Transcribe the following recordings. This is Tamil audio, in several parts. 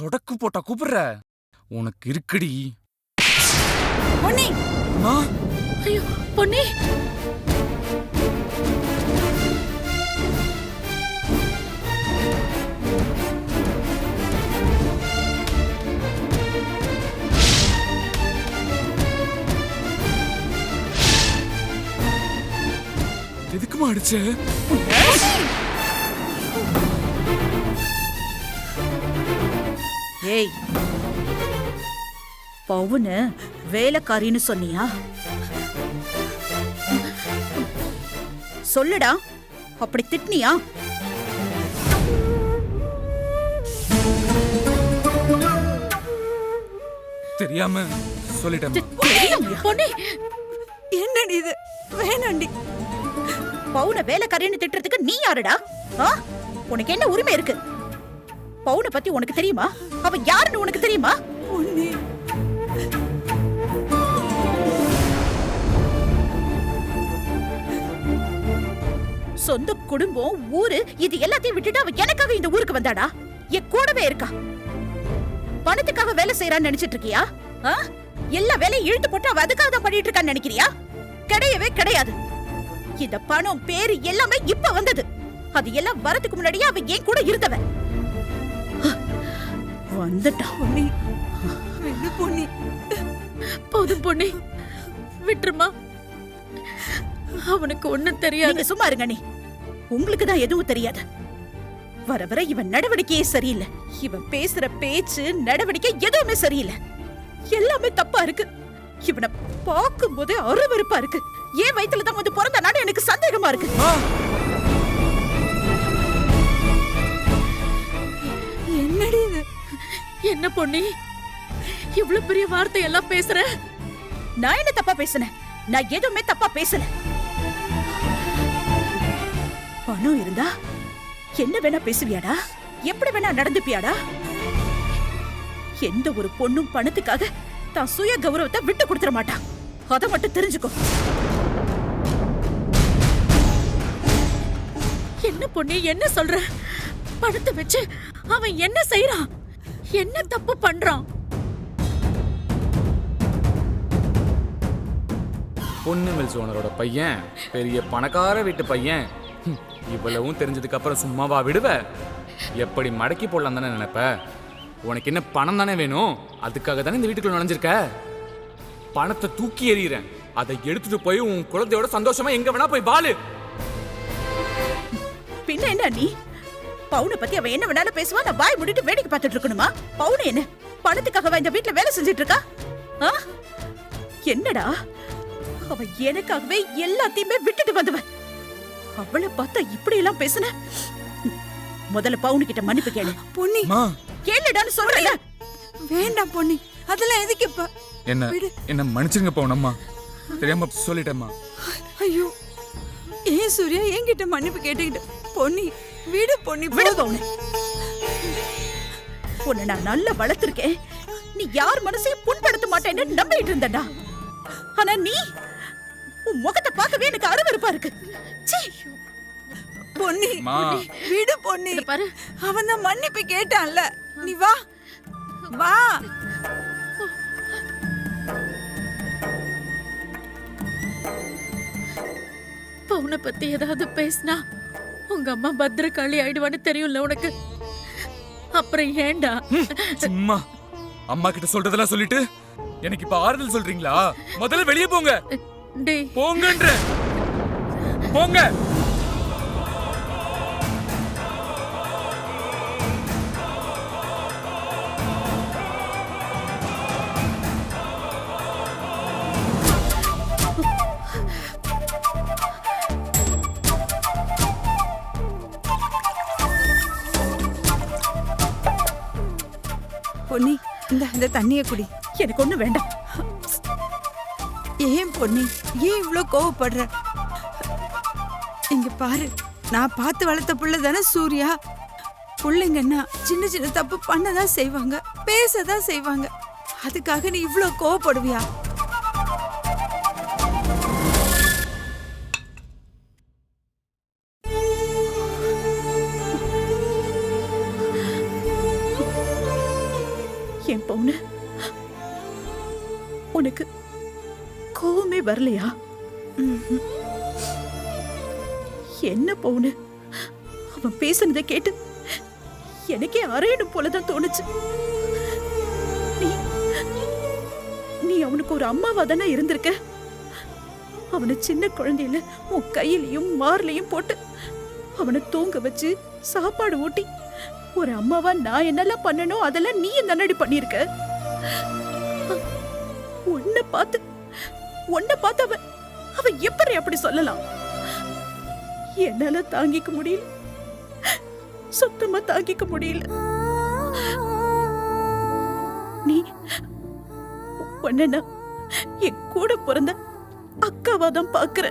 சொடக்கு போட்டா கூப்பிடுற? உனக்கு இருக்குடி. பொன்னி. ஐயோ பொன்னி. எதுக்குமா அடிச்ச? ஏய், பவுனு வேலைக்காரின்னு சொன்னியா? சொல்லுடா, அப்படி திட்டினியா? தெரியாம சொல்லிட்டேன். என்னடி இது? வேணாண்டி. பவுன வேலைக்காரின்னு திட்டுறதுக்கு நீ யாருடா? உனக்கு என்ன உரிமை இருக்கு? பவுன பத்தி உனக்கு தெரியுமா? அவ யாருன்னு உனக்கு தெரியுமா? சொந்த குடும்பம், ஊரு, இது எல்லாத்தையும் விட்டுட்டு அவ எனக்காக இந்த ஊருக்கு வந்தாடா. என் கூடவே இருக்கா. பணத்துக்காக வேலை செய்யறான்னு நினைச்சிட்டு இருக்கியா? எல்லா வேலையும் இழுத்து போட்டு அவ அதுக்காக தான் பண்ணிட்டு இருக்கான்னு நினைக்கிறியா? கிடையவே கிடையாது. இந்த பணம் பேரு எல்லாமே இப்ப வந்தது. அது எல்லாம் வரதுக்கு முன்னாடியே அவ ஏன் கூட இருந்தவன். வந்துட்டா பொன்னி. பொன்னி போதும் பொன்னி, விட்டுருமா. அவனுக்கு ஒண்ணும் தெரியாது. சும்மா இருங்க. நீ உங்களுக்கு தான் எதுவும் தெரியாது. வர வர இவன் நடவடிக்கையே சரியில்லை. இவன் பேசுற பேச்சு, நடவடிக்கை எதுவுமே சரியில்லை. எல்லாமே தப்பா இருக்கு. இவனை பார்க்கும் போதே அருவருப்பா இருக்கு. ஏன் வயித்துல தான் வந்து பிறந்தானு எனக்கு சந்தேகமா இருக்கு. என்னடி இது? என்ன பொன்னி, இவ்வளவு பெரிய வார்த்தை எல்லாம் பேசுற? நான் என்ன தப்பா பேசுனேன்? நான் எதுவுமே தப்பா பேசல. பணம் இருந்தா என்ன வேணா பேசுவியாடா? எப்படி வேணா நடந்துப்பியாடா? எந்த ஒரு பொண்ணும் பணத்துக்காக தான் சுய கௌரவத்தை விட்டு கொடுத்துட மாட்டான். அதை மட்டும் தெரிஞ்சுக்கோ. என்ன பொண்ணு, என்ன சொல்ற? பணத்தை வச்சு அவன் என்ன செய்யறான்? என்ன தப்பு பண்றான்? பொண்ணு மில்ஸ் ஓனரோட பையன், பெரிய பணக்கார வீட்டு பையன். இவ்வளவும் தெரிஞ்சதுக்கு அப்புறம் சும்மாவா விடுவ? எப்படி மடக்கி போடலாம் தானே நினைப்ப? உனக்கு என்ன பணம் தானே வேணும்? அதுக்காக தானே இந்த வீட்டுக்குள்ள நுழைஞ்சிருக்க. பணத்தை தூக்கி எறிகிறேன். அதை எடுத்துட்டு போய் உன் குழந்தையோட சந்தோஷமா எங்க வேணா போய் வாழு. பின்ன என்ன நீ? பவுனை பத்தி அவன் என்ன வேணாலும் பேசுவா, நான் வாய் மூடிட்டு வேடிக்கை பார்த்துட்டு இருக்கணுமா? பவுனு என்ன பணத்துக்காக இந்த வீட்டுல வேலை செஞ்சிட்டு இருக்கா? என்னடா, அவ எனக்காகவே எல்லாத்தையுமே விட்டுட்டு வந்தவன். அவளை பார்த்தா இப்படி எல்லாம் பேசுன? முதல்ல பவுனு கிட்ட மன்னிப்பு கேளு. பொன்னி கேளுடான்னு சொல்றல. வேண்டாம் பொன்னி, அதெல்லாம் எதுக்கு இப்ப? என்ன மன்னிச்சிருங்க பவுனம்மா, தெரியாம சொல்லிட்டேம்மா. ஐயோ, ஏன் சூர்யா என்கிட்ட மன்னிப்பு கேட்டுக்கிட்டு? பொன்னி விடு பொன்னி, விடு பவுனு. உன்னை நான் நல்லா வளர்த்திருக்கேன். நீ யார் மனசையும் புண்படுத்த மாட்டேன்னு நம்பிட்டு இருந்தடா. ஆனா நீ உன் முகத்தை பார்க்கவே எனக்கு அருவருப்பா இருக்கு. பொன்னி விடு பொன்னி, பாரு, அவன் தான் மன்னிப்பு கேட்டான்ல. நீ வா வா. பவுனை பத்தி ஏதாவது பேசினா உங்க அம்மா பத்திரகாளி ஆயிடுவான்னு தெரியும்ல உனக்கு. அப்புறம் ஏண்டா சும்மா அம்மா கிட்ட சொல்றதெல்லாம் சொல்லிட்டு எனக்கு இப்ப ஆறுதல் சொல்றீங்களா? முதல்ல வெளியே போங்க. போங்கன்ற போங்க. பொன்னி, இந்த தண்ணிய குடி. எனக்கு ஒண்ணு வேண்டாம். ஏன் பொன்னி, ஏன் இவ்ளோ கோவப்படுற? இங்க பாரு, நான் பார்த்து வளர்த்த புள்ள தானே சூர்யா. பிள்ளைங்கன்னா சின்ன சின்ன தப்பு பண்ணதான் செய்வாங்க, பேசதான் செய்வாங்க. அதுக்காக நீ இவ்ளோ கோவப்படுவியா? பவுனு உனக்கு கோவமே வரலையா? என்ன பவுனு, அவன் பேசுனதை கேட்டு எனக்கே அறையணும் போலதான் தோணுச்சு. நீ அவனுக்கு ஒரு அம்மாவா தானே இருந்திருக்க. அவனை சின்ன குழந்தையில உன் கையிலையும் மார்லையும் போட்டு அவனை தூங்க வச்சு சாப்பாடு ஊட்டி ஒரு அம்மாவா நான் என்னெல்லாம் பண்ணணும் அதெல்லாம் நீ என்னடி பண்ணிருக்க. உன்னை பார்த்து அவன் எப்படி அப்படி சொல்லலாம்? என்னால தாங்கிக்க முடியல, சுத்தமா தாங்கிக்க முடியல. நீ பொண்ணா என் கூட பிறந்த அக்காவா தான் பாக்குற.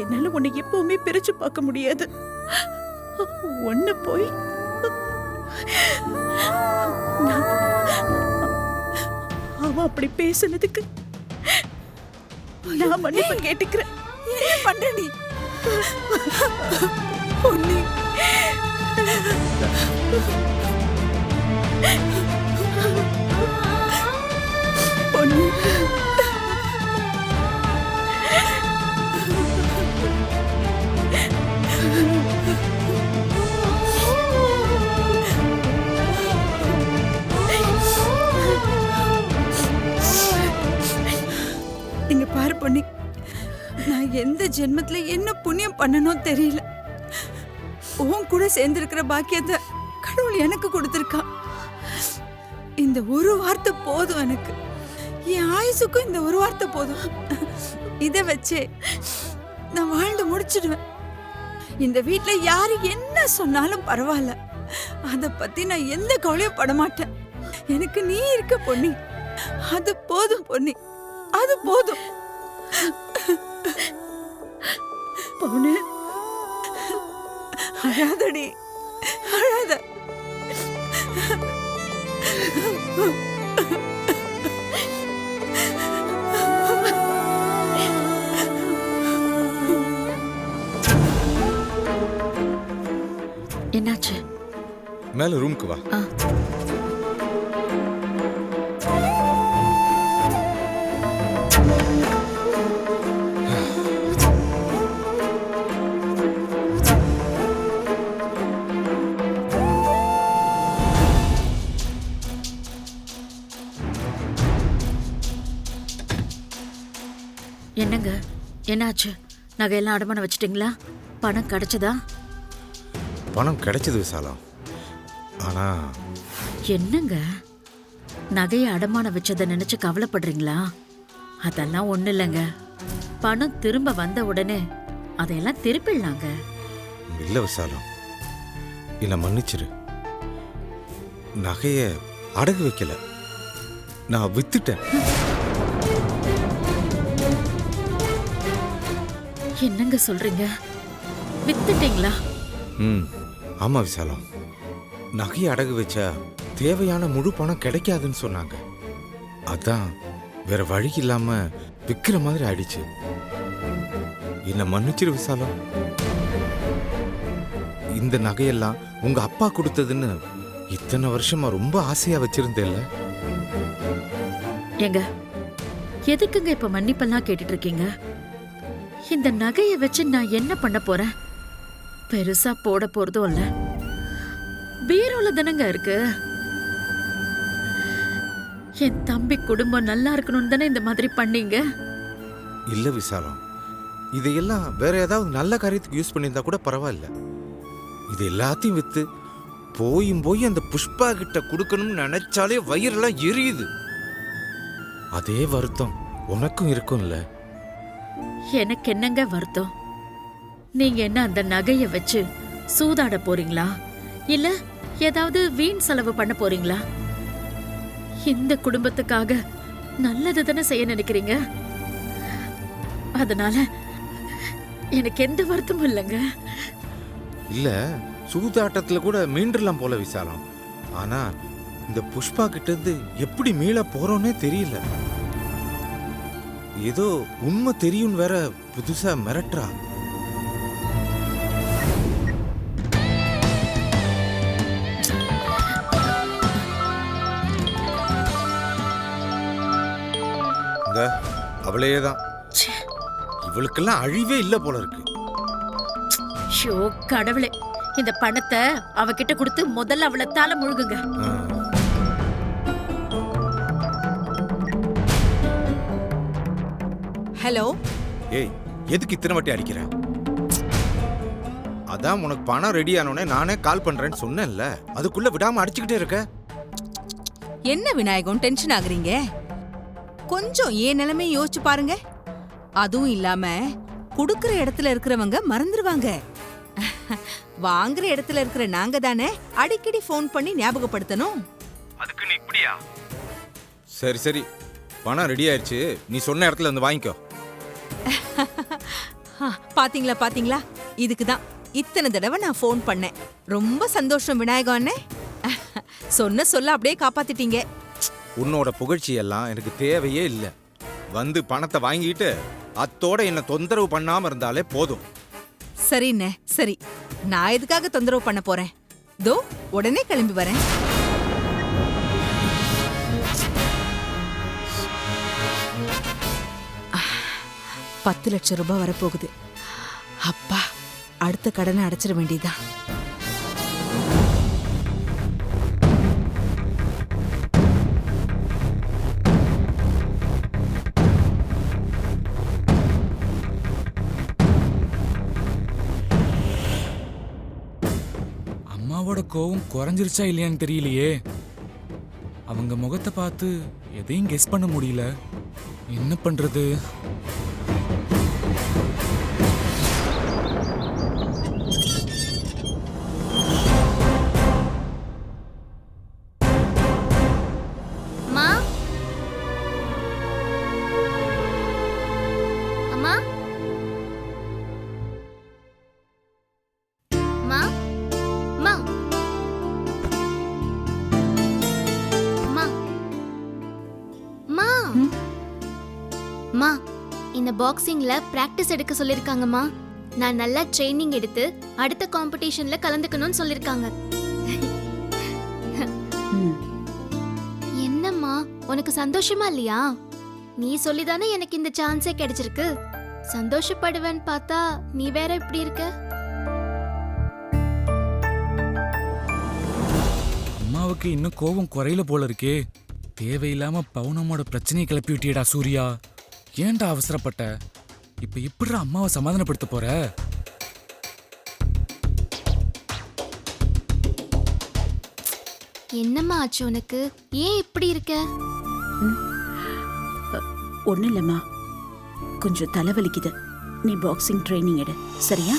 என்னால உன்னை எப்பவுமே பிரிச்சு பார்க்க முடியாது. ஒன்ன போய் அவன் அப்படி பேசுனதுக்கு நான் மன்னிப்பு கேட்டுக்கிறேன். என்ன பண்ற நீ? பொன்னி, பொன்னி, இங்க பாரு பொன்னி, நான் எந்த ஜென்மத்துல என்ன புண்ணியம் பண்ணணும் தெரியல. உன் கூட சேர்ந்திருக்கிற பாக்கியத்தை கடவுள் எனக்கு கொடுத்திருக்கான். இந்த ஒரு வார்த்தை போதும் எனக்கு. என் ஆயுசுக்கும் இந்த ஒரு வார்த்தை போதும். இத வச்சே நான் வாழ்ந்து முடிச்சிடுவேன். இந்த வீட்ல யாரு என்ன சொன்னாலும் பரவாயில்ல, அத பத்தி நான் எந்த கவலையும் பட மாட்டேன். எனக்கு நீ இருக்க பொன்னி, அது போதும் பொன்னி, அது போதும். பவுனு, அழாதடி, அழாத. என்னாச்சு? மேல ரூமுக்கு வா. என்னங்க, என்னாச்சு? நகையெல்லாம் அடமானம் வச்சிட்டீங்களா? பணம் கிடைச்சதா? பணம் கிடைச்சது விசாலம். ஆனா என்னங்க, நகையை அடமானம் வச்சதை நினைச்சு கவலைப்படுறீங்களா? அதெல்லாம் ஒண்ணு இல்லைங்க. பணம் திரும்ப வந்த உடனே அதையெல்லாம் திருப்பிடலாங்க. இல்ல விசாலம், என்ன மன்னிச்சிரு. நகைய அடகு வைக்கல, நான் வித்துட்டேன். என்னங்க சொல்றீங்க? வித்துட்டீங்களா? ஆமா விசாலம், நகையை அடகு வச்சா தேவையான முழு பணம் கிடைக்காதுன்னு சொன்னாங்க. அதான் வேற வழி இல்லாம விக்கிற மாதிரி ஆயிடுச்சு. என்ன மன்னிச்சிரு விசாலம். இந்த நகையெல்லாம் உங்க அப்பா கொடுத்ததுன்னு இத்தனை வருஷமா ரொம்ப ஆசையா வச்சிருந்தேல்ல. ஏங்க, எதுக்குங்க இப்ப மன்னிப்பெல்லாம் கேட்டுட்டு இருக்கீங்க? இந்த நகையை வச்சு நான் என்ன பண்ண போறேன்? பெருசா போட போறதும் இல்ல, பீரோல தானங்க இருக்கு. என் தம்பி குடும்பம் நல்லா இருக்கணும்னு தானே இந்த மாதிரி பண்ணீங்க. இல்ல விசாலம், இதையெல்லாம் வேற ஏதாவது நல்ல காரியத்துக்கு யூஸ் பண்ணியிருந்தா கூட பரவாயில்ல. இது எல்லாத்தையும் வித்து போய் அந்த புஷ்பா கிட்ட கொடுக்கணும்னு நினைச்சாலே வயிறெல்லாம் எரியுது. அதே வருத்தம் உனக்கும் இருக்கும்ல. எனக்கு என்னங்க வருத்தம்? நீங்க என்ன அந்த நகையை வச்சு சூதாட போறீங்களா, இல்ல ஏதாவது வீண் செலவு பண்ண போறீங்களா? இந்த குடும்பத்துக்காக நல்லது தானே செய்ய நினைக்கிறீங்க. அதனால எனக்கு எந்த வருத்தமும் இல்லைங்க. இல்ல, சூதாட்டத்துல கூட மீண்டுலாம் போல விசாலம். ஆனா இந்த புஷ்பா கிட்ட இருந்து எப்படி மீள போறோன்னே தெரியல. ஏதோ உண்மை தெரியும் வேற புதுசா மிரட்டுறா. இந்த அவளே தான். இவளுக்கெல்லாம் அழிவே இல்லை போல இருக்கு. ஷோ கடவுளே, இந்த பணத்தை அவகிட்ட கொடுத்து முதல்ல அவளை தலை முழுகுங்க. ஆ. ஹலோ, ஏய், எதுக்கு இத்தனை வாட்டி அடிக்கிற? அதான் உனக்கு பணம் ரெடி ஆனோடனே நானே கால் பண்றேன்னு சொன்னேன்ல, அதுக்குள்ள விடாம அடிச்சுக்கிட்டே இருக்க. என்ன விநாயகம் டென்ஷன் ஆகுறீங்க? கொஞ்சம் ஏன் நிலைமை யோசிச்சு பாருங்க. அதுவும் இல்லாம குடுக்கிற இடத்துல இருக்கிறவங்க மறந்துடுவாங்க. வாங்குற இடத்துல இருக்கிற நாங்க தானே அடிக்கடி ஃபோன் பண்ணி ஞாபகப்படுத்தணும். அதுக்கு நீ இப்படியா? சரி சரி, பணம் ரெடி ஆயிடுச்சு, நீ சொன்ன இடத்துல வந்து வாங்கிக்கோ. பாத்தீங்களா பாத்தீங்களா, இதுக்கு தான் இத்தனை தடவை நான் ஃபோன் பண்ணேன். ரொம்ப சந்தோஷம் விநாயகம் அண்ணே. சொன்ன சொல்ல அப்படியே காப்பாத்திட்டீங்க. உன்னோட புகழ்ச்சி எல்லாம் எனக்கு தேவையே இல்லை. வந்து பணத்தை வாங்கிட்டு அத்தோட என்ன தொந்தரவு பண்ணாம இருந்தாலே போதும். சரிண்ணே சரி, நான் எதுக்காக தொந்தரவு பண்ண போறேன்? தோ உடனே கிளம்பி வரேன். $10 லட்சம் வரப்போகுது. அப்பா, அடுத்த கடனை அடைச்சிட வேண்டியதான். அம்மாவோட கோவம் குறைஞ்சிருச்சா இல்லையான்னு தெரியலையே. அவங்க முகத்தை பார்த்து எதையும் கெஸ் பண்ண முடியல. என்ன பண்றது? அம்மா, அம்மா, அம்மா, அம்மா, அம்மா, அம்மா, அம்மா, இந்த பாக்ஸிங்ல பிராக்டிஸ் எடுக்க சொல்லிருக்காங்கம்மா. நான் நல்லா ட்ரைனிங் எடுத்து அடுத்த காம்படிஷன்ல கலந்துக்கணும்னு சொல்லிருக்காங்க. என்னம்மா, உனக்கு சந்தோஷமா இல்லையா? நீ சொல்லிதானே எனக்கு இந்த சான்ஸே கிடைச்சிருக்கு. சந்தோஷப்படுவேன்னு பார்த்தா நீ வேற இப்படி இருக்க. அம்மாவுக்கு இன்னும் கோவம் குறையல போல இருக்கே. தேவையில்லாம பவுனமோட பிரச்சனையை கிளப்பி விட்டியடா சூர்யா. ஏன்டா அவசரப்பட்ட? இப்ப எப்படிடா அம்மாவை சமாதானப்படுத்த போற? என்னம்மா ஆச்சு உனக்கு? ஏன் இப்படி இருக்க? ஒன்றும் இல்லைம்மா, கொஞ்சம் தலைவலிக்குது. நீ பாக்ஸிங் ட்ரைனிங் எடு, சரியா?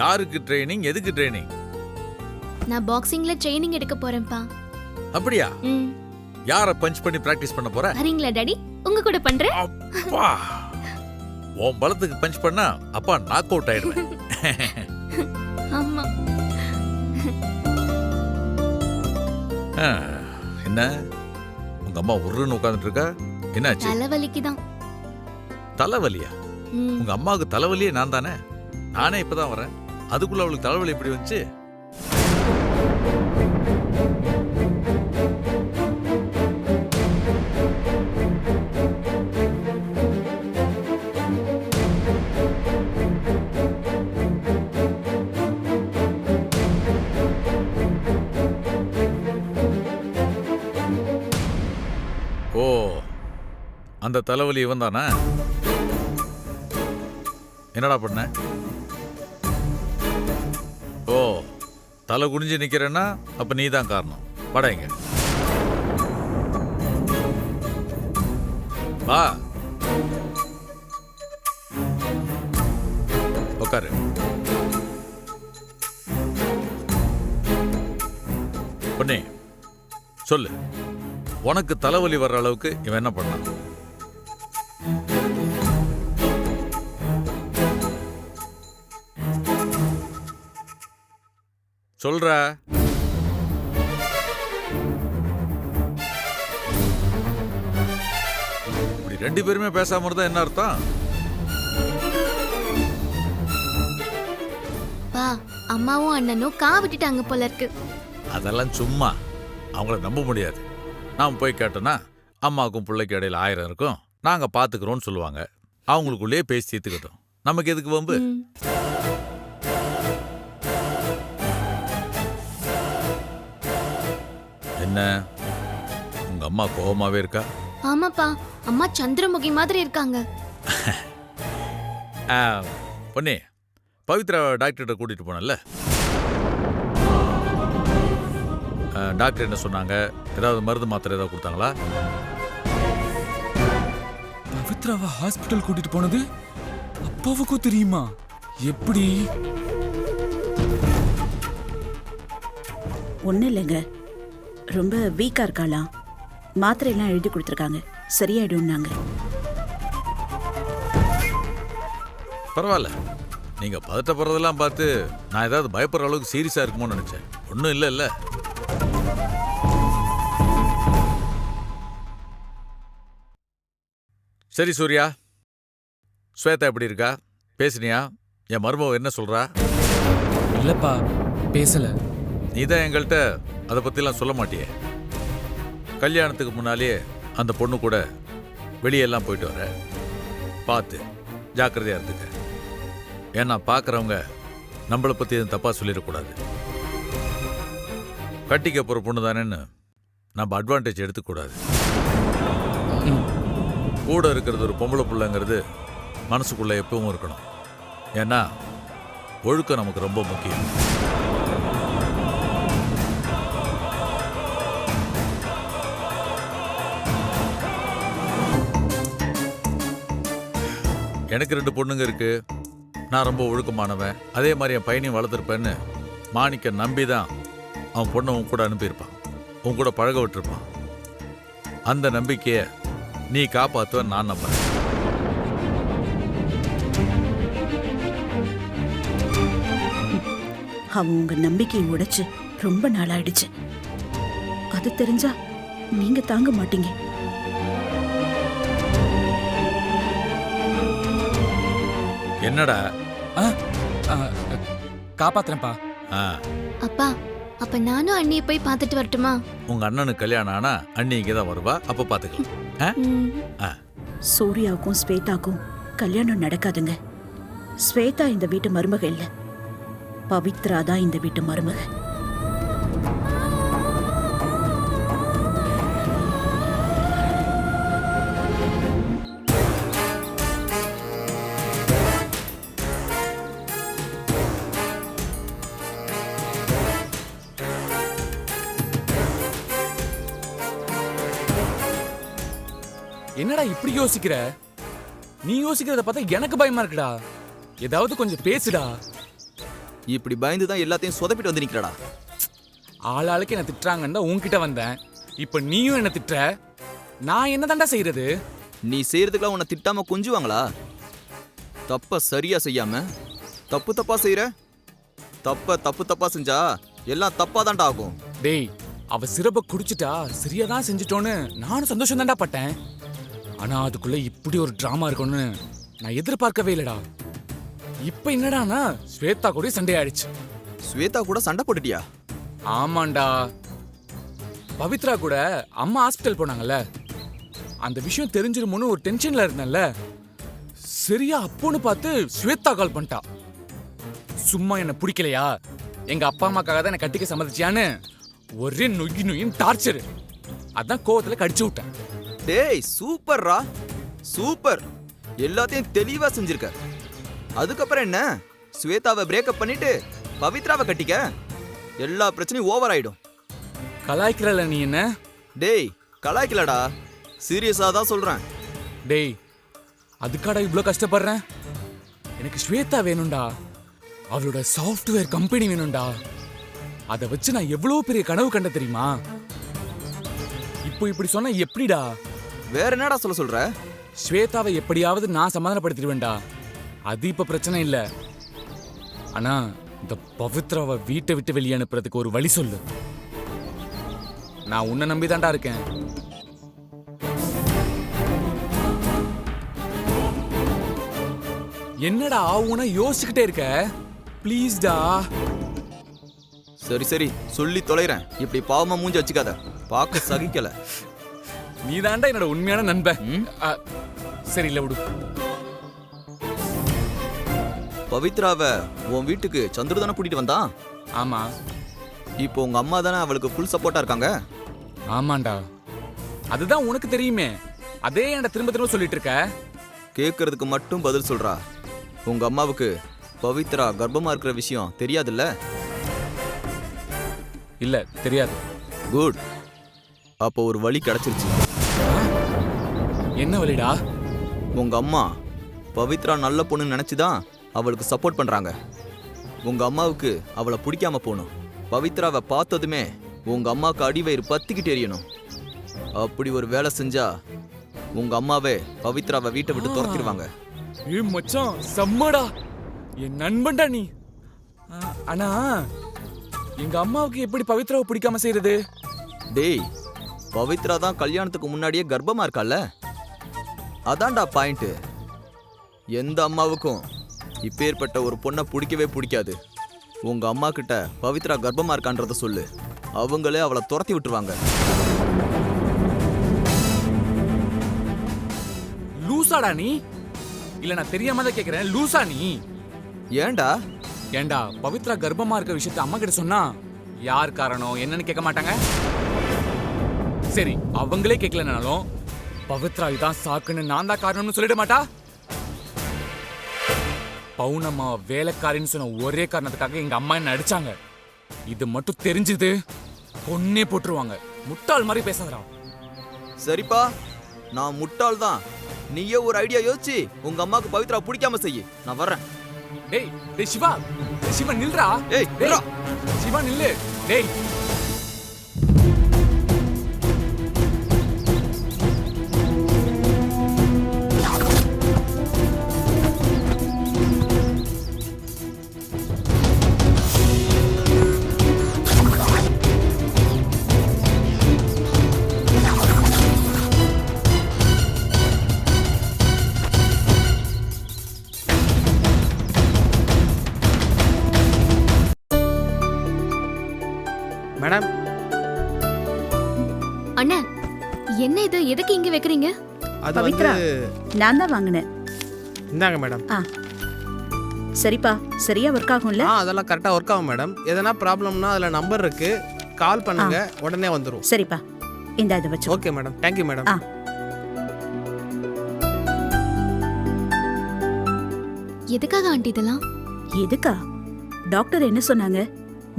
யாருக்கு ட்ரைனிங்? எதுக்கு ட்ரைனிங்? நான் பாக்ஸிங்ல ட்ரைனிங் எடுக்க போறேன்ப்பா. அப்படியா? யார பஞ்ச் பண்ணி பிராக்டிஸ் பண்ண போற? வரீங்களா டாடி? உங்க கூட பண்றேன். அப்பா, உன் பலத்துக்கு பஞ்ச் பண்ணா அப்பா நாக் அவுட் ஆயிடுவேன். ஆமா. என்ன உங்க அம்மா உருன்னு உட்கார்ந்துட்டு இருக்கா? என்னாச்சு? தலைவலிக்குதான். தலைவலியா? உங்க அம்மாவுக்கு தலைவலியே நான் தானே. நானே இப்பதான் வரேன், அதுக்குள்ள அவளுக்கு தலைவலி எப்படி வந்துச்சு? ஓ, அந்த தலைவலி இவன் தானே? என்னடா பண்ண? ஓ, தலை குனிஞ்சு நிக்கிறேன்னா அப்ப நீ தான் காரணம். படைங்க வா, உட்காரு. பொன்னே சொல்லு, உனக்கு தலைவலி வர்ற அளவுக்கு இவன் என்ன பண்ணான்? சொல்ற. இப்படி ரெண்டு பேருமே பேசாம இருந்தா என்ன அர்த்தம்? பா, அம்மாவும் அண்ணனும் கா விட்டுட்டாங்க போல இருக்கு. அதெல்லாம் சும்மா, அவங்கள நம்ப முடியாது. நாம் போய் கேட்டோன்னா அம்மாவுக்கும் பிள்ளைக்கு இடையில 1000 இருக்கும், நாங்க பாத்துக்கிறோம்னு சொல்லுவாங்க. அவங்களுக்குள்ளேயே பேசி தீர்த்துக்கட்டும். நமக்கு எதுக்கு வம்பு? ம். என்ன உங்க அம்மா கோவமாவே இருக்கா? ஆமாப்பா, அம்மா சந்திரமுகி மாதிரி இருக்காங்க. பொன்னே, பவித்ரா டாக்டர்கிட்ட கூட்டிட்டு போனல, டாக்டர் என்ன சொன்னாங்க? ஏதாவது மருந்து மாத்திரை ஏதாவது கொடுத்தாங்களா? பவித்ராவை ஹாஸ்பிட்டல் கூட்டிட்டு போனது அப்பாவுக்கும் தெரியுமா? எப்படி? ஒன்றும் இல்லைங்க, ரொம்ப வீக்கா இருக்காளாம். மாத்திரையெல்லாம் எழுதி கொடுத்துருக்காங்க, சரியாயிடும்னாங்க. பரவாயில்ல, நீங்க பதட்டப்படுறதெல்லாம் பார்த்து நான் ஏதாவது பயப்படுற அளவுக்கு சீரியஸா இருக்குமோன்னு நினைச்சேன். ஒன்றும் இல்லை இல்ல. சரி சூர்யா, ஸ்வேதா எப்படி இருக்கா? பேசுனியா? என் மருமவ என்ன சொல்றா? இல்லப்பா, பேசல. நீ தான் எங்கள்கிட்ட அதை பத்திலாம் சொல்ல மாட்டியே. கல்யாணத்துக்கு முன்னாலேயே அந்த பொண்ணு கூட வெளியெல்லாம் போயிட்டு வர. பார்த்து ஜாக்கிரதையா இருந்துக்க. ஏன்னா பார்க்குறவங்க நம்மளை பற்றி எதுவும் தப்பாக சொல்லிடக்கூடாது. கட்டிக்க போகிற பொண்ணு தானேன்னு நம்ம அட்வான்டேஜ் எடுத்துக்கூடாது. கூட இருக்கிறது ஒரு பொம்பளை பிள்ளைங்கிறது மனசுக்குள்ளே எப்பவும் இருக்கணும். ஏன்னா ஒழுக்கம் நமக்கு ரொம்ப முக்கியம். எனக்கு 2 பொண்ணுங்க இருக்கு. நான் ரொம்ப ஒழுக்கமானவன். அதே மாதிரி என் பையனையும் வளர்த்துருப்பேன்னு மாணிக்க நம்பி தான் அவன் பொண்ணை உன் கூட அனுப்பியிருப்பான், உன் கூட பழக விட்டுருப்பான். அந்த நம்பிக்கையை நீ காப்பாற்றுவ நான் நம்புறேன். அவன் உங்க நம்பிக்கையை உடைச்சு ரொம்ப நாளாயிடுச்சு. அது தெரிஞ்சா நீங்க தாங்க மாட்டீங்க. என்னடா? காப்பாத்துறேன்ப்பா. ஆ, அப்பா, அப்ப நானும் அண்ணியை போய் பார்த்துட்டு வரட்டுமா? உங்க அண்ணனுக்கு கல்யாணம் ஆனா அண்ணி இங்கே தான் வருவா, அப்போ பார்த்துக்கலாம். ம். சூர்யாவுக்கும் ஸ்வேதாக்கும் கல்யாணம் நடக்காதுங்க. ஸ்வேதா இந்த வீட்டு மருமக இல்ல, பவித்ரா தான் இந்த வீட்டு மருமக. என்னடா இப்படி யோசிக்கிற? நீ யோசிக்கிறத பார்த்தா எனக்கு பயமா இருக்குடா. ஏதாவது கொஞ்சம் பேசுடா. இப்படி பயந்து தான் எல்லாத்தையும் சொதப்பிட்டு வந்து நிக்கிறடா. ஆளாளுக்கு என்ன திட்டுறாங்கன்னு தான் உன்கிட்ட வந்தேன். இப்ப நீயும் என்ன திட்டுற. நான் என்னதான்டா செய்யறது? நீ செய்யறதுக்குலாம் உன்னை திட்டாம கொஞ்சுவாங்களா? தப்ப சரியா செய்யாம தப்பு தப்பா செய்யற. தப்பு தப்பா செஞ்சா எல்லாம் தப்பா தான்டா ஆகும். டேய், அவ சிறப்பை குடிச்சிட்டா சரியாதான் செஞ்சுட்டோன்னு நானும் சந்தோஷம் தான்டா பட்டேன். ஆனா அதுக்குள்ள இப்படி ஒரு டிராமா இருக்கும்னு நான் எதிர்பார்க்கவே இல்லடா. இப்ப என்னடானா ஸ்வேதா கூட சண்டை ஆயிடுச்சு. ஸ்வேதா கூட சண்டை போட்டுட்டியா? ஆமாண்டா. பவித்ரா கூட அம்மா ஹாஸ்பிட்டல் போனாங்கல்ல, அந்த விஷயம் தெரிஞ்சிருமோன்னு ஒரு டென்ஷன்ல இருந்தேன்ல. சரியா அப்போன்னு பார்த்து ஸ்வேதா கால் பண்ணிட்டா. சும்மா என்ன பிடிக்கலையா, எங்க அப்பா அம்மாக்காக தான் என்ன கட்டிக்க சம்மதிச்சியான்னு ஒரே நொய்யின் டார்ச்சர். அதான் கோவத்துல கடிச்சு விட்டேன். டேய் சூப்பர்ரா, சூப்பர். எல்லாத்தையும் தெளிவா செஞ்சிருக்க. அதுக்கப்புறம் என்ன, ஸ்வேதாவை பிரேக்கப் பண்ணிட்டு பவித்ராவை கட்டிக்க. எல்லா பிரச்சனையும் ஓவர் ஆயிடும். கலாய்க்கிறல நீ என்ன? டேய் கலாய்க்கலடா, சீரியஸா தான் சொல்றேன். டேய், அதுக்காடா இவ்வளோ கஷ்டப்படுறேன்? எனக்கு ஸ்வேதா வேணும்டா. அவளோட சாஃப்ட்வேர் கம்பெனி வேணும்டா. அதை வச்சு நான் எவ்வளோ பெரிய கனவு கண்ட தெரியுமா? இப்போ இப்படி சொன்னா எப்படிடா? வேற என்னடா சொல்ற? ஸ்வேதாவை எப்படியாவது நான் சமாதானப்படுத்திடுவேன்டா. அது இப்ப பிரச்சனை இல்ல. ஆனா இந்த பவித்ராவை வீட்டை விட்டு வெளியே அனுப்புறதுக்கு ஒரு வழி சொல்லு. நான் உன்னை நம்பிதான்டா இருக்கேன். என்னடா ஆவுனா யோசிச்சுக்கிட்டே இருக்க? ப்ளீஸ்டா. சரி சரி சொல்லி தொலைறேன். இப்படி பாவமா மூஞ்சி வச்சுக்காத, பார்க்க சகிக்கல. நீ தாண்டா என்னோட உண்மையான நண்பன். ம்? சரி இல்ல விடு. பவித்ராவை உன் வீட்டுக்கு சந்துரு தானே கூட்டிட்டு வந்தான். ஆமா இப்போ உங்க அம்மா தானே அவளுக்கு ஃபுல் சப்போர்ட்டா இருக்காங்க. ஆமாண்டா, அதுதான் உனக்கு தெரியுமே. அதே என்கிட்ட திரும்ப திரும்ப சொல்லிட்டு இருக்க. கேட்கறதுக்கு மட்டும் பதில் சொல்றா. உங்க அம்மாவுக்கு பவித்ரா கர்ப்பமா இருக்கிற விஷயம் தெரியாதுல்ல? இல்ல தெரியாது. குட். அப்போ ஒரு வழி கிடைச்சிருச்சு. என்ன வழிடா? உங்க அம்மா பவித்ரா நல்ல பொண்ணுன்னு நினைச்சுதான் அவளுக்கு சப்போர்ட் பண்றாங்க. உங்க அம்மாவுக்கு அவளை பிடிக்காம போகணும். பவித்ராவை பார்த்ததுமே உங்க அம்மாவுக்கு அடிவயிறு பத்திக்கிட்டு எரியணும். அப்படி ஒரு வேலை செஞ்சா உங்க அம்மாவே பவித்ராவை வீட்டை விட்டு துரத்திடுவாங்க. ஏய் மச்சான், செம்மடா. என் நண்பன்டா நீ. ஆனா எங்க அம்மாவுக்கு எப்படி பவித்ராவை பிடிக்காம செய்யறது? டேய், பவித்ரா தான் கல்யாணத்துக்கு முன்னாடியே கர்ப்பமா இருக்கால, அதான்டா பாயிண்ட். எந்த அம்மாவுக்கும் இப்பேற்பட்ட ஒரு பொண்ணை பிடிக்கவே பிடிக்காது. உங்க அம்மா கிட்ட பவித்ரா கர்ப்பமா இருக்கான்றத சொல்லு, அவங்களே அவளை துரத்தி விட்டுருவாங்க. லூசாடா நீ? இல்ல நான் தெரியாம தான் கேக்குறேன். லூசா நீ? ஏன்டா? ஏண்டா, பவித்ரா கர்ப்பமா இருக்க விஷயத்த அம்மா கிட்ட சொன்னா யார் காரணம் என்னன்னு கேட்க மாட்டாங்க? சரி, அவங்களே கேட்கலனாலும் பவித்ரா இதான் சாக்குன்னு நான் தான் காரணம்னு சொல்லிட மாட்டா? பவுனம்மா வேலைக்காரின்னு சொன்ன ஒரே காரணத்துக்காக எங்க அம்மா என்ன அடிச்சாங்க. இது மட்டும் தெரிஞ்சது பொண்ணே போட்டுருவாங்க. முட்டாள் மாதிரி பேசாதடா. சரிப்பா, நான் முட்டாள் தான். நீயே ஒரு ஐடியா யோசிச்சு உங்க அம்மாக்கு பவித்ரா பிடிக்காம செய்யு. நான் வர்றேன். டேய் டேய் சிவா, டேய் சிவா நில்றா. ஏய், டேய் நில்றா. சிவா நில்லு. டேய் மேடம், அண்ணா, என்ன இது? எதுக்கு இங்க வைக்கிறீங்க? அது பவித்ரா, வந்து நான் தான் வாங்கினேன். இந்தாங்க மேடம். சரிப்பா, சரியா ஒர்க் ஆகும்ல? அதெல்லாம் கரெக்டாக ஒர்க் ஆகும் மேடம். எதனா ப்ராப்ளம்னா அதில் நம்பர் இருக்கு, கால் பண்ணுங்க, உடனே வந்துடும். சரிப்பா, இந்த இதை வச்சு. Okay madam, thank you madam. எதுக்காக ஆண்டி இதெல்லாம்? எதுக்கா? டாக்டர் என்ன சொன்னாங்க?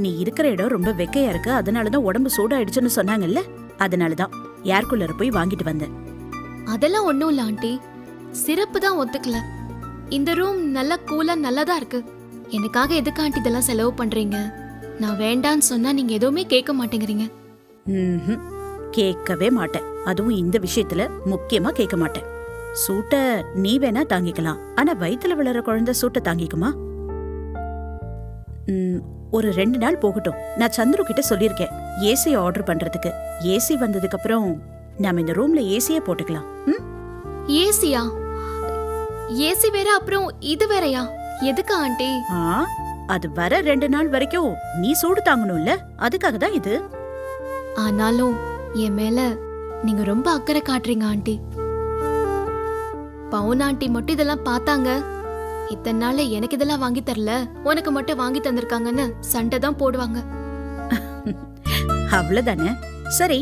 நீ இருக்கிற இடம் ரொம்ப வெக்கையா இருக்கு, அதனாலதான் உடம்பு சூடாயிடுச்சுன்னு சொன்னாங்கல்ல, அதனாலதான் ஏர் கூலர் போய் வாங்கிட்டு வந்தேன். அதெல்லாம் ஒண்ணும் இல்ல ஆண்டி, சிறப்பு தான் ஒத்துக்கல. இந்த ரூம் நல்லா கூலா நல்லதா இருக்கு. எனக்காக எதுக்கு ஆண்டி இதெல்லாம் செலவு பண்றீங்க? நான் வேண்டான்னு சொன்னா நீங்க எதுவுமே கேட்க மாட்டேங்கிறீங்க. ம்ஹும். கேட்கவே மாட்டேன். அதுவும் இந்த விஷயத்துல முக்கியமா கேட்க மாட்டேன். சூட்ட நீ வேணா தாங்கிக்கலாம், ஆனா வயித்துல வளர குழந்தை சூட்ட தாங்கிக்குமா? ஒரு 2 நாள் போகட்டும். நான் சந்துரு கிட்ட சொல்லியிருக்கேன் ஏசி ஆர்டர் பண்றதுக்கு. ஏசி வந்ததுக்கு அப்புறம் நாம இந்த ரூம்ல ஏசியே போட்டுக்கலாம். ஏசியா? ஏசி வேற, அப்புறம் இது வேறயா? எதுக்கு ஆண்டி? அது வர 2 நாள் வரைக்கும் நீ சூடு தாங்கணும்ல, அதுக்காக தான் இது. ஆனாலும் என் மேல நீங்க ரொம்ப அக்கறை காட்டுறீங்க ஆண்டி. பவுன் ஆண்டி மட்டும் இதெல்லாம் பார்த்தாங்க, இத்தனை நாள் எனக்கு இதெல்லாம் வாங்கி தரல, உனக்கு மட்டும் வாங்கி தந்திருக்காங்கன்னு சண்டை தான் போடுவாங்க. அவ்வளவுதானே? சரி,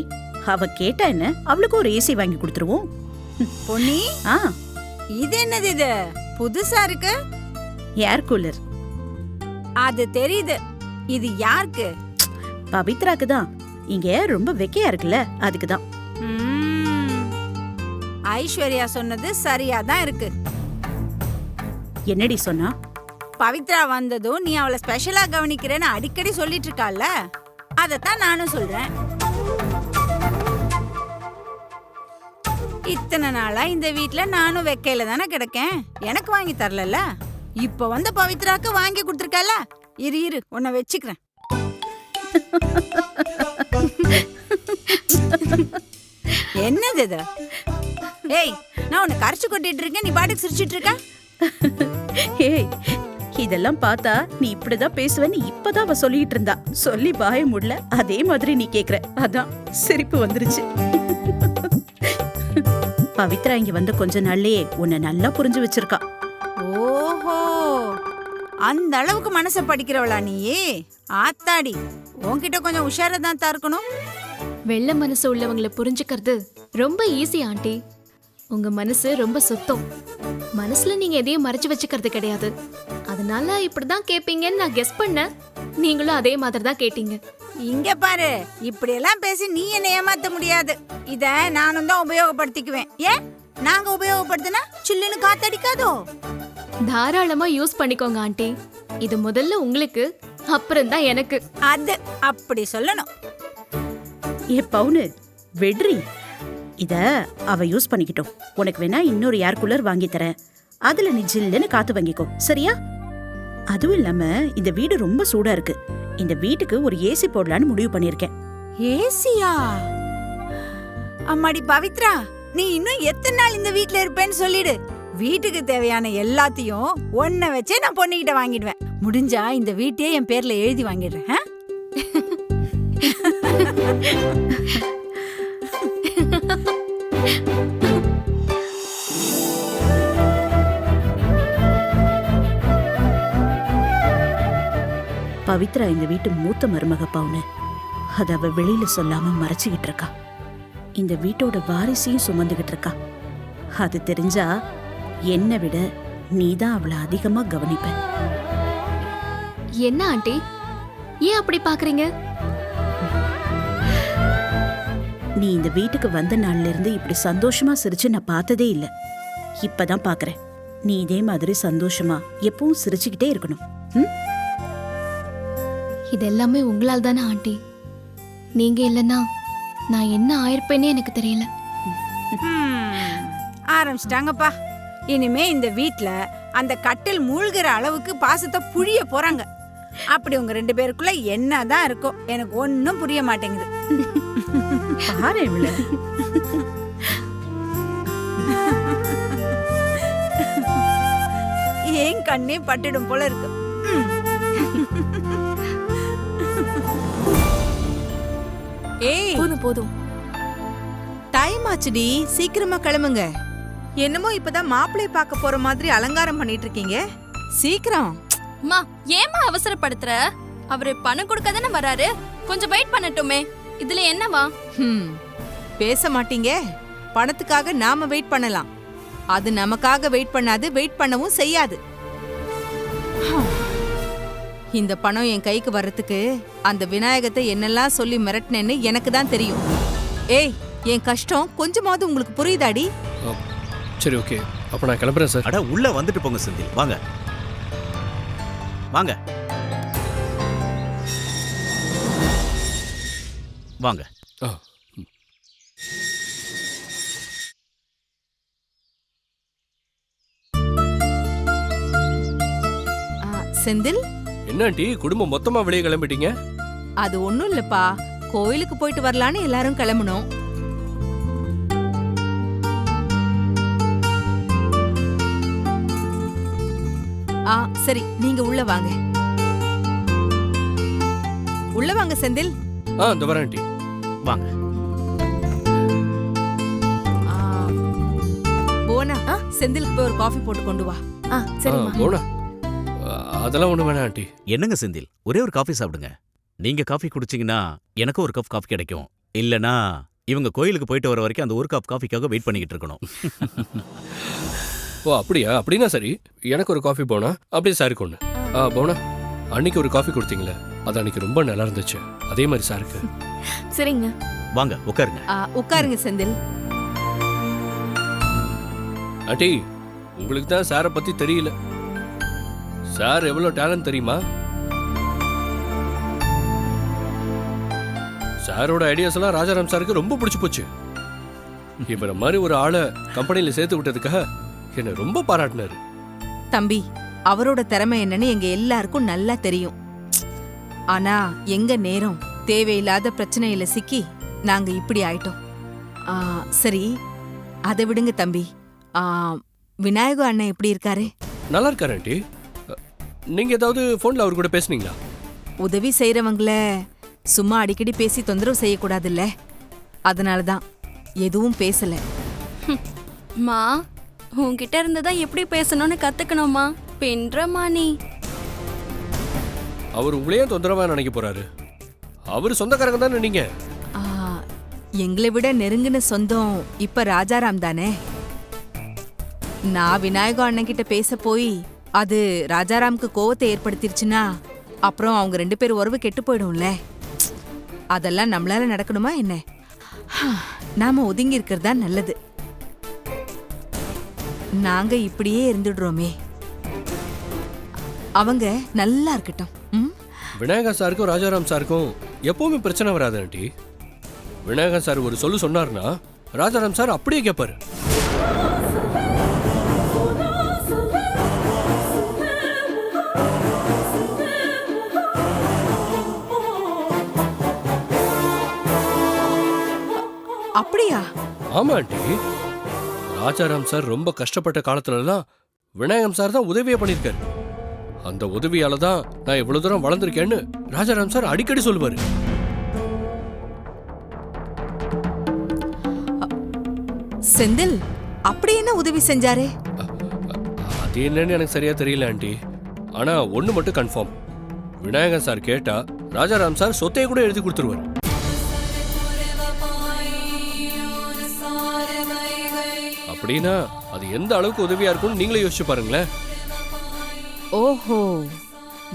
அவ கேட்டா என்ன, அவளுக்கு ஒரு ஏசி வாங்கி கொடுத்துருவோம். பொன்னி, ஆ, இது என்னது? இது புதுசா இருக்கு. Air cooler. அது தெரியுது. இது யாருக்கு? பவித்ராக்கு தான். இங்க ரொம்ப வெக்கையா இருக்குல்ல, அதுக்கு தான். ஐஸ்வர்யா சொன்னது சரியா தான் இருக்கு. என்னடி சொன்னா? பவித்ரா வந்ததும் நீ அவளை ஸ்பெஷலா கவனிக்கிறேன்னு அடிக்கடி சொல்லிட்டு இருக்கால, அதத்தான் நானும் சொல்றேன். இத்தனை நாளா இந்த வீட்ல நானும் வெக்கையில தானே கிடக்கேன், எனக்கு வாங்கி தரல. இப்ப வந்த பவித்ராக்கு வாங்கி கொடுத்துருக்கல, இரு உன்னை வச்சுக்கிறேன். என்னது இது? ஏய், நான் உன்னை கரைச்சு கொட்டிட்டு இருக்கேன், நீ பாட்டுக்கு சிரிச்சிட்டு இருக்க. ஏய், இதெல்லாம் பார்த்தா நீ இப்படிதான் பேசுவேன்னு இப்பதான் அவ சொல்லிட்டு இருந்தா. சொல்லி வாய முடியல, அதே மாதிரி நீ கேக்குற, அதான் சிரிப்பு வந்துருச்சு. பவித்ரா இங்க வந்து கொஞ்ச நாள்லயே உன்னை நல்லா புரிஞ்சு வச்சிருக்கா. ஓஹோ, அந்த அளவுக்கு மனசை படிக்கிறவளா நீயே? ஆத்தாடி, உன்கிட்ட கொஞ்சம் உஷாரா தான் இருக்கணும். வெள்ளை மனசு உள்ளவங்களை புரிஞ்சுக்கிறது ரொம்ப ஈஸி ஆண்டி. உங்க மனசு ரொம்ப சுத்தம். மனசுல நீங்க எதையும் மறைச்சு வச்சுக்கிறது கிடையாது. அதனால இப்படிதான் கேப்பீங்கன்னு நான் கெஸ் பண்ணேன். நீங்களும் அதே மாதிரி தான் கேட்டீங்க. இங்க பாரு, இப்படி எல்லாம் பேசி நீ என்ன ஏமாத்த முடியாது. இத நானும் தான் உபயோகப்படுத்திக்குவேன். ஏன் நாங்க உபயோகப்படுத்தினா சில்லுன்னு காத்தடிக்காதோ? தாராளமா யூஸ் பண்ணிக்கோங்க ஆண்டி. இது முதல்ல உங்களுக்கு, அப்புறம் தான் எனக்கு. அது அப்படி சொல்லணும். ஏ பவுனு, வெட்ரி, இத அவ யூஸ் பண்ணிக்கிட்டோம். உனக்கு வேணா இன்னொரு ஏர் கூலர் வாங்கி தரேன். அதுல நீ ஜில்லுன்னு காத்து வாங்கிக்கோ, சரியா? அதுவும் இல்லாம இந்த வீடு ரொம்ப சூடா இருக்கு. இந்த வீட்டுக்கு ஒரு ஏசி போடலான்னு முடிவு பண்ணிருக்கேன். ஏசியா? அம்மாடி பவித்ரா, நீ இன்னும் எத்தனை நாள் இந்த வீட்ல இருப்பேன்னு சொல்லிடு. வீட்டுக்கு தேவையான எல்லாத்தையும் ஒன்ன வச்சே நான் பொண்ணுகிட்ட வாங்கிடுவேன். முடிஞ்சா இந்த வீட்டையே என் பேர்ல எழுதி வாங்கிடுறேன். பவித்ரா இந்த வீட்டு மூத்த மருமக பவுனு. அத அவ வெளியில சொல்லாம மறைச்சுக்கிட்டு இருக்கா. இந்த வீட்டோட வாரிசையும் சுமந்துகிட்டு இருக்கா. அது தெரிஞ்சா என்னை விட நீதான் அவளை அதிகமா கவனிப்ப. என்ன ஆண்டி, ஏன் அப்படி பாக்குறீங்க? நீ இந்த வீட்டுக்கு வந்த நாள்ல இருந்து இப்படி சந்தோஷமா சிரிச்சு நான் பார்த்ததே இல்ல. இப்பதான் பாக்குறேன். நீ இதே மாதிரி சந்தோஷமா எப்பவும் சிரிச்சுக்கிட்டே இருக்கணும். இது எல்லாமே உங்களால் தானே ஆண்டி. நீங்க இல்லைன்னா நான் என்ன ஆயிருப்பேனே எனக்கு தெரியல. ஆரம்பிச்சிட்டாங்கப்பா. இனிமே இந்த வீட்ல அந்த கட்டில் மூழ்கிற அளவுக்கு பாசத்தை புழிய போறாங்க. அப்படி உங்க 2 பேருக்குள்ள என்னதான் இருக்கோ எனக்கு ஒன்னும் புரிய மாட்டேங்குது. பாரு இவள. ஏன் கண்ணே பட்டுடும் போல இருக்கு. ஏய், போதும். டைம் ஆச்சுடி, சீக்கிரமா கிளம்புங்க. என்னமோ இப்பதான் மாப்பிள்ளை பார்க்க போற மாதிரி அலங்காரம் பண்ணிட்டு இருக்கீங்க. சீக்கிரம். அம்மா, ஏமா அவசரப்படுத்துற? அவரு பணம் கொடுக்க தானே வராரு. கொஞ்சம் வெயிட் பண்ணட்டுமே. இதுல என்னவா? பேச மாட்டீங்க. பணத்துக்காக நாம வெயிட் பண்ணலாம். அது நமக்காக வெயிட் பண்ணாது, வெயிட் பண்ணவும் செய்யாது. இந்த பணம் என் கைக்கு வர்றதுக்கு அந்த விநாயகத்தை என்னெல்லாம் சொல்லி மிரட்டினேன்னு எனக்கு தான் தெரியும். ஏய், என் கஷ்டம் கொஞ்சமாவது உங்களுக்கு புரியுதாடி? சரி, ஓகே. அப்ப நான் கிளம்புறேன் சார். அட, உள்ள வந்துட்டு போங்க செந்தில். வாங்க வாங்க வாங்க. செந்தில், என்ன ஆண்டி, குடும்பம் மொத்தமா வெளியே கிளம்பிட்டீங்க? அது ஒண்ணும் இல்லப்பா. கோயிலுக்கு போயிட்டு வரலான்னு எல்லாரும் கிளம்பணும். சரி, நீங்க உள்ள வாங்க. உள்ள வாங்க செந்தில். இந்த வரேன் ஆண்டி. வாங்க. போனா செந்திலுக்கு போய் ஒரு காஃபி போட்டு கொண்டு வா. போனா அதெல்லாம் ஒண்ணு வேணாம் ஆண்டி. என்னங்க செந்தில், ஒரே ஒரு காஃபி சாப்பிடுங்க. நீங்க காஃபி குடிச்சீங்கன்னா எனக்கு ஒரு கப் காஃபி கிடைக்கும். இல்லனா இவங்க கோயிலுக்கு போயிட்டு வர வரைக்கும் அந்த ஒரு கப் காஃபிக்காக வெயிட் பண்ணிக்கிட்டு இருக்கணும். ஓ, அப்படியா? அப்படின்னா சரி, எனக்கு ஒரு காஃபி போனா. அப்படியே சாருக்கு ஒண்ணு. போனா, அன்னைக்கு ஒரு காஃபி கொடுத்தீங்களே, அது அன்னைக்கு ரொம்ப நல்லா இருந்துச்சு. அதே மாதிரி சாருக்கு. சரிங்க, வாங்க உட்காருங்க. உட்காருங்க செந்தில். ஆண்டி, உங்களுக்கு தான் சாரை பத்தி தெரியல. சார் எவ்வளவு டேலண்ட் தெரியுமா? சாரோட ஐடியாஸ் எல்லாம் ராஜாராம் சாருக்கு ரொம்ப பிடிச்சு போச்சு. இவர மாதிரி ஒரு ஆளை கம்பெனில சேர்த்து விட்டதுக்காக என்ன ரொம்ப பாராட்டினாரு. தம்பி, அவரோட திறமை என்னன்னு எங்க எல்லாருக்கும் நல்லா தெரியும். ஆனா எங்க நேரம் தேவையில்லாத பிரச்சனையில சிக்கி நாங்க இப்படி ஆயிட்டோம். சரி, அதை விடுங்க தம்பி. விநாயக அண்ணன் எப்படி இருக்காரு? நல்லா இருக்காரு ஆண்டி. நீங்க ஏதாவது போன்ல அவர் கூட பேசுனீங்களா? உதவி செய்யறவங்கள சும்மா அடிக்கடி பேசி தொந்தரவு செய்யக்கூடாதுல்ல, அதனாலதான் எதுவும் பேசல. மா உன்கிட்ட இருந்து தான் எப்படி பேசணும்னு கத்துக்கணுமா. பின்றமா நீ. அவர் உங்களையே தொந்தரவா நினைக்க போறாரு. அவர் சொந்தக்காரங்க தானே நீங்க. ஆ, எங்களை விட நெருங்கின சொந்தம் இப்ப ராஜாராம் தானே. நான் விநாயகம் அண்ணன் கிட்ட பேச போய் அது ராஜாராமுக்கு கோவத்தை ஏற்படுத்திருச்சுன்னா அப்புறம் அவங்க 2 பேர் உறவு கெட்டு போயிடும்ல. அதெல்லாம் நம்மளால நடக்கணுமா என்ன? நாம ஒதுங்கி இருக்கிறதா நல்லது. நாங்க இப்படியே இருந்துடுறோமே. அவங்க நல்லா இருக்கட்டும். விநாயகா சாருக்கும் ராஜாராம் சாருக்கும் எப்பவுமே பிரச்சனை வராது ஆண்டி. விநாயகா சார் ஒரு சொல்லு சொன்னார்னா ராஜாராம் சார் அப்படியே கேட்பாரு. அப்படியா? ஆமா ஆண்டி. ராஜாராம் சார் ரொம்ப கஷ்டப்பட்ட காலத்துலலாம் விநாயகம் சார் தான் உதவியே பண்ணியிருக்காரு. அந்த உதவியால தான் நான் இவ்வளவு தூரம் வளர்ந்துருக்கேன்னு ராஜாராம் சார் அடிக்கடி சொல்லுவாரு. செந்தில் அப்படி என்ன உதவி செஞ்சாரு? அது என்னன்னு எனக்கு சரியா தெரியல ஆண்டி. ஆனா ஒண்ணு மட்டும் கன்ஃபார்ம், விநாயகன் சார் கேட்டா ராஜாராம் சார் சொத்தையை கூட எழுதி கொடுத்துருவாரு. அப்படின்னா அது எந்த அளவுக்கு உதவியா இருக்கும்னு நீங்களே யோசிச்சு பாருங்களேன். ஓஹோ,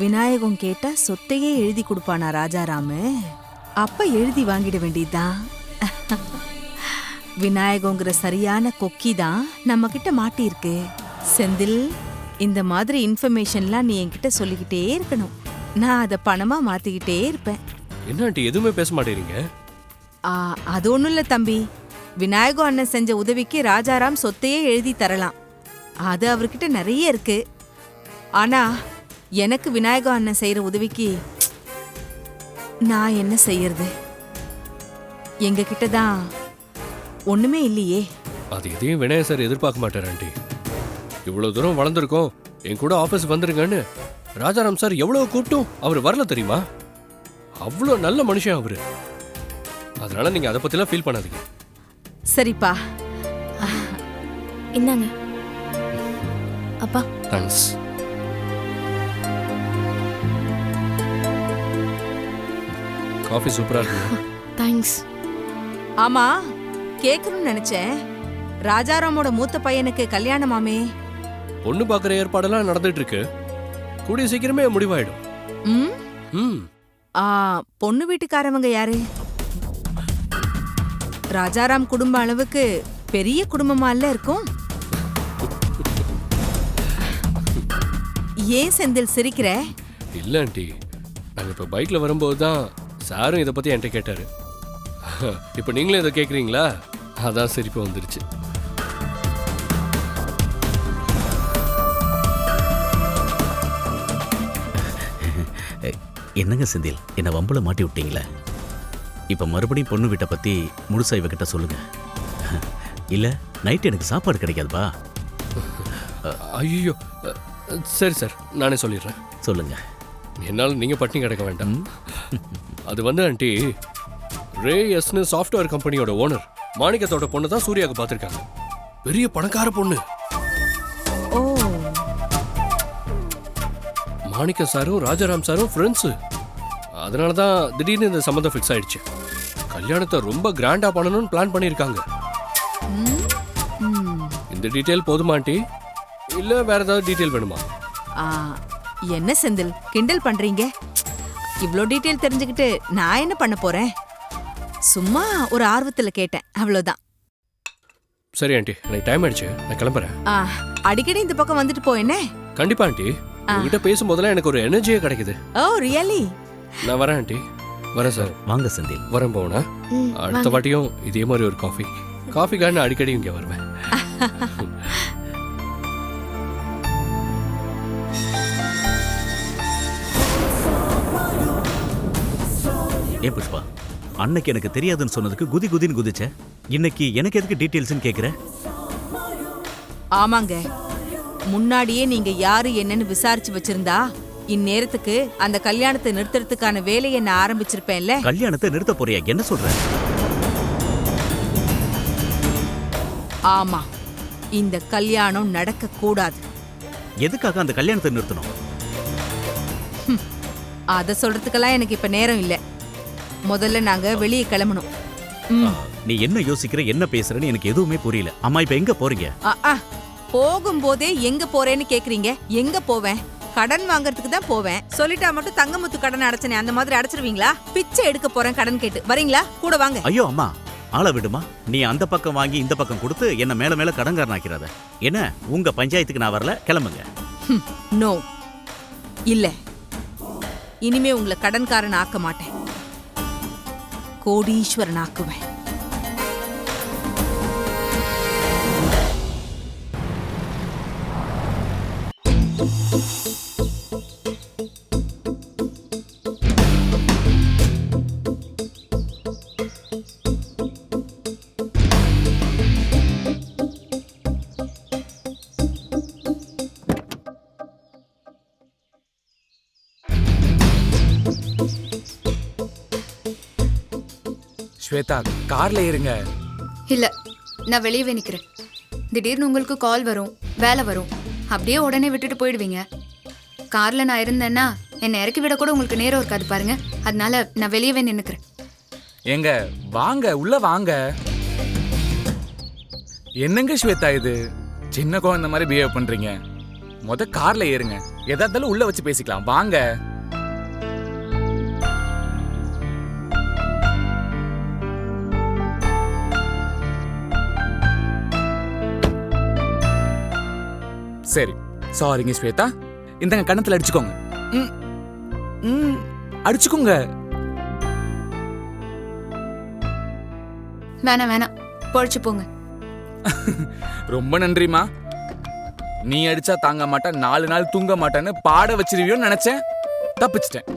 விநாயகம் கேட்டா சொத்தையே எழுதி கொடுப்பானா ராஜாராமு? அப்ப எழுதி வாங்கிட வேண்டியதுதான். விநாயகங்கிற சரியான கொக்கி தான் நம்ம கிட்ட மாட்டியிருக்கு. செந்தில், இந்த மாதிரி இன்ஃபர்மேஷன்லாம் நீ என்கிட்ட சொல்லிக்கிட்டே இருக்கணும். நான் அதை பணமா மாத்திக்கிட்டே இருப்பேன். என்ன ஆண்டி எதுவுமே பேச மாட்டேறீங்க? அது ஒண்ணும் இல்ல தம்பி. விநாயகம் அண்ணன் செஞ்ச உதவிக்கு ராஜாராம் சொத்தையே எழுதி தரலாம். அது அவர்கிட்ட நிறைய இருக்கு. ஆனா எனக்கு விநாயகம் அண்ணன் செய்யற உதவிக்கு நான் என்ன செய்யறது? எங்க கிட்டதான் ஒண்ணுமே இல்லையே. அது எதையும் விநாயகர் சார் எதிர்பார்க்க மாட்டார் ஆண்டி. இவ்வளவு தூரம் வளர்ந்துருக்கோம், என் கூட ஆபீஸ் வந்துருங்கன்னு ராஜாராம் சார் எவ்வளவு கூப்பிட்டும் அவர் வரல தெரியுமா? அவ்வளோ நல்ல மனுஷன் அவரு. அதனால நீங்க அதை பத்திலாம் ஃபீல் பண்ணாதீங்க. சரிப்பா, இந்தாங்க அப்பா. தேங்க்ஸ். காஃபி சூப்பரா இருக்கு. தேங்க்ஸ். ஆமா, கேட்கணும்னு நினைச்சேன். ராஜாராமோட மூத்த பையனுக்கு கல்யாணமாமே. பொண்ணு பார்க்குற ஏற்பாடெல்லாம் நடந்துட்டு இருக்கு. கூடிய சீக்கிரமே முடிவாயிடும். ம். பொண்ணு வீட்டுக்காரவங்க யாரு? ராஜாராம் குடும்ப அளவுக்கு பெரிய குடும்பமா இல்ல இருக்கும்? ஏன் செந்தில் சிரிக்கிற? இல்ல ஆண்டி, நாங்க இப்ப பைக்ல வரும்போது தான் சாரும் இதை பத்தி என்கிட்ட கேட்டாரு. இப்ப நீங்களே இதை கேக்குறீங்களா? அதான் சிரிப்பு வந்துருச்சு. என்னங்க செந்தில், என்ன வம்புல மாட்டி விட்டீங்களே. இப்ப மறுபடியும் பொண்ணு வீட்டை பத்தி முழுசா இவகிட்ட சொல்லுங்க. இல்ல நைட் எனக்கு சாப்பாடு கிடைக்காதுப்பா. ஐயோ, சரி சார், நானே சொல்லிடுறேன். சொல்லுங்க. என்னால் நீங்க பட்டினி கிடக்க வேண்டாம். அது வந்து ஆண்டி, ரேஎஸ்னு சாஃப்ட்வேர் கம்பெனியோட ஓனர் மாணிக்கத்தோட பொண்ணு தான் சூர்யாவுக்கு பார்த்துருக்காங்க. பெரிய பணக்கார பொண்ணு. மாணிக்க சாரும் ராஜாராம் சாரும் ஃப்ரெண்ட்ஸு. அதனால தான் திடீர்னு இந்த சம்மந்தம் ஃபிக்ஸ் ஆயிடுச்சு. கல்யாணத்தை ரொம்ப கிராண்டா பண்ணணும்னு பிளான் பண்ணியிருக்காங்க. இந்த டீட்டெயில் போதுமா ஆண்டி, இல்ல வேற ஏதாவது டீட்டெயில் வேணுமா? என்ன செந்தில் கிண்டல் பண்றீங்க? இவ்ளோ டீட்டெயில் தெரிஞ்சுக்கிட்டு நான் என்ன பண்ண போறேன்? சும்மா ஒரு ஆர்வத்துல கேட்டேன், அவ்வளவுதான். சரி ஆண்டி, எனக்கு டைம் ஆயிடுச்சு, நான் கிளம்புறேன். அடிக்கடி இந்த பக்கம் வந்துட்டு போ. என்ன? கண்டிப்பா ஆண்டி, உங்ககிட்ட பேசும்போதெல்லாம் எனக்கு ஒரு எனர்ஜியே கிடைக்குது. ஓ ரியலி? நான் வரேன் ஆண்டி. வரேன் சார். வாங்க செந்தில். வரேன் போனா. அடுத்த வாட்டியும் இதே மாதிரி ஒரு காஃபிக்காக நான் அடிக்கடி இங்கே வருவேன். ஏ புஷ்பா, அன்னைக்கு எனக்கு தெரியாதுன்னு சொன்னதுக்கு குதி குதின்னு குதிச்ச. இன்னைக்கு எனக்கு எதுக்கு டீட்டெயில்ஸ்னு கேக்குற? ஆமாங்க, முன்னாடியே நீங்க யாரு என்னன்னு விசாரிச்சு வச்சிருந்தா இந்நேரத்துக்கு அந்த கல்யாணத்தை நிறுத்துறதுக்கான வேலையை நான் ஆரம்பிச்சிருப்பேன்ல. கல்யாணத்தை நிறுத்த போறியா? என்ன சொல்ற? ஆமா, இந்த கல்யாணம் நடக்க கூடாது. எதுக்காக அந்த கல்யாணத்தை நிறுத்தணும்? அத சொல்றதுக்கெல்லாம் எனக்கு இப்ப நேரம் இல்ல. முதல்ல நாங்க வெளியே கிளம்பணும். நீ என்ன யோசிக்கிற, என்ன பேசுறன்னு எனக்கு எதுவுமே புரியல. அம்மா இப்ப எங்க போறீங்க? போகும்போதே எங்க போறேன்னு கேக்குறீங்க. எங்க போவேன்? கடன் வாங்குறதுக்கு தான் போவேன். சொல்லிட்டா மட்டும் தங்கமுத்து கடன் அடைச்சனே அந்த மாதிரி அடைச்சிருவீங்களா? பிச்சை எடுக்க போறேன் கடன் கேட்டு. வரீங்களா? கூட வாங்க. ஐயோ அம்மா, ஆள விடுமா. நீ அந்த பக்கம் வாங்கி இந்த பக்கம் கொடுத்து என்ன மேல மேல கடன்காரன் ஆக்கிறாத. என்ன உங்க பஞ்சாயத்துக்கு நான் வரல, கிளம்புங்க. நோ இல்ல, இனிமே உங்களை கடன்காரன் ஆக்க மாட்டேன், கோடீஸ்வரன் ஆக்குவேன். ஸ்வேதா, கார்ல ஏறுங்க. இல்ல, நான் வெளியவே நிக்கிறேன். திடீர்னு உங்களுக்கு கால் வரும், வேலை வரும், அப்படியே உடனே விட்டுட்டு போயிடுவீங்க. கார்ல நான் இருந்தேன்னா என்னை இறக்கி விட கூட உங்களுக்கு நேரம் இருக்காது பாருங்க. அதனால நான் வெளியவே நின்னுக்கிறேன். ஏங்க வாங்க, உள்ள வாங்க. என்னங்க ஸ்வேதா இது, சின்ன குழந்தை மாதிரி பிஹேவ் பண்றீங்க. கார்ல ஏறுங்க, எதா இருந்தாலும் உள்ள வச்சு பேசிக்கலாம். வாங்க. சரி, சாரிங்க ஸ்வேதா. இந்தங்க கண்ணத்துல அடிச்சுக்கோங்க. அடிச்சுக்கோங்க. வேணாம் வேணாம், பொழைச்சு போங்க. ரொம்ப நன்றிமா. நீ அடிச்சா தாங்க மாட்டா, 4 நாள் தூங்க மாட்டான்னு பாட வச்சிருவியோன்னு நினைச்சேன். தப்பிச்சிட்டேன்.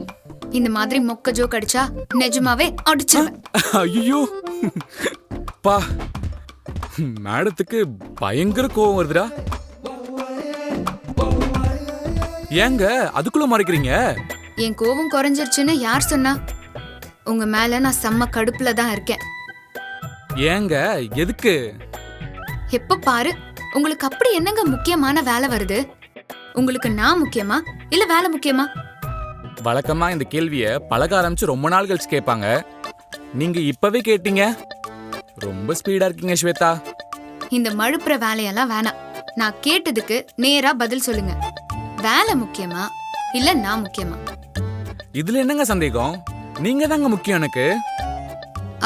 இந்த மாதிரி மொக்க ஜோக் அடிச்சா நிஜமாவே அடிச்சிருவேன். ஐயோ பா, மேடத்துக்கு பயங்கர கோவம் வருதுடா. ஏங்க அதுக்குள்ள மறைக்கிறீங்க? என் கோவம் குறைஞ்சிருச்சுன்னு யார் சொன்னா? உங்க மேல நான் செம்ம கடுப்புல தான் இருக்கேன். ஏங்க எதுக்கு? எப்ப பாரு உங்களுக்கு அப்படி என்னங்க முக்கியமான வேலை வருது? உங்களுக்கு நான் முக்கியமா இல்ல வேலை முக்கியமா? வழக்கமா இந்த கேள்விய பழக ஆரம்பிச்சு ரொம்ப நாள் கழிச்சு கேட்பாங்க. நீங்க இப்பவே கேட்டீங்க. ரொம்ப ஸ்பீடா இருக்கீங்க ஸ்வேதா. இந்த மழுப்புற வேலையெல்லாம் வேணாம். நான் கேட்டதுக்கு நேரா பதில் சொல்லுங்க. வேலை முக்கியமா இல்ல நான் முக்கியமா? இதுல என்னங்க சந்தேகம்? நீங்க தாங்க முக்கியம் எனக்கு.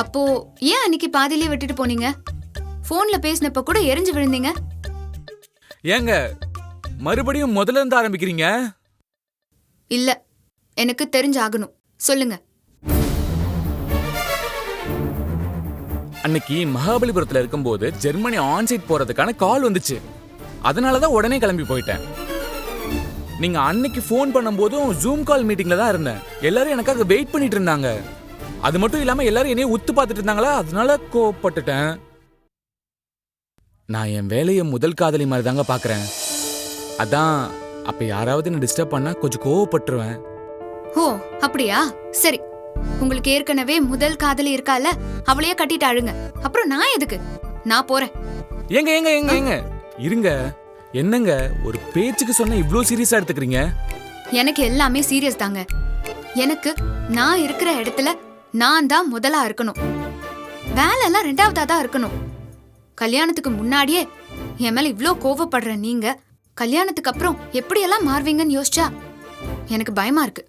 அப்போ ஏன் அன்னைக்கு பாதியிலே விட்டுட்டு போனீங்க? போன்ல பேசினப்ப கூட எரிஞ்சு விழுந்தீங்க. ஏங்க மறுபடியும் முதல்ல இருந்து ஆரம்பிக்கிறீங்க? இல்ல, எனக்கு தெரிஞ்சாகணும். சொல்லுங்க. அன்னைக்கு மகாபலிபுரத்துல இருக்கும்போது ஜெர்மனி ஆன்சைட் போறதுக்கான கால் வந்துச்சு. அதனாலதான் உடனே கிளம்பி போயிட்டேன். நீங்க அன்னைக்கு போன் பண்ணும்போதும் ஜூம் கால் மீட்டிங்ல தான் இருந்தேன். எல்லாரும் எனக்காக வெயிட் பண்ணிட்டு இருந்தாங்க. அது மட்டும் இல்லாம எல்லாரும் என்னைய உத்து பார்த்துட்டு இருந்தாங்களா, அதனால கோவப்பட்டுட்டேன். நான் என் வேலையை முதல் காதலி மாதிரி தாங்க பாக்குறேன். அதான் அப்ப யாராவது என்ன டிஸ்டர்ப் பண்ணா கொஞ்சம் கோவப்பட்டுருவேன். ஓ அப்படியா? சரி, உங்களுக்கு ஏற்கனவே முதல் காதலி இருக்கால, அவளையே கட்டிட்டு அழுங்க. அப்புறம் நான் எதுக்கு? நான் போறேன். ஏங்க ஏங்க ஏங்க ஏங்க இருங்க. என்னங்க ஒரு பேச்சுக்கு சொன்ன இவ்ளோ சீரியஸா எடுத்துக்கிறீங்க? எனக்கு எல்லாமே சீரியஸ் தாங்க. எனக்கு நான் இருக்கிற இடத்துல நான் தான் முதலா இருக்கணும். வேலை எல்லாம் ரெண்டாவதா தான் இருக்கணும். கல்யாணத்துக்கு முன்னாடியே என் மேல இவ்ளோ கோவப்படுற நீங்க கல்யாணத்துக்கு அப்புறம் எப்படியெல்லாம் மாறுவீங்கன்னு யோசிச்சா எனக்கு பயமா இருக்கு.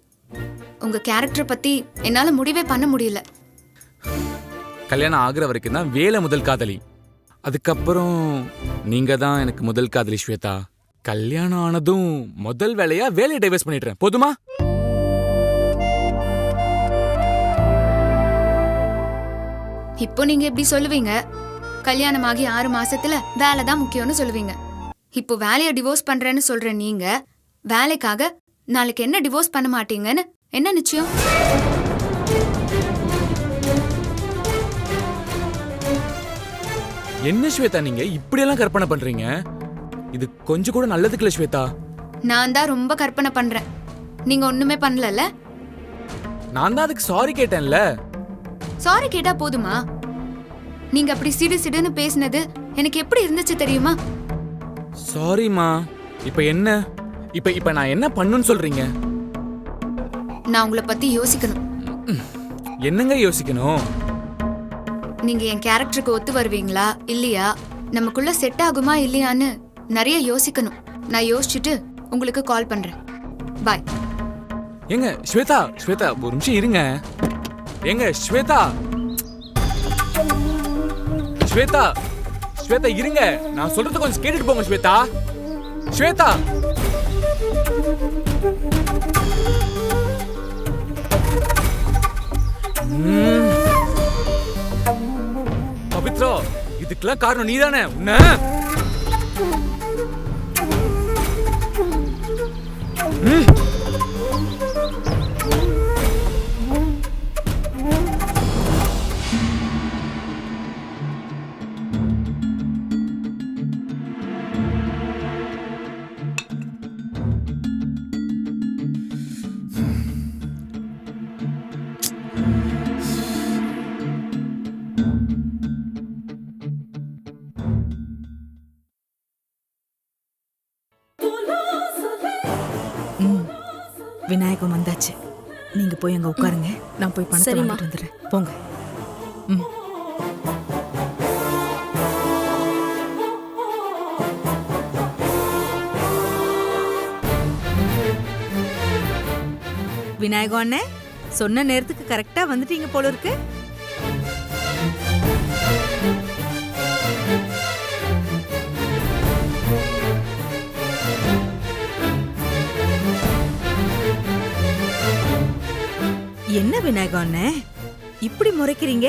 உங்க கேரக்டர் பத்தி என்னால முடிவே பண்ண முடியல. கல்யாணம் ஆகுற வரைக்கும் தான் வேலை முதல் காதலி. அதுக்கப்புறம் நீங்க தான் எனக்கு முதல் காதலி ஸ்வேதா. கல்யாணம் ஆனதும் முதல் வேலையா வேலையை டைவர்ஸ் பண்ணிடுறேன். போதுமா? இப்போ நீங்க எப்படி சொல்லுவீங்க? கல்யாணமாகி 6 மாசத்துல வேலை தான் முக்கியம்னு சொல்லுவீங்க. இப்போ வேலையை டிவோர்ஸ் பண்றேன்னு சொல்ற நீங்க வேலைக்காக நாளைக்கு என்ன டிவோர்ஸ் பண்ண மாட்டீங்கன்னு என்ன நிச்சயம்? என்ன ஸ்வேதா நீங்க இப்படியெல்லாம் கற்பனை பண்றீங்க? இது கொஞ்சம் கூட நல்லதுக்கு இல்ல ஸ்வேதா. நான் தான் ரொம்ப கற்பனை பண்றேன். நீங்க ஒண்ணுமே பண்ணலல. நான் தான் அதுக்கு சாரி கேட்டேன்ல. சாரி கேட்டா போதுமா? நீங்க அப்படி சிடு சிடுன்னு பேசினது எனக்கு எப்படி இருந்துச்சு தெரியுமா? சாரிம்மா. இப்ப என்ன? இப்ப நான் என்ன பண்ணுன்னு சொல்றீங்க? நான் உங்களை பத்தி யோசிக்கணும். என்னங்க யோசிக்கணும்? நீங்க என் கேரக்டருக்கு ஒத்து வருவீங்களா இல்லையா, நமக்குள்ள செட் ஆகுமா இல்லையான்னு நிறைய யோசிக்கணும். நான் யோசிச்சுட்டு உங்களுக்கு கால் பண்றேன். பாய். ஏங்க ஸ்வேதா, ஸ்வேதா ஒரு நிமிஷம் இருங்க. ஏங்க ஸ்வேதா, ஸ்வேதா, ஸ்வேதா இருங்க. நான் சொல்றது கொஞ்சம் கேட்டுட்டு போங்க ஸ்வேதா. ஸ்வேதா, பவித்ரா, இதுக்கெல்லாம் காரணம் நீதானே. உன்ன விநாயகம் வந்தாச்சு. நீங்க போய் அங்க உட்காருங்க, நான் போய் பணத்தை வாங்கிட்டு வந்துடுறேன். போங்க. விநாயகம் அண்ணே, சொன்ன நேரத்துக்கு கரெக்டா வந்துட்டீங்க போல இருக்கு. என்ன விநாயகம் அண்ணே இப்படி முறைக்கிறீங்க?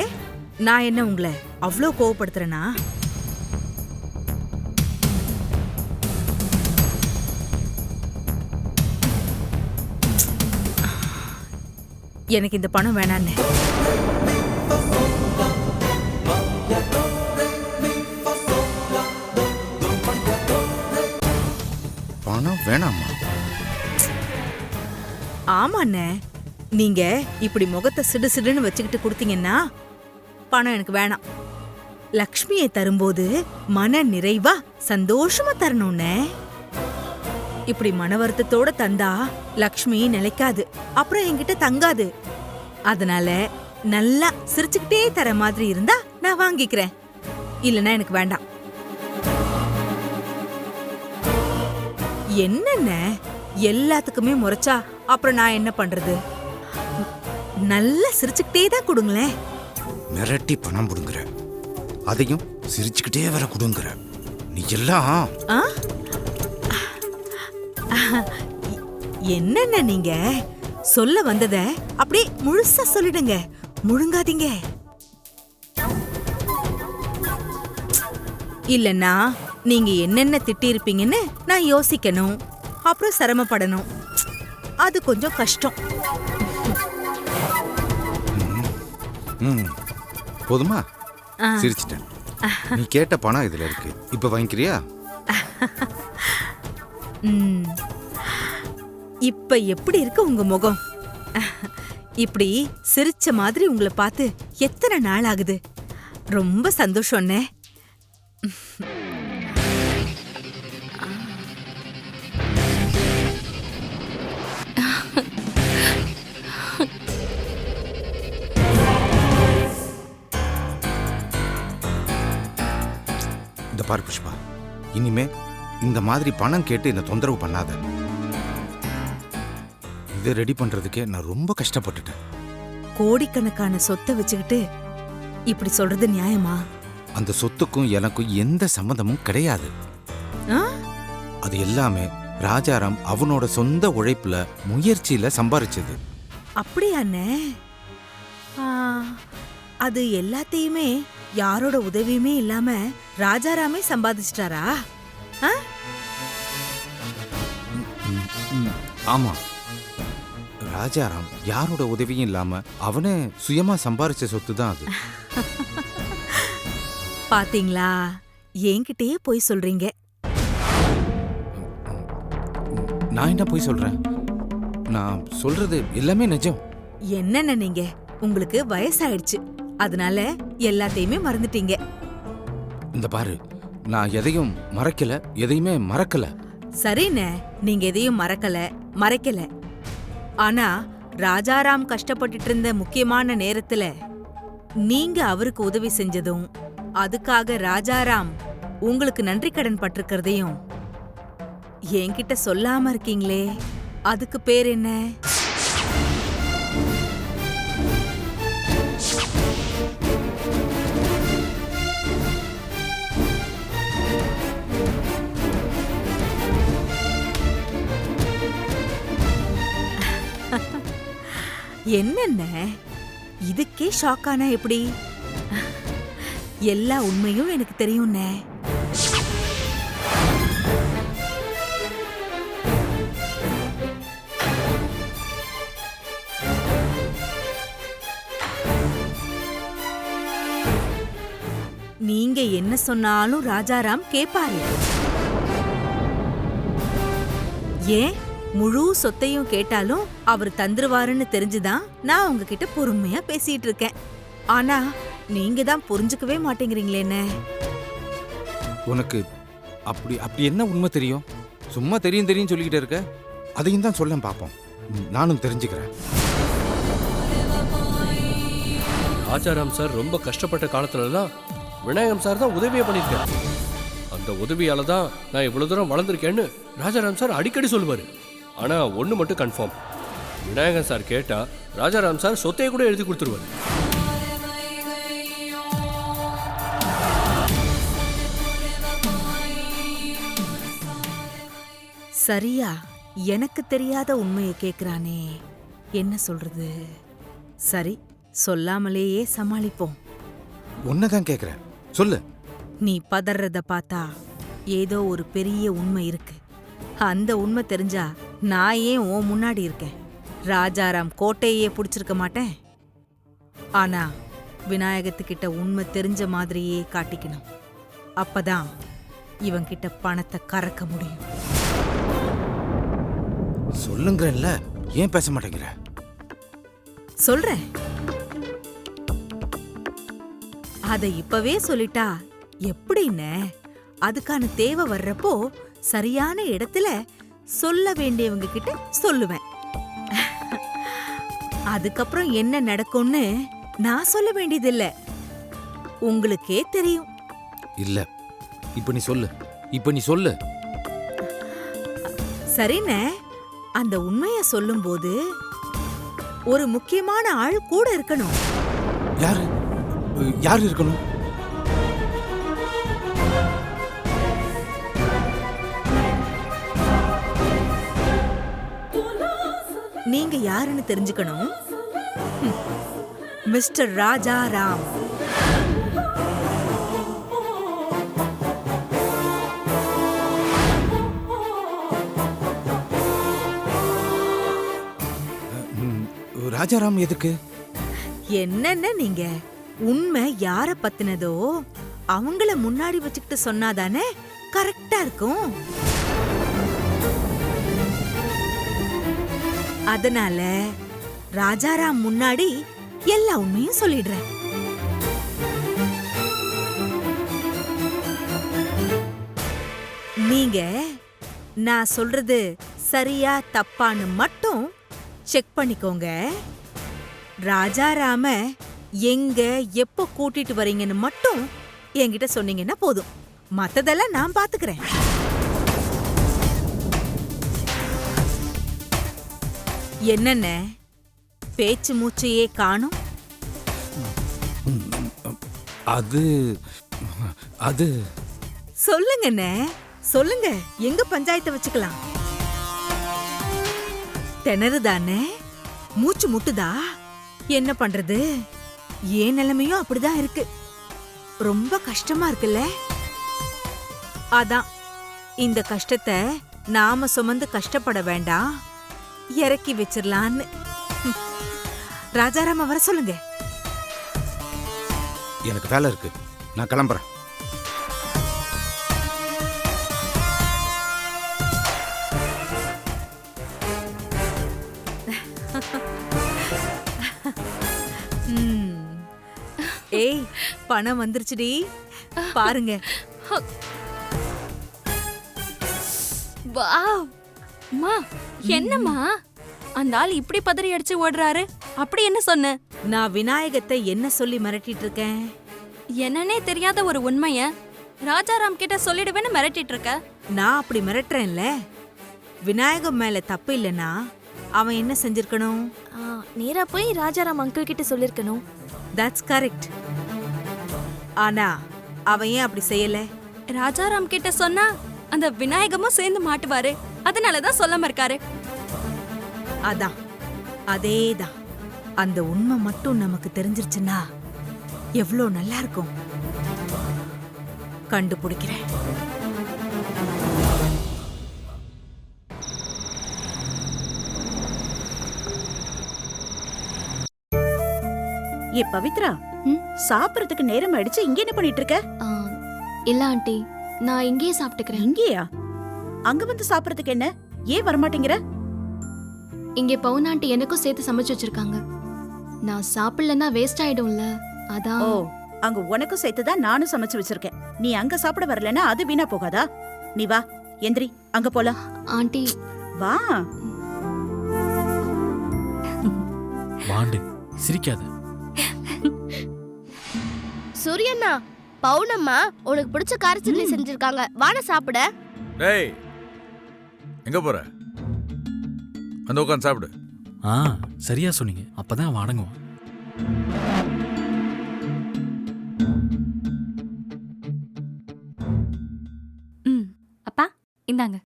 நான் என்ன உங்களை அவ்வளோ கோவப்படுத்துறேனா? எனக்கு இந்த பணம் வேணாண்ணே. பணம் வேணாமா? ஆமாண்ணே, நீங்க இப்படி முகத்தை சிடு சிடுன்னு வச்சுக்கிட்டு கொடுத்தீங்கன்னா பணம் எனக்கு வேணாம். லக்ஷ்மியை தரும்போது மன நிறைவா சந்தோஷமா தரணும்னே. இப்படி மன வருத்தத்தோட தந்தா லக்ஷ்மி நிலைக்காது, அப்புறம் என்கிட்ட தங்காது. அதனால நல்லா சிரிச்சுக்கிட்டே தர மாதிரி இருந்தா நான் வாங்கிக்கிறேன், இல்லைன்னா எனக்கு வேண்டாம். என்னென்ன எல்லாத்துக்குமே முறைச்சா அப்புறம் நான் என்ன பண்றது? நல்லா சிரிச்சுக்கிட்டே தான் கொடுங்களேன். மிரட்டி பணம் புடுங்குற, அதையும் சிரிச்சுக்கிட்டே வர கொடுங்குற. நீ எல்லாம் என்னென்ன நீங்க சொல்ல வந்தத அப்படியே முழுசா சொல்லிடுங்க, முழுங்காதீங்க. இல்லன்னா நீங்க என்னென்ன திட்டி இருப்பீங்கன்னு நான் யோசிக்கணும், அப்புறம் சிரமப்படணும். அது கொஞ்சம் கஷ்டம். போதுமா? சிரிச்சிட்டேன். நீ கேட்ட பணம் இதுல இருக்கு, இப்ப வாங்கிக்கிறியா? இப்ப எப்படி இருக்கு உங்க முகம்? இப்படி சிரிச்ச மாதிரி உங்களை பார்த்து எத்தனை நாள் ஆகுது. ரொம்ப சந்தோஷம்னே. இந்த பாரு புஷ்பா, இனிமே இந்த மாதிரி பணம் கேட்டு என்ன தொந்தரவு பண்ணாத. இதை ரெடி பண்றதுக்கே நான் ரொம்ப கஷ்டப்பட்டுட்டேன். கோடிக்கணக்கான சொத்தை வச்சுக்கிட்டு இப்படி சொல்றது நியாயமா? அந்த சொத்துக்கும் எனக்கும் எந்த சம்மந்தமும் கிடையாது. அது எல்லாமே ராஜாராம் அவனோட சொந்த உழைப்புல முயற்சியில சம்பாரிச்சது. அப்படியாண்ணே? அது எல்லாத்தையுமே யாரோட உதவியுமே இல்லாம ராஜாராமே சம்பாதிச்சிட்டாரா? ஆமா, ராஜாராம் யாரோட உதவியும் இல்லாம அவனே சுயமா சம்பாரிச்ச சொத்து தான் அது. பாத்தீங்களா, என்கிட்டயே போய் சொல்றீங்க. நான் என்ன போய் சொல்றேன்? நான் சொல்றது எல்லாமே நிஜம். என்னென்ன நீங்க, உங்களுக்கு வயசாயிடுச்சு, அதனால எல்லாத்தையுமே மறந்துட்டீங்க. இந்த பாரு, நான் எதையும் மறைக்கல, எதையுமே மறக்கல. சரிண்ணே, நீங்க எதையும் மறைக்கல. ஆனா ராஜாராம் கஷ்டப்பட்டுட்டு இருந்த முக்கியமான நேரத்துல நீங்க அவருக்கு உதவி செஞ்சதும், அதுக்காக ராஜாராம் உங்களுக்கு நன்றி கடன் பட்டிருக்கிறதையும் என்கிட்ட சொல்லாம இருக்கீங்களே, அதுக்கு பேர் என்ன? என்னென்ன இதுக்கே ஷாக்கானா எப்படி? எல்லா உண்மையும் எனக்கு தெரியும்ண்ணே. நீங்க என்ன சொன்னாலும் ராஜாராம் கேப்பாரு. ஏன் முழு சொத்தையும் கேட்டாலும் அவர் தந்துருவாருன்னு தெரிஞ்சுதான் நான் உங்ககிட்ட பொறுமையா பேசிட்டு இருக்கேன். ஆனா நீங்க தான் புரிஞ்சுக்கவே மாட்டேங்கிறீங்களேன்னு. உனக்கு அப்படி அப்படி என்ன உண்மை தெரியும்? சும்மா தெரியும் தெரியும் சொல்லிக்கிட்டே இருக்க. அதையும் தான் சொல்ல பார்ப்போம், நானும் தெரிஞ்சுக்கிறேன். ராஜாராம் சார் ரொம்ப கஷ்டப்பட்ட காலத்துலலாம் விநாயகம் சார் தான் உதவியே பண்ணியிருக்காரு. அந்த உதவியால தான் நான் இவ்வளவு தூரம் வளர்ந்துருக்கேன்னு ராஜாராம் சார் அடிக்கடி சொல்லுவாரு. ஆனா ஒண்ணு மட்டும் கன்ஃபார்ம், விநாயகன் சார் கேட்டா ராஜாராம் சார் சொத்தையை கூட எழுதி கொடுத்துருவாரு. சரியா எனக்கு தெரியாத உண்மையை கேக்குறானே, என்ன சொல்றது? சரி, சொல்லாமலேயே சமாளிப்போம். உன்னதான் கேக்குறேன், சொல்லு. நீ பதறத பார்த்தா ஏதோ ஒரு பெரிய உண்மை இருக்கு. அந்த உண்மை தெரிஞ்சா நான் ஏன் உன் முன்னாடி இருக்கேன்? ராஜாராம் கோட்டையே பிடிச்சிருக்க மாட்டேன். ஆனா விநாயகத்துக்கிட்ட உண்மை தெரிஞ்ச மாதிரியே காட்டிக்கணும். அப்பதான் இவன்கிட்ட பணத்தை கறக்க முடியும். சொல்லுங்கல்ல, ஏன் பேச மாட்டேங்கிற? சொல்றேன். அதை இப்பவே சொல்லிட்டா எப்படின்னு? அதுக்கான தேவை வர்றப்போ சரியான இடத்துல சொல்ல வேண்டியவங்க கிட்ட சொல்லுவேன். அதுக்கப்புறம் என்ன நடக்கும்னு நான் சொல்ல வேண்டியதில்ல, உங்களுக்கே தெரியும். இல்ல, இப்ப நீ சொல்லு. சரிண்ணே, அந்த உண்மைய சொல்லும்போது ஒரு முக்கியமான ஆள் கூட இருக்கணும். யாரு இருக்கணும்? நீங்க யாருன்னு தெரிஞ்சுக்கணும். மிஸ்டர் ராஜாராம். ராஜாராம் எதுக்கு? என்னென்ன நீங்க உண்மை யார பத்தினதோ அவங்கள முன்னாடி வச்சுக்கிட்டு சொன்னாதானே கரெக்டா இருக்கும். அதனால ராஜாராம் முன்னாடி எல்லா உண்மையும் சொல்லிடுறேன். நீங்க நான் சொல்றது சரியா தப்பான்னு மட்டும் செக் பண்ணிக்கோங்க. ராஜாராம எங்க எப்போ கூட்டிட்டு வரீங்கன்னு மட்டும் என்கிட்ட சொன்னீங்கன்னா போதும். மத்ததெல்லாம் நான் பாத்துக்கிறேன். என்னென்ன பேச்சு மூச்சையே காணும்? அது சொல்லுங்கண்ணே, சொல்லுங்க. எங்க பஞ்சாயத்தை வச்சுக்கலாம்? திணறுதானே? மூச்சு முட்டுதா? என்ன பண்றது? ஏன் நிலைமையும் அப்படிதான் இருக்கு. ரொம்ப கஷ்டமா இருக்குல்ல? அதான் இந்த கஷ்டத்தை நாம சுமந்து கஷ்டப்பட வேண்டாம், இறக்கி வச்சிரலான்னு. ராஜாராம வர சொல்லுங்க. எனக்கு வேலை இருக்கு, நான் கிளம்புறேன். ஏய், பணம் வந்துருச்சுடி பாருங்க. வாவ் அம்மா என்னம்மா அந்த ஆள் இப்படி பதறி அடிச்சு ஓடுறாரு? அப்படி என்ன சொன்ன? நான் விநாயகத்தை என்ன சொல்லி மிரட்டிட்டு இருக்கேன்? என்னன்னே தெரியாத ஒரு உண்மைய ராஜாராம் கிட்ட சொல்லிடுவேன்னு மிரட்டிட்டு இருக்க. நான் அப்படி மிரட்டுறேன்ல. விநாயகம் மேல தப்பு இல்லைன்னா அவன் என்ன செஞ்சிருக்கணும்? நேரா போய் ராஜாராம் அங்கிள் கிட்ட சொல்லிருக்கணும். That's correct. ஆனா அவன் ஏன் அப்படி செய்யல? ராஜாராம் கிட்ட சொன்னா அந்த விநாயகமும் சேர்ந்து மாட்டுவாரு. அதனாலதான் சொல்லாம இருக்காரு. அதான், அதேதான். அந்த உண்மை மட்டும் நமக்கு தெரிஞ்சிருச்சுன்னா எவ்வளோ நல்லா இருக்கும். கண்டுபிடிக்கிறேன். ஏ பவித்ரா, சாப்பிடறதுக்கு நேரம் ஆயிடுச்சு. இங்க என்ன பண்ணிட்டு இருக்க? இல்ல ஆண்டி, நான் இங்கேயே சாப்பிட்டுக்கிறேன். இங்கேயா? அங்க வந்து சாப்பிடறதுக்கு என்ன? ஏன் வரமாட்டேங்கிற? இங்க பவுன் ஆண்டி எனக்கும் சேர்த்து சமைச்சு வச்சிருக்காங்க. நான் சாப்பிடலன்னா வேஸ்ட் ஆயிடும்ல, அதான். ஓ, அங்க உனக்கும் சேர்த்துதான் நானும் சமைச்சு வச்சிருக்கேன். நீ அங்க சாப்பிட வரலன்னா அது வீணா போகாதா? நீ வா, எந்திரி, அங்க போலாம். ஆண்டி வா. வாண்டு சிரிக்காத. சூரியண்ணா, பவுனம்மா உனக்கு பிடிச்ச கார சில்லி செஞ்சிருக்காங்க, வான சாப்பிட. டேய், எங்க போற? அந்த உட்காந்து சாப்பிடு. சரியா சொன்னீங்க, அப்பதான் அவன் அடங்குவான். அப்பா இந்தாங்க.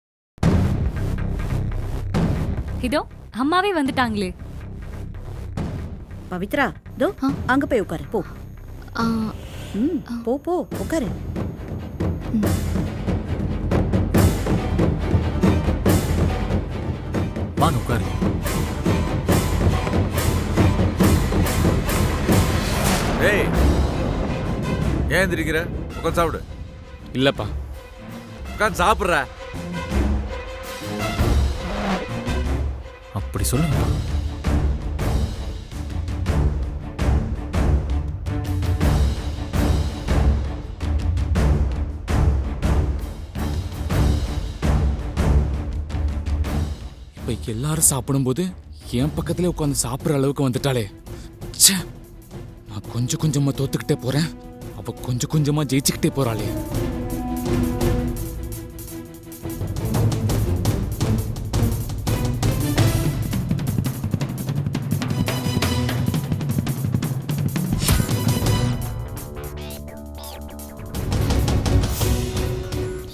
இதோ அம்மாவே வந்துட்டாங்களே. பவித்ரா, தோ அங்க போய் உட்காரு. போ. போ போ உட்காரு. வாங்க உட்காரு. டேய், ஏன் எந்திரிக்கிற? உட்காந்து சாப்பிடு. இல்லப்பா, உட்காந்து சாப்பிட்ற. அப்படி சொல்லுங்க. இப்ப எல்லாரும் சாப்பிடும்போது என் பக்கத்துல உட்காந்து சாப்பிடுற அளவுக்கு வந்துட்டாளே. ச்சே, நான் கொஞ்சம் கொஞ்சமா தோத்துக்கிட்டே போறேன், அவ கொஞ்சம் கொஞ்சமா ஜெயிச்சுக்கிட்டே போறாளே.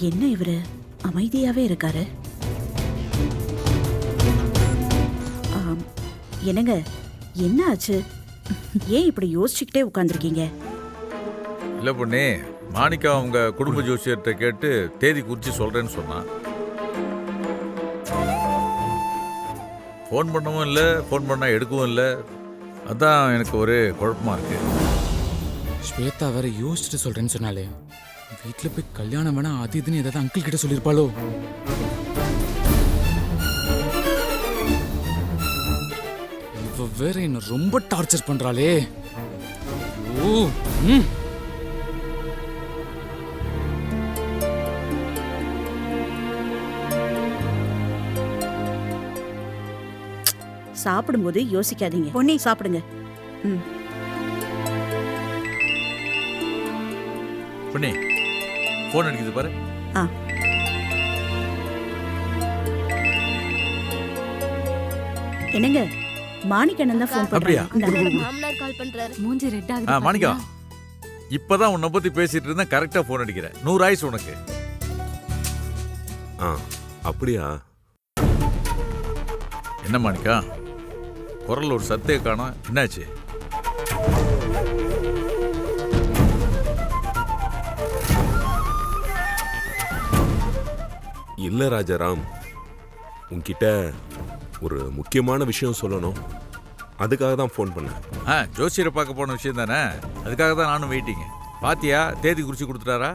என்ன இவரு அமைதியாவே இருக்காரு? என்னங்க, என்ன ஆச்சு? ஏன் இப்படி யோசிச்சுக்கிட்டே உட்கார்ந்துருக்கீங்க? இல்ல பொண்ணே, மாணிக்கா அவங்க குடும்ப ஜோசியர்கிட்ட கேட்டு தேதி குறிச்சு சொல்றேன்னு சொன்னான். ஃபோன் பண்ணவும் இல்லை, ஃபோன் பண்ணா எடுக்கவும் இல்லை. அதான் எனக்கு ஒரு குழப்பமா இருக்கு. ஸ்வேதா வேற யோசிச்சுட்டு சொல்றேன்னு சொன்னாலே, வீட்டுல போய் கல்யாணம் வேணா அது இதுன்னு ஏதாவது அங்கிள் கிட்ட சொல்லிருப்பாளோ? இவ வேற என்ன ரொம்ப டார்ச்சர் பண்றாளே. ஓ, சாப்பிடும்போது யோசிக்காதீங்க. பொன்னி சாப்பிடுங்க. பொன்னி, ஃபோன் அடிக்குது பாரு. என்னங்க, மாணிக்கண்ணன் தான் ஃபோன் பண்றாரு. மாமனார் கால் பண்றாரு. மூஞ்சி ரெட் ஆகுது. மாணிக்கா, இப்பதான் உன்னை பத்தி பேசிட்டு இருந்தேன், கரெக்டா ஃபோன் அடிக்கிறேன். 100 ஆயிடுச்சு உனக்கு. அப்படியா? என்ன மாணிக்கா, குரல் ஒரு சத்தே காணோம், என்னாச்சு? இல்ல ராஜாராம், உன்கிட்ட ஒரு முக்கியமான விஷயம் சொல்லணும். அதுக்காக தான் ஃபோன் பண்ணேன். ஜோசியரை பார்க்க போன விஷயம் தானே, அதுக்காக தான் நானும் வெயிட்டிங்க. பாத்தியா, தேதி குறிச்சு கொடுத்துட்டாரா?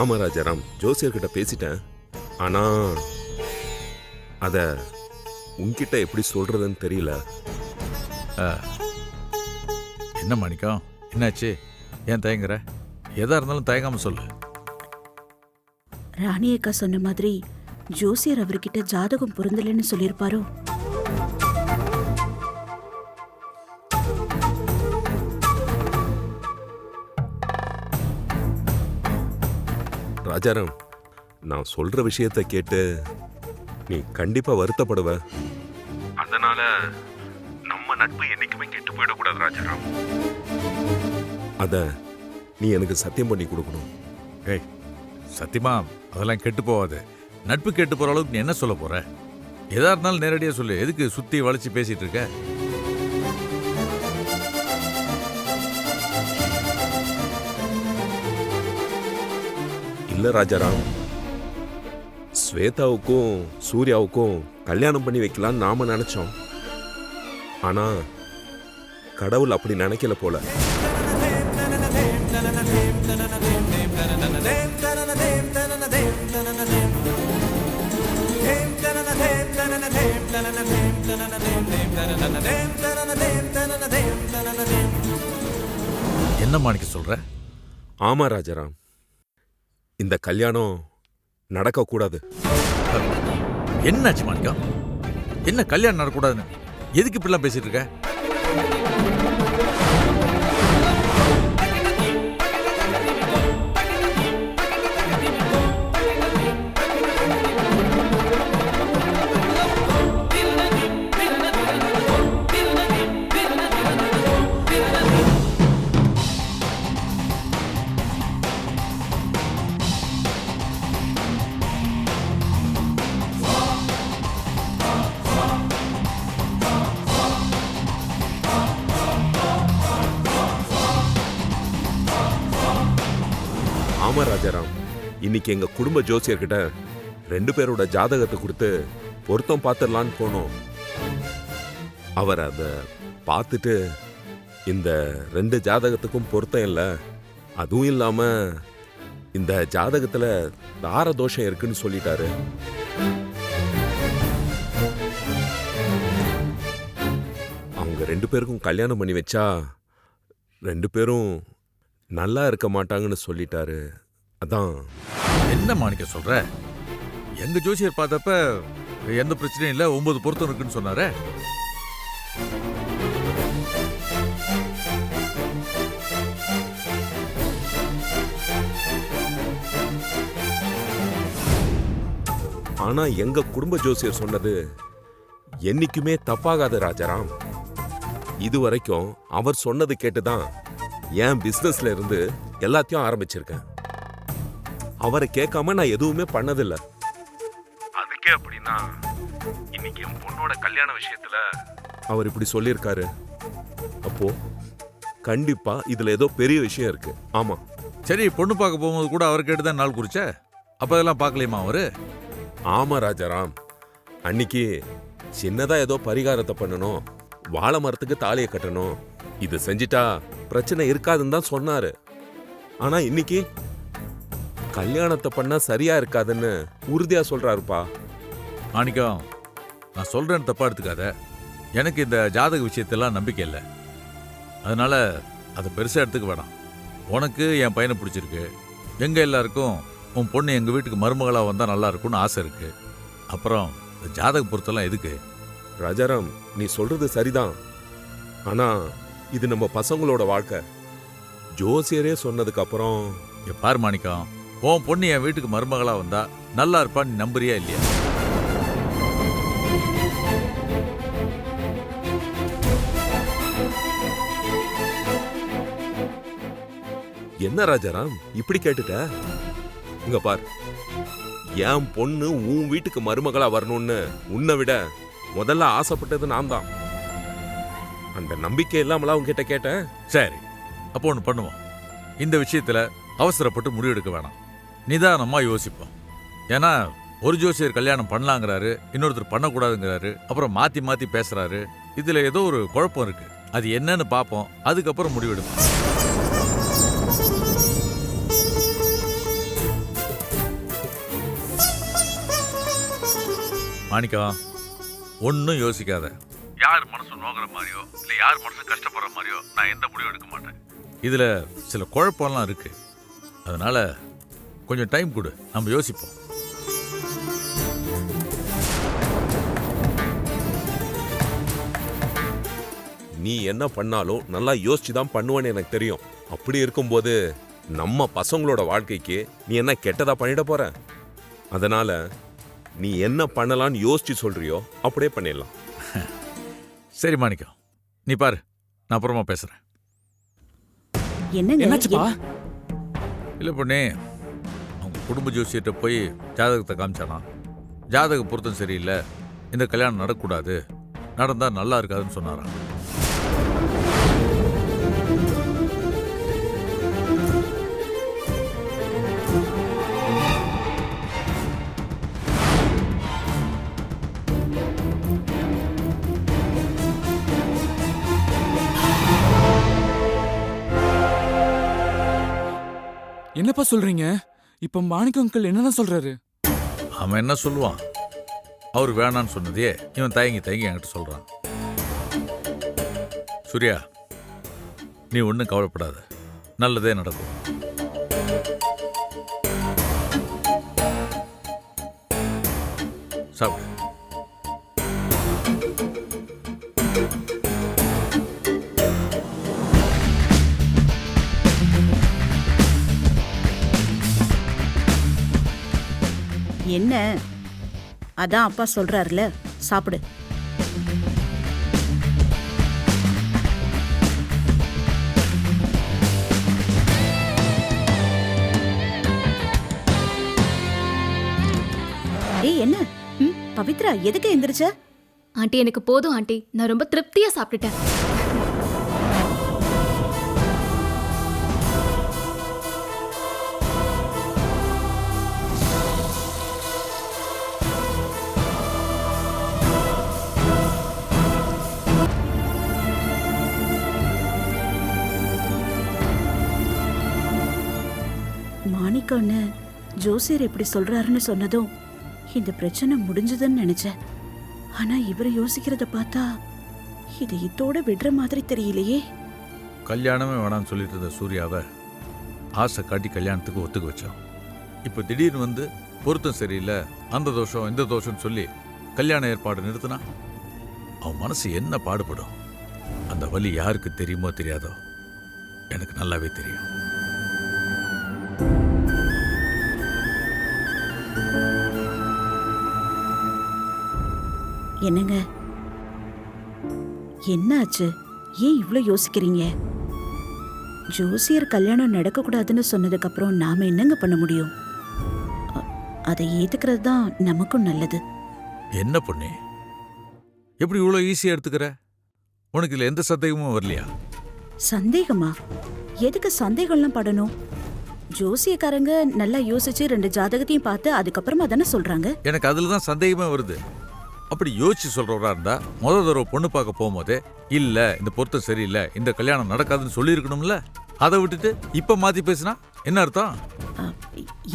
ஆமா ராஜாராம், ஜோசியர்கிட்ட பேசிட்டேன். ஆனா அத உன்கிட்ட எப்படி சொல்றதுன்னு தெரியல. என்ன மாணிக்கம், என்னாச்சு? ஏன் தயங்குற? எதா இருந்தாலும் தயங்காம சொல்லு. ராணி அக்கா சொன்ன மாதிரி ஜோசியர் அவர்கிட்ட ஜாதகம் பொருந்தலன்னு சொல்லியிருப்பாரோ? ராஜாராம், நான் சொல்ற விஷயத்தை கேட்டு நீ கண்டிப்பா வருத்தப்படுவ. அதனால நம்ம நட்பு என்னைக்குமே கெட்டு போயிடக்கூடாது ராஜாராம். அத நீ எனக்கு சத்தியம் பண்ணி கொடுக்கணும். ஏய் சத்தியமா அதெல்லாம் கெட்டு போகாது. நட்பு கெட்டு போற அளவுக்கு நீ என்ன சொல்ல போற? எதா இருந்தாலும் நேரடியா சொல்லு. எதுக்கு சுத்தி வளைச்சு பேசிட்டு இருக்க? இல்ல ராஜாராம், ஸ்வேதாவுக்கும் சூர்யாவுக்கும் கல்யாணம் பண்ணி வைக்கலாம்னு நாம நினைச்சோம். ஆனா கடவுள் அப்படி நினைக்கல போல. என்ன மாணிக்க சொல்ற? ஆமா ராஜாராம், இந்த கல்யாணம் நடக்கக்கூடாது. என்னாச்சு மாணிக்கம்? என்ன கல்யாணம் நடக்கூடாதுன்னு எதுக்கு இப்படிலாம் பேசிட்டு இருக்க? ஆமா ராஜாராம், இன்னைக்கு எங்க குடும்ப ஜோசியர்கிட்ட 2 பேரோட ஜாதகத்தை கொடுத்து பொருத்தம் பார்த்துடலான்னு போனோம். அவர் அதை பார்த்துட்டு இந்த 2 ஜாதகத்துக்கும் பொருத்தம் இல்லை, அதுவும் இல்லாம இந்த ஜாதகத்துல தார தோஷம் இருக்குன்னு சொல்லிட்டாரு. அவங்க 2 பேருக்கும் கல்யாணம் பண்ணி வச்சா 2 பேரும் நல்லா இருக்க மாட்டாங்கன்னு சொல்லிட்டாரு. அதான். என்ன மாணிக்க சொல்ற? எங்க ஜோசியர் பார்த்தப்ப எந்த பிரச்சனையும் இல்ல, 9 பொருத்தம் இருக்குன்னு சொன்னாரே. ஆனா எங்க குடும்ப ஜோசியர் சொன்னது என்னைக்குமே தப்பாகாது ராஜாராம். இது வரைக்கும் அவர் சொன்னது கேட்டுதான் என் பிசினஸ்ல இருந்து எல்லாத்தையும் ஆரம்பிச்சிருக்கேன். அவரை கேட்காம நான் எதுவுமே பண்ணதில்லை. அதுக்கே அப்படின்னா இன்னைக்கு என் பொண்ணோட கல்யாண விஷயத்துல அவர் இப்படி சொல்லியிருக்காரு. அப்போ கண்டிப்பா இதுல ஏதோ பெரிய விஷயம் இருக்கு. ஆமா. சரி, பொண்ணு பார்க்க போகும்போது கூட அவர் கேட்டுதான் நாள் குறிச்ச. அப்ப அதெல்லாம் பார்க்கலையுமா அவரு? ஆமா ராஜாராம், அன்னைக்கு சின்னதா ஏதோ பரிகாரத்தை பண்ணணும், வாழை மரத்துக்கு தாலியை கட்டணும், இது செஞ்சிட்டா பிரச்சனை இருக்காதுன்னு தான் சொன்னாரு. ஆனா இன்னைக்கு கல்யாணத்தை பண்ணா சரியா இருக்காதுன்னு உறுதியா சொல்றாருப்பா. மாணிக்கம், நான் சொல்றேன்னு தப்பா எடுத்துக்காத. எனக்கு இந்த ஜாதக விஷயத்தெல்லாம் நம்பிக்கை இல்லை. அதனால அதை பெருசா எடுத்துக்க வேணாம். உனக்கு என் பையனை பிடிச்சிருக்கு, எங்க எல்லாருக்கும் உன் பொண்ணு எங்க வீட்டுக்கு மருமகளா வந்தா நல்லா இருக்கும்னு ஆசை இருக்கு. அப்புறம் இந்த ஜாதக பொறுத்தெல்லாம் எதுக்கு? ராஜாராம், நீ சொல்றது சரிதான். ஆனா இது நம்ம பசங்களோட வாழ்க்கை. ஜோசியரே சொன்னதுக்கு அப்புறம் பாரு மாணிக்கம், உன் பொண்ணு என் வீட்டுக்கு மருமகளா வந்தா நல்லா இருப்பான்னு நீ நம்புறியா இல்லையா? என்ன ராஜாராம் இப்படி கேட்டுட்ட? இங்க பார், என் பொண்ணு உன் வீட்டுக்கு மருமகளா வரணும்னு உன்னை விட முதல்ல ஆசைப்பட்டது நான் தான். அந்த நம்பிக்கை இல்லாமலாம் உன்கிட்ட கேட்டேன். சரி, அப்போ ஒன்று பண்ணுவோம். இந்த விஷயத்துல அவசரப்பட்டு முடிவெடுக்க வேணாம், நிதானமா யோசிப்போம். ஏன்னா ஒரு ஜோசியர் கல்யாணம் பண்ணலாங்கிறாரு, இன்னொருத்தர் பண்ணக்கூடாதுங்கிறாரு, அப்புறம் மாத்தி மாத்தி பேசுறாரு. இதுல ஏதோ ஒரு குழப்பம் இருக்கு. அது என்னன்னு பார்ப்போம், அதுக்கப்புறம் முடிவெடுப்போம். மாணிக்கம், ஒன்னும் யோசிக்காத. யார் மனசு நோகிற மாதிரியோ இல்லை யார் மனசு கஷ்டப்படுற மாதிரியோ நான் எந்த முடிவும் எடுக்க மாட்டேன். இதில் சில குழப்பம்லாம் இருக்கு. அதனால கொஞ்சம் டைம் கொடு, நம்ம யோசிப்போம். நீ என்ன பண்ணாலும் நல்லா யோசிச்சு தான் பண்ணுவேன்னு எனக்கு தெரியும். அப்படி இருக்கும்போது நம்ம பசங்களோட வாழ்க்கைக்கு நீ என்ன கெட்டதா பண்ணிட போற? அதனால நீ என்ன பண்ணலான்னு யோசிச்சு சொல்றியோ அப்படியே பண்ணிடலாம். சரி மாணிக்கம், நீ பாரு, நான் அப்புறமா பேசுறேன். என்னங்க? இல்லை பொண்ணே, அவங்க குடும்ப ஜோசியர்கிட்ட போய் ஜாதகத்தை காமிச்சானா. ஜாதக பொருத்தம் சரியில்லை, இந்த கல்யாணம் நடக்கக்கூடாது, நடந்தா நல்லா இருக்காதுன்னு சொன்னாராம். என்னப்பா சொல்றீங்க? இப்ப மாணிக்கம் அங்கிள் என்னதான் சொல்றாரு? அவன் என்ன சொல்லுவான்? அவர் வேணான்னு சொன்னதே இவன் தயங்கி தயங்கி என்கிட்ட சொல்றான். சூர்யா, நீ ஒன்றும் கவலைப்படாத, நல்லதே நடக்கும். சாப்பிடு. என்ன? அதான் அப்பா சொல்றாருல, சாப்பிடு. ஏய், என்ன? பவித்ரா, எதுக்கு எந்திரிச்ச? ஆண்டி எனக்கு போதும் ஆண்டி, நான் ரொம்ப திருப்தியா சாப்பிட்டுட்டேன். மாணிக்கம்னு ஜோசியர் எப்படி சொல்றாருன்னு சொன்னதும் இந்த பிரச்சனை முடிஞ்சதுன்னு நினைச்சேன். ஆனா இவரை யோசிக்கிறத பார்த்தா இது இதோட விடுற மாதிரி தெரியலையே. கல்யாணமே வேணாம்னு சொல்லிட்டு இருந்த சூர்யாவை ஆசை காட்டி கல்யாணத்துக்கு ஒத்துக்க வச்சோம். இப்போ திடீர்னு வந்து பொருத்தம் சரியில்லை, அந்த தோஷம் இந்த தோஷம்னு சொல்லி கல்யாண ஏற்பாடு நிறுத்தினா அவன் மனசு என்ன பாடுபடும்? அந்த வலி யாருக்கு தெரியுமோ தெரியாதோ, எனக்கு நல்லாவே தெரியும். என்னங்க, என்னாச்சு? ஏன் இவ்ளோ யோசிக்கிறீங்க? ஜோசியர் கல்யாணம் நடக்கக்கூடாதுன்னு சொன்னதுக்கு அப்புறம் நாம என்னங்க பண்ண முடியும்? அதை ஏத்துக்கிறது தான் நமக்கும் நல்லது. என்ன பொண்ணே, எப்படி இவ்வளோ ஈஸியா எடுத்துக்கிற? உனக்கு இதுல எந்த சந்தேகமும் வரலையா? சந்தேகமா? எதுக்கு சந்தேகம்லாம் படணும்? ஜோசியக்காரங்க நல்லா யோசிச்சு 2 ஜாதகத்தையும் பார்த்து அதுக்கப்புறமா தானே சொல்றாங்க. எனக்கு அதுல தான் சந்தேகமே வருது. அப்படி யோசிச்சு சொல்றவரா இருந்தா முதல் தடவை பொண்ணு பார்க்க போகும்போதே இல்ல இந்த பொருத்தம் சரியில்லை, இந்த கல்யாணம் நடக்காதுன்னு சொல்லி இருக்கணும்ல. அதை விட்டுட்டு இப்ப மாத்தி பேசினா என்ன அர்த்தம்?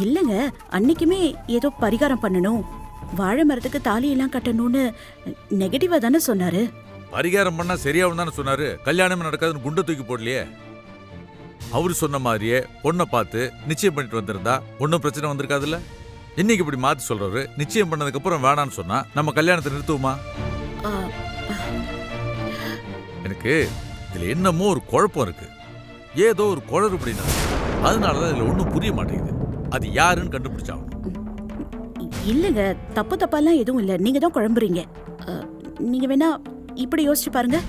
இல்லங்க, அன்னைக்குமே ஏதோ பரிகாரம் பண்ணணும், வாழை மரத்துக்கு தாலியெல்லாம் கட்டணும்னு நெகட்டிவா தானே சொன்னாரு. பரிகாரம் பண்ணா சரியாவும் தானே சொன்னாரு, கல்யாணமே நடக்காதுன்னு குண்டை தூக்கி போடலையே. அவரு சொன்ன மாதிரியே பொண்ணை பார்த்து நிச்சயம் பண்ணிட்டு வந்திருந்தா ஒன்னும் பிரச்சனை வந்திருக்காதுல்ல. இன்னைக்கு இப்படி மாத்தி சொல்றாரு, நிச்சயம் பண்ணதுக்கு அப்புறம் வேணான்னு சொன்னா நம்ம கல்யாணத்தை நிறுத்துவோமா? எனக்கு இதுல என்னமோ ஒரு குழப்பம் இருக்கு, ஏதோ ஒரு குளறுபடினா. அதனாலதான் இதுல ஒன்னும் புரிய மாட்டேங்குது. அது யாருன்னு கண்டுபிடிச்சாகும். இல்லங்க, தப்பு தப்பாலாம் எதுவும் இல்ல, நீங்க தான் குழம்புறீங்க. நீங்க வேணா இப்படி யோசிச்சு பாருங்க.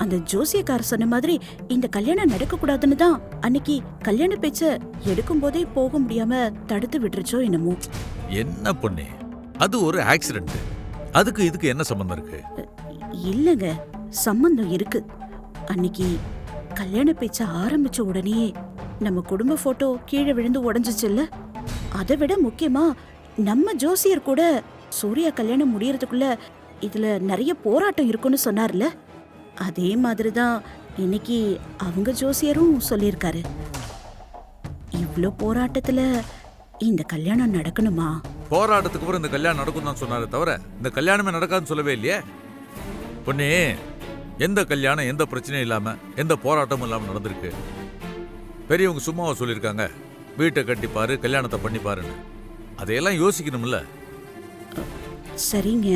அந்த ஜோசியக்காரர் சொன்ன மாதிரி இந்த கல்யாணம் நடக்க கூடாதுன்னு தான் அன்னைக்கு கல்யாண பேச்ச எடுக்கும் போதே போக முடியாம தடுத்து விட்டுருச்சோ என்னமோ. என்ன பொண்ணே, அது ஒரு ஆக்சிடென்ட். அதுக்கு இதுக்கு என்ன சம்பந்தம் இருக்கு? இல்லங்க, சம்பந்தம் இருக்கு. அன்னைக்கு கல்யாண பேச்ச ஆரம்பிச்ச உடனே நம்ம குடும்ப போட்டோ கீழே விழுந்து உடைஞ்சிச்சுல்ல. அதை விட முக்கியமா நம்ம ஜோசியர் கூட சூர்யா கல்யாணம் முடியறதுக்குள்ள இதுல நிறைய போராட்டம் இருக்குன்னு சொன்னார்ல. அதே மாதிரிதான் இன்னைக்கு அவங்க ஜோசியரும் சொல்லியிருக்காரு. இவ்ளோ போராட்டத்துல இந்த கல்யாணம் நடக்கணுமா? போராட்டத்துக்கு அப்புறம் இந்த கல்யாணம் நடக்கும் தான் சொன்னாரே தவிர இந்த கல்யாணமே நடக்காதுன்னு சொல்லவே இல்லையே. பொண்ணே, எந்த கல்யாணம் எந்த பிரச்சனையும் இல்லாம எந்த போராட்டமும் இல்லாம நடந்திருக்கு? பெரியவங்க சும்மாவா சொல்லியிருக்காங்க வீட்டை கட்டிப்பாரு கல்யாணத்தை பண்ணிப்பாருன்னு? அதையெல்லாம் யோசிக்கணும்ல. சரிங்க,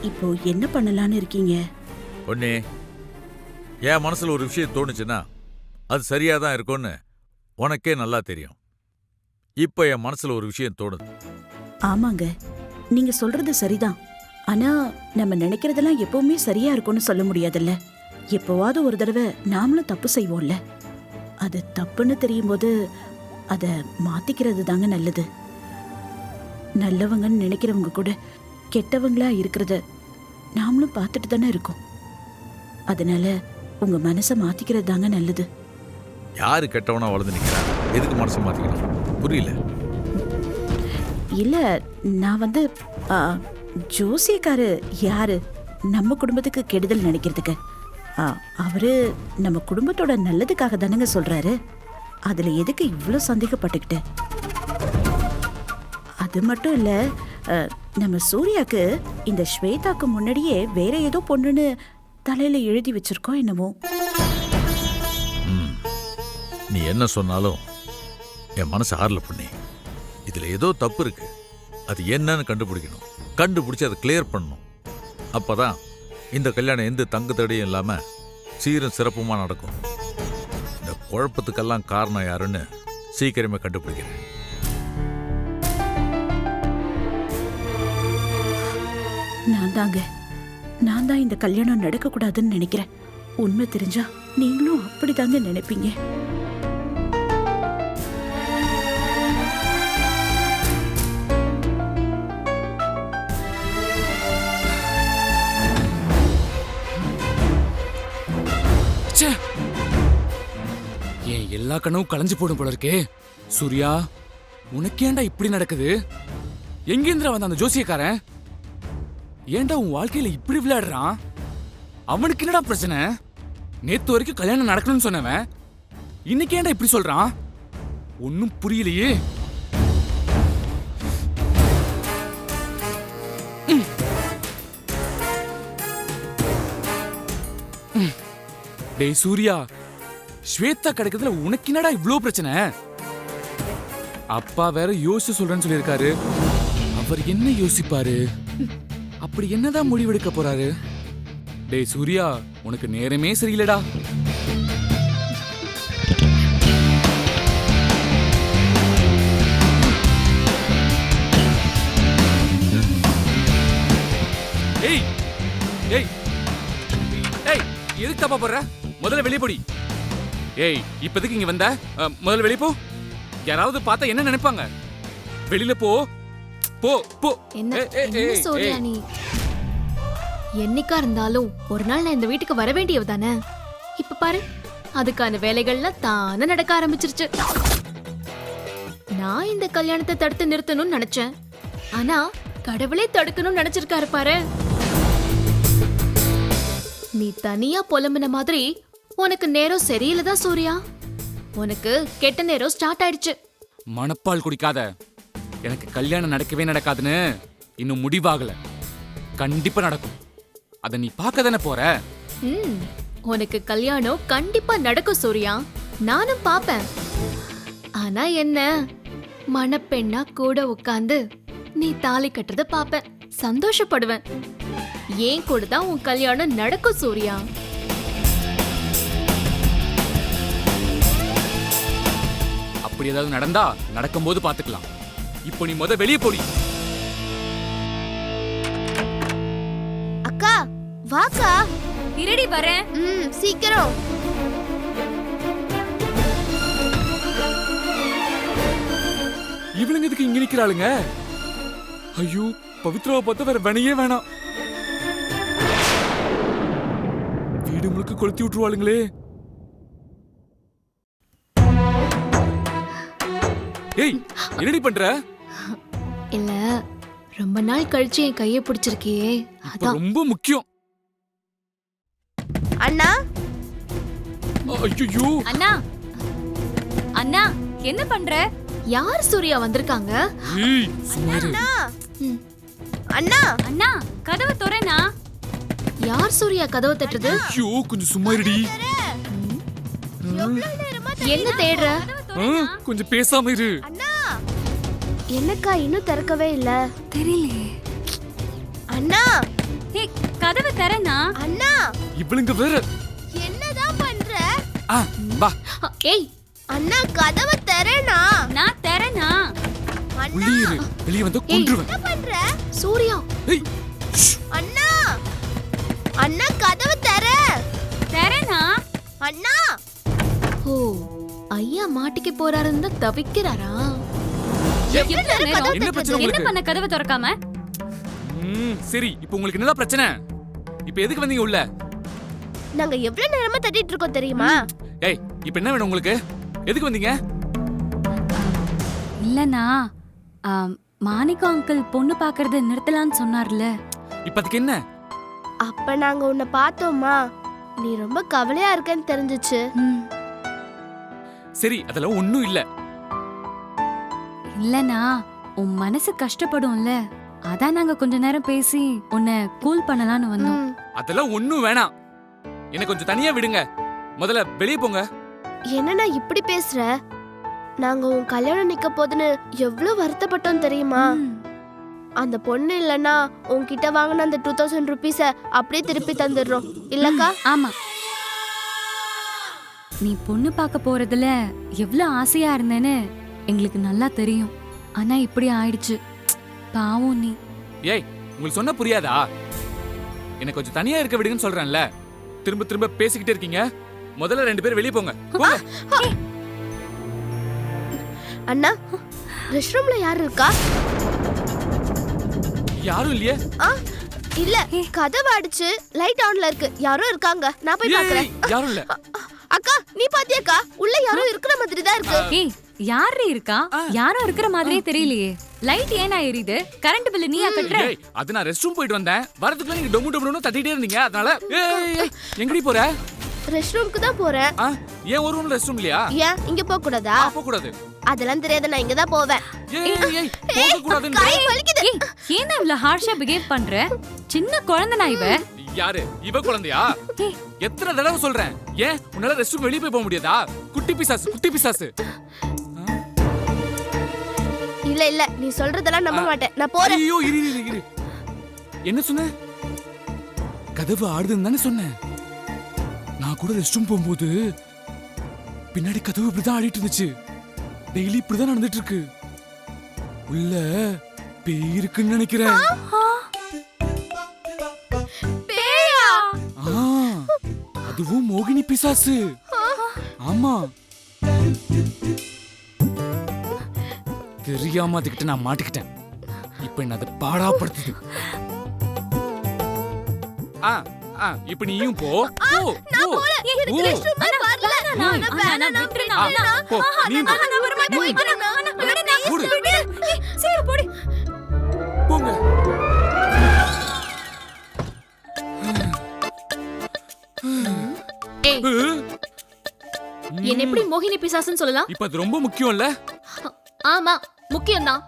இப்போ என்ன பண்ணலான்னு இருக்கீங்க? பொண்ணே, என் மனசுல ஒரு விஷயம் தோணுச்சுன்னா அது சரியா தான் இருக்கும்னு உனக்கே நல்லா தெரியும். இப்போ என் மனசுல ஒரு விஷயம் தோணுது. ஆமாங்க, நீங்க சொல்றது சரிதான். ஆனா நம்ம நினைக்கிறதெல்லாம் எப்பவுமே சரியா இருக்கும்னு சொல்ல முடியாதுல்ல. எப்போவாவது ஒரு தடவை நாமளும் தப்பு செய்வோம்ல. அது தப்புன்னு தெரியும் போது அதை மாத்திக்கிறது தாங்க நல்லது. நல்லவங்கன்னு நினைக்கிறவங்க கூட கெட்டவங்களா இருக்கிறத நாமளும் பார்த்துட்டு தானே இருக்கோம். அதனால உங்க மனசை மாத்திக்கிறது தாங்க நல்லது. யாரு கெட்டவனா வளர்ந்து நிற்கிறான்? எதுக்கு மனசை மாத்திக்கணும்? புரியல. இல்ல, நான் ஜோசியக்காரு யாரு நம்ம குடும்பத்துக்கு கெடுதல் நினைக்கிறதுக்கு? அவரு நம்ம குடும்பத்தோட நல்லதுக்காக தானங்க சொல்றாரு. அதுல எதுக்கு இவ்வளோ சந்தேகப்பட்டுக்கிட்டு? அது மட்டும் இல்ல, நம்ம சூர்யாக்கு இந்த ஸ்வேதாக்கு முன்னாடியே வேற ஏதோ பொண்ணுன்னு தலையில எழுதி வச்சிருக்கோம் என்னமோ. நீ என்ன சொன்னாலும் என் மனசு ஆறல பண்ணி. இதுல ஏதோ தப்பு இருக்கு. அது என்னன்னு கண்டுபிடிக்கணும். கண்டுபிடிச்சு அதை கிளியர் பண்ணணும். அப்பதான் இந்த கல்யாணம் எந்த தங்கு தடையும் இல்லாம சீரும் சிறப்புமா நடக்கும். இந்த குழப்பத்துக்கெல்லாம் காரணம் யாருன்னு சீக்கிரமே கண்டுபிடிக்கிறேன். நான் தான் இந்த கல்யாணம் நடக்க கூடாதுன்னு நினைக்கிறேன். உண்மை தெரிஞ்சா நீங்களும் அப்படிதாங்க நினைப்பீங்க. ஏன் எல்லா கனவும் கலைஞ்சு போடும் போல இருக்கே. சூர்யா, உனக்கேண்டா இப்படி நடக்குது? எங்கேந்திரா வந்த அந்த ஜோசியக்காரன்? ஏண்டா உன் வாழ்க்கையில இப்படி விளையாடுறான்? அவனுக்கு என்னடா பிரச்சனை? நேத்து வரைக்கும் கல்யாணம் நடக்கணும்னு சொன்னவன் இன்னைக்கு ஏண்டா இப்படி சொல்றான்? ஒன்னும் புரியலையே. டேய் சூர்யா, ஸ்வேதா கிடைக்கிறதுல உனக்கு என்னடா இவ்ளோ பிரச்சனை? அப்பா வேற யோசிச்சு சொல்றேன்னு சொல்லியிருக்காரு. அவர் என்ன யோசிப்பாரு? அப்படி என்னதான் முடிவெடுக்க போறாரு? டேய் சூர்யா, உனக்கு நேரமே சரியில்லடா. ஏய் ஏய் ஏய், எதுக்கு தப்பா போடுற? முதல்ல வெளியே போடி. ஏய், இப்போதைக்கு இங்க வந்த, முதல்ல வெளியே போ. யாராவது பார்த்தா என்ன நினைப்பாங்க? வெளியில போ போ போ. என்ன சூர்யா நீ? என்னைக்கா இருந்தாலும் ஒரு நாள் நான் இந்த வீட்டுக்கு வர வேண்டியது தானே. இப்ப பாரு, அதுக்கான வேலைகள்லாம் தானே நடக்க ஆரம்பிச்சிருச்சு. நான் இந்த கல்யாணத்தை தடுத்து நிறுத்தணும்னு நினைச்சேன். ஆனா கடவுளே தடுக்கணும்னு நினைச்சிருக்காரு பாரு. நீ தனியா புலம்புன மாதிரி உனக்கு நேரம் சரியில்லைதான் சூர்யா. உனக்கு கெட்ட நேரம் ஸ்டார்ட் ஆயிடுச்சு. மணப்பால் குடிக்காத. எனக்கு கல்யாணம் நடக்கவே நடக்காதுன்னு இன்னும் முடிவாகல. கண்டிப்பா நடக்கும். அத நீ பார்க்க தானே போற. உனக்கு கல்யாணம் கண்டிப்பா நடக்கும் சூர்யா. நானும் பாப்பேன். ஆனா என்ன, மணப்பெண்ணா கூட உட்கார்ந்து நீ தாலி கட்டுறத பாப்பேன், சந்தோஷப்படுவேன். ஏன் கூட தான் உன் கல்யாணம் நடக்கும் சூர்யா. அப்படி ஏதாவது நடந்தா நடக்கும்போது பாத்துக்கலாம். இப்போ நீ முத வெளியே போடி. அக்கா வாக்கா. இருடி வரேன். சீக்கிரம். இவளுங்க எதுக்கு இங்க நிக்கிறாளுங்க? ஐயோ, பவித்ராவை பார்த்த வேற வணியே வேணாம். வீடு முழுக்க கொளுத்தி விட்டுருவாளுங்களே. ஏய், என்னடி பண்ற? இல்ல, ரொம்ப நாள் கழிச்சு என் கையை பிடிச்சிருக்கியே, அதான். ரொம்ப முக்கியம். அண்ணா. ஐயோ அண்ணா, அண்ணா என்ன பண்ற? யார் சூர்யா வந்திருக்காங்க? ஏய், சும்மா இரு. அண்ணா அண்ணா, கதவை திறனா. யார் சூர்யா கதவை தட்டுறது? ஐயோ கொஞ்சம் சும்மா இருடி. என்ன தேடுற? கொஞ்சம் பேசாம இரு. என்னக்கா இன்னும் திறக்கவே இல்ல? தெரியலையே. அண்ணா ஏய் கதவை திறனா? அண்ணா இவளுங்க வேற. என்னதான் பண்ற? வா. ஏய் அண்ணா கதவை திறனா? நான் திறனா? உள்ளே இரு. வெளிய வந்து கொன்றுவேன். என்ன பண்ற? சூர்யா. ஏய் அண்ணா அண்ணா கதவை திற. திறனா? அண்ணா. ஓ ஐயா மாட்டிக்க போறாருன்னு தவிக்கிறாரா? என்ன பிரச்சனை என்ன பண்ண கதவை திறக்காம? சரி இப்போ உங்களுக்கு என்னதான் பிரச்சனை? இப்போ எதுக்கு வந்தீங்க உள்ள? நாங்க எவ்வளவு நேரமா தட்டிட்டு இருக்கோம் தெரியுமா? ஏய் இப்போ என்ன வேணும் உங்களுக்கு? எதுக்கு வந்தீங்க? இல்லனா மாணிக்கம் அங்கிள் பொண்ணு பாக்குறத நிறுத்தலாம்னு சொன்னார்ல. இப்போ அதுக்கு என்ன? அப்ப நாங்க உன்னை பார்த்தோமா, நீ ரொம்ப கவலையா இருக்கன்னு தெரிஞ்சுச்சு. சரி அதெல்லாம் ஒண்ணும் இல்ல. இல்லனா உன் மனசு கஷ்டப்படும்ல, அதான் நாங்க கொஞ்ச நேரம் பேசி உன்னை கூல் பண்ணலாம்னு வந்தோம். அதெல்லாம் ஒண்ணும் வேணாம். என்ன கொஞ்சம் தனியா விடுங்க. முதல்ல வெளிய போங்க. என்னண்ணா இப்படி பேசுற? நாங்க உன் கல்யாணம் நிக்க போதுன்னு எவ்வளவு வருத்தப்பட்டோம் தெரியுமா? அந்த பொண்ணு இல்லனா உன்கிட்ட வாங்கின அந்த 2000 ருபீஸ அப்படியே திருப்பி தந்துடுறோம் இல்லக்கா? ஆமா. நீ பொண்ணு பார்க்க போறதுல எவ்வளவு ஆசையா இருந்தேன்னு எங்களுக்கு நல்லா தெரியும். ஆனா இப்படி ஆயிடுச்சு. பாவம் நீ. ஏய் உங்களுக்கு சொன்னா புரியாதா? என்ன கொஞ்சம் தனியா இருக்க விடுங்கன்னு சொல்றேன்ல. திரும்ப திரும்ப பேசிக்கிட்டே இருக்கீங்க. முதல்ல 2 பேர் வெளிய போங்க. போங்க. அண்ணா ரெஸ்ட் ரூம்ல யார் இருக்கா? யாரும் இல்லையே. இல்ல கதவு அடிச்சு லைட் ஆன்ல இருக்கு. யாரோ இருக்காங்க. நான் போய் பார்க்கறேன். யாரும் இல்ல. அக்கா நீ பாத்தியாக்கா? உள்ள யாரோ இருக்கிற மாதிரி தான் இருக்கு. ஏய் யாரே இருக்கா? யாரோ இருக்கிற மாதிரியே தெரியலையே. லைட் ஏனா எரியுது? கரண்ட் பில் நீயா கட்டற? ஏய் அது நான் ரெஸ்ட் ரூம் போயிட்டு வந்தேன். வரதுக்குள்ள நீங்க டொமு டொமுன்னு தட்டிட்டே இருந்தீங்க. அதனால ஏய் எங்கடி போற? ரெஸ்ட் ரூமுக்கு தான் போறேன். ஏன் ஒரு ரூம்ல ரெஸ்ட் ரூம் இல்லையா? ஏன் இங்க போக கூடாதா? போக கூடாது. அதெல்லாம் தெரியாத, நான் இங்க தான் போவேன். ஏய் போக கூடாதுன்னு. கை வலிக்குது. ஏன் இவ்ளோ ஹார்ஷா பிஹேவ் பண்ற? சின்ன குழந்தை நான் இவ. யாரு? இவ குழந்தையா? எத்தனை தடவை சொல்றேன்? ஏன் உன்னால ரெஸ்ட் ரூம் வெளிய போய் போக முடியாதா? குட்டி பிசாசு குட்டி பிசாசு. இல்ல இல்ல நீ சொல்றதெல்லாம் நம்ப மாட்டேன். நான் போறேன். ஐயோ இரு. என்ன சொன்ன? கதவு ஆடுதுன்னு தானே சொன்னேன். நான் கூட ரெஸ்ட் ரூம் போகும்போது பின்னாடி கதவு இப்படிதான் ஆடிட்டு இருந்துச்சு. டெய்லி இப்படிதான் நடந்துட்டு இருக்கு. உள்ள பேய் இருக்குன்னு நினைக்கிறேன். பேயா? அதுவும் மோகினி பிசாசு. ஆமா தெரியாம அதுக்கிட்ட நான் மாட்டிக்கிட்டேன். இப்ப என்ன அது பாடாப்படுத்துது. இப்ப நீயும் போ. நான் போல. எனக்கு ரெஸ்ட் ரூம் வரல. நான் விட்டுறேன். போ. நீ போ. நான் வர மாட்டேன். போய்க்கிறேன். சீக்கிர போடி. போங்க. ஏய் என்ன எப்படி மோகினி பிசாசுன்னு சொல்லலாம்? இப்ப அது ரொம்ப முக்கியம் இல்ல? ஆமா முக்கியம் தான்.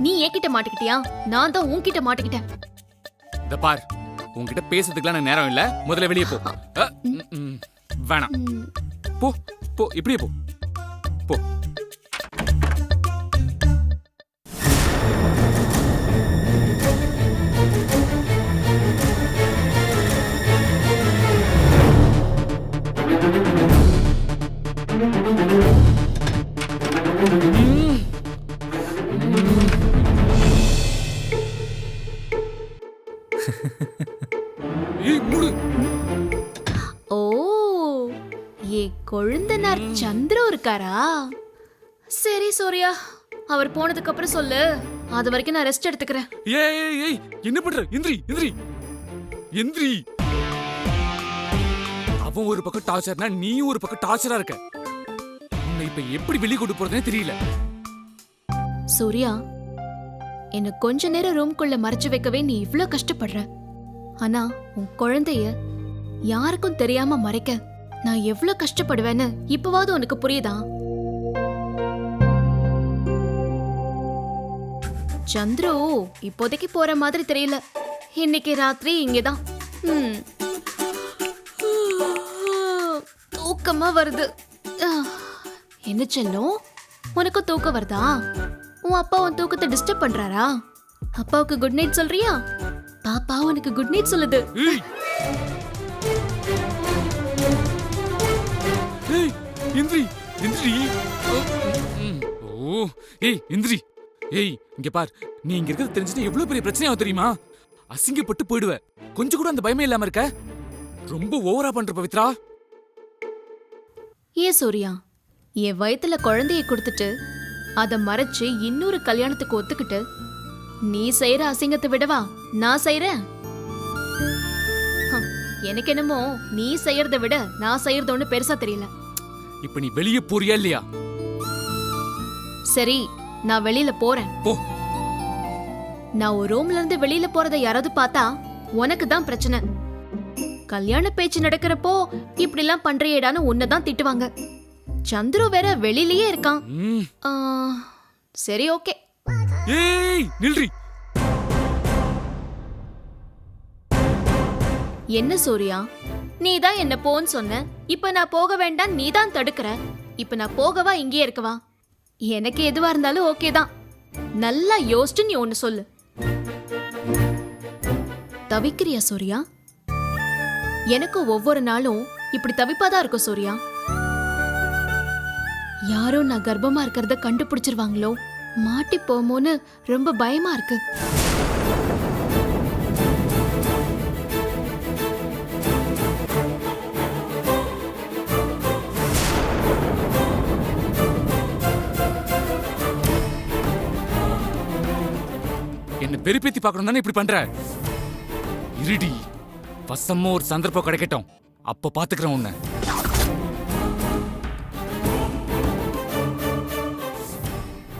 நீ என்கிட்ட மாட்டிக்கிட்டியா? நான் தான் உன்கிட்ட மாட்டிக்கிட்டேன். இத பார், உன்கிட்ட பேசுறதுக்குலாம் எனக்கு நேரம் இல்ல. முதல்ல வெளியே போ. வேணாம். போ போ இப்படியே போ. போ. ஓ ஏ கொழுந்தனார் சந்திரு இருக்காரா? சரி சூர்யா, அவர் போனதுக்கு அப்புறம் சொல்லு. அது வரைக்கும் நான் ரெஸ்ட் எடுத்துக்கிறேன். ஏய் என்ன பண்ற? எந்திரி. அவன் ஒரு பக்கம் டார்ச்சர்னா நீயும் ஒரு பக்கம் டார்ச்சரா இருக்க. உன்னை இப்ப எப்படி வெளிய கொண்டு போறதுனே தெரியல. சூர்யா, என்ன கொஞ்ச நேரம் ரூம்குள்ள மறைச்சு வைக்கவே நீ இவ்ளோ கஷ்டப்படுற. ஆனா உன் குழந்தைய யாருக்கும் தெரியாம மறைக்க நான் எவ்ளோ கஷ்டப்படுவேன்னு இப்பவாவது உனக்கு புரியுதா? சந்திரு இப்போதைக்கு போற மாதிரி தெரியல. இன்னைக்கு ராத்திரி இங்கதான். தூக்கமா வருது. என்ன செல்லம், உனக்கு தூக்கம் வருதா? உன் அப்பா உன் தூக்கத்தை டிஸ்டர்ப் பண்றாரா? அப்பாவுக்கு குட் நைட் சொல்றியா? பாப்பா உனக்கு குட் நைட் சொல்லுது. இந்திரி இந்திரி ஓ ஏய் இந்திரி ஏய் இங்க பார், நீ இங்க இருக்கிறது தெரிஞ்சுட்டு எவ்வளவு பெரிய பிரச்சனையாவும் தெரியுமா? அசிங்கப்பட்டு போயிடுவ. கொஞ்சம் கூட அந்த பயமே இல்லாம இருக்க. ரொம்ப ஓவரா பண்ற பவித்ரா. ஏன் சூர்யா, என் வயித்துல குழந்தைய கொடுத்துட்டு அத மறைச்சு இன்னொரு கல்யாணத்துக்கு ஒத்துக்கிட்டு நீ செய்யற அசிங்கத்தை விடவா நான் செய்யறேன்? எனக்கு என்னமோ நீ செய்யறத விட நான் செய்யறது ஒண்ணு பெருசா தெரியல. இப்ப நீ வெளியே போறியா இல்லையா? சரி, நான் வெளியில போறேன். போ. நான் ஒரு ரூம்ல இருந்து வெளியில போறத யாராவது பார்த்தா உனக்கு தான் பிரச்சனை. கல்யாண பேச்சு நடக்கிறப்போ இப்படி எல்லாம் பண்றியேடான்னு உன்னதான் திட்டுவாங்க. சந்துரு வேற வெளியிலயே இருக்கான். சரி, ஓகே. ஏய் நில்றி. என்ன சூர்யா, நீ தான் என்ன போன்னு சொன்ன. இப்ப நான் போக வேண்டாம், நீ தான் தடுக்கிற. இப்ப நான் போகவா இங்கே இருக்கவா? எனக்கு எதுவா இருந்தாலும் ஓகே தான். நல்லா யோசிச்சு நீ ஒன்னு சொல்லு. தவிக்கிறியா சூர்யா? எனக்கு ஒவ்வொரு நாளும் இப்படி தவிப்பாதான் இருக்கும் சூர்யா. யாரோ நான் கர்ப்பமா இருக்கிறத கண்டுபிடிச்சிருவாங்களோ, மாட்டி போமோன்னு ரொம்ப பயமா இருக்கு. என்ன வெறுப்பேத்தி பார்க்கணும் தானே இப்படி பண்ற? இருடி, வசமா ஒரு சந்தர்ப்பம் கிடைக்கட்டும், அப்ப பாத்துக்கிறேன் உன்னை.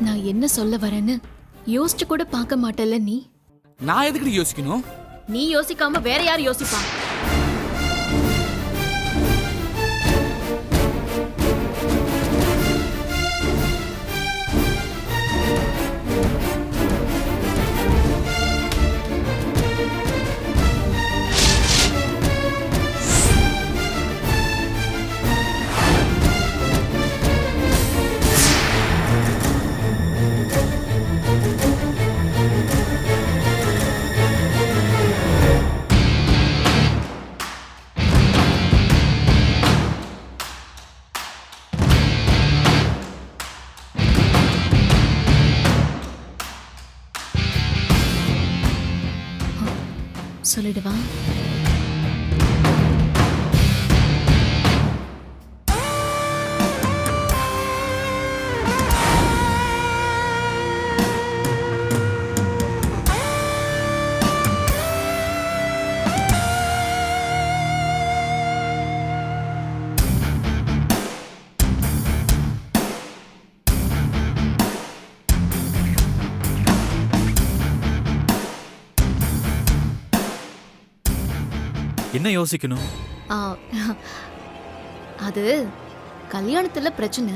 நான் என்ன சொல்ல வரேன்னு யோசிச்சு கூட பார்க்க மாட்டேல்ல நீ. நான் எதுக்கு யோசிக்கணும்? நீ யோசிக்காம வேற யார் யோசிப்பா? சொல்லிடுவா. என்ன யோசிக்கணும்? அது கல்யாணத்துல பிரச்சனை,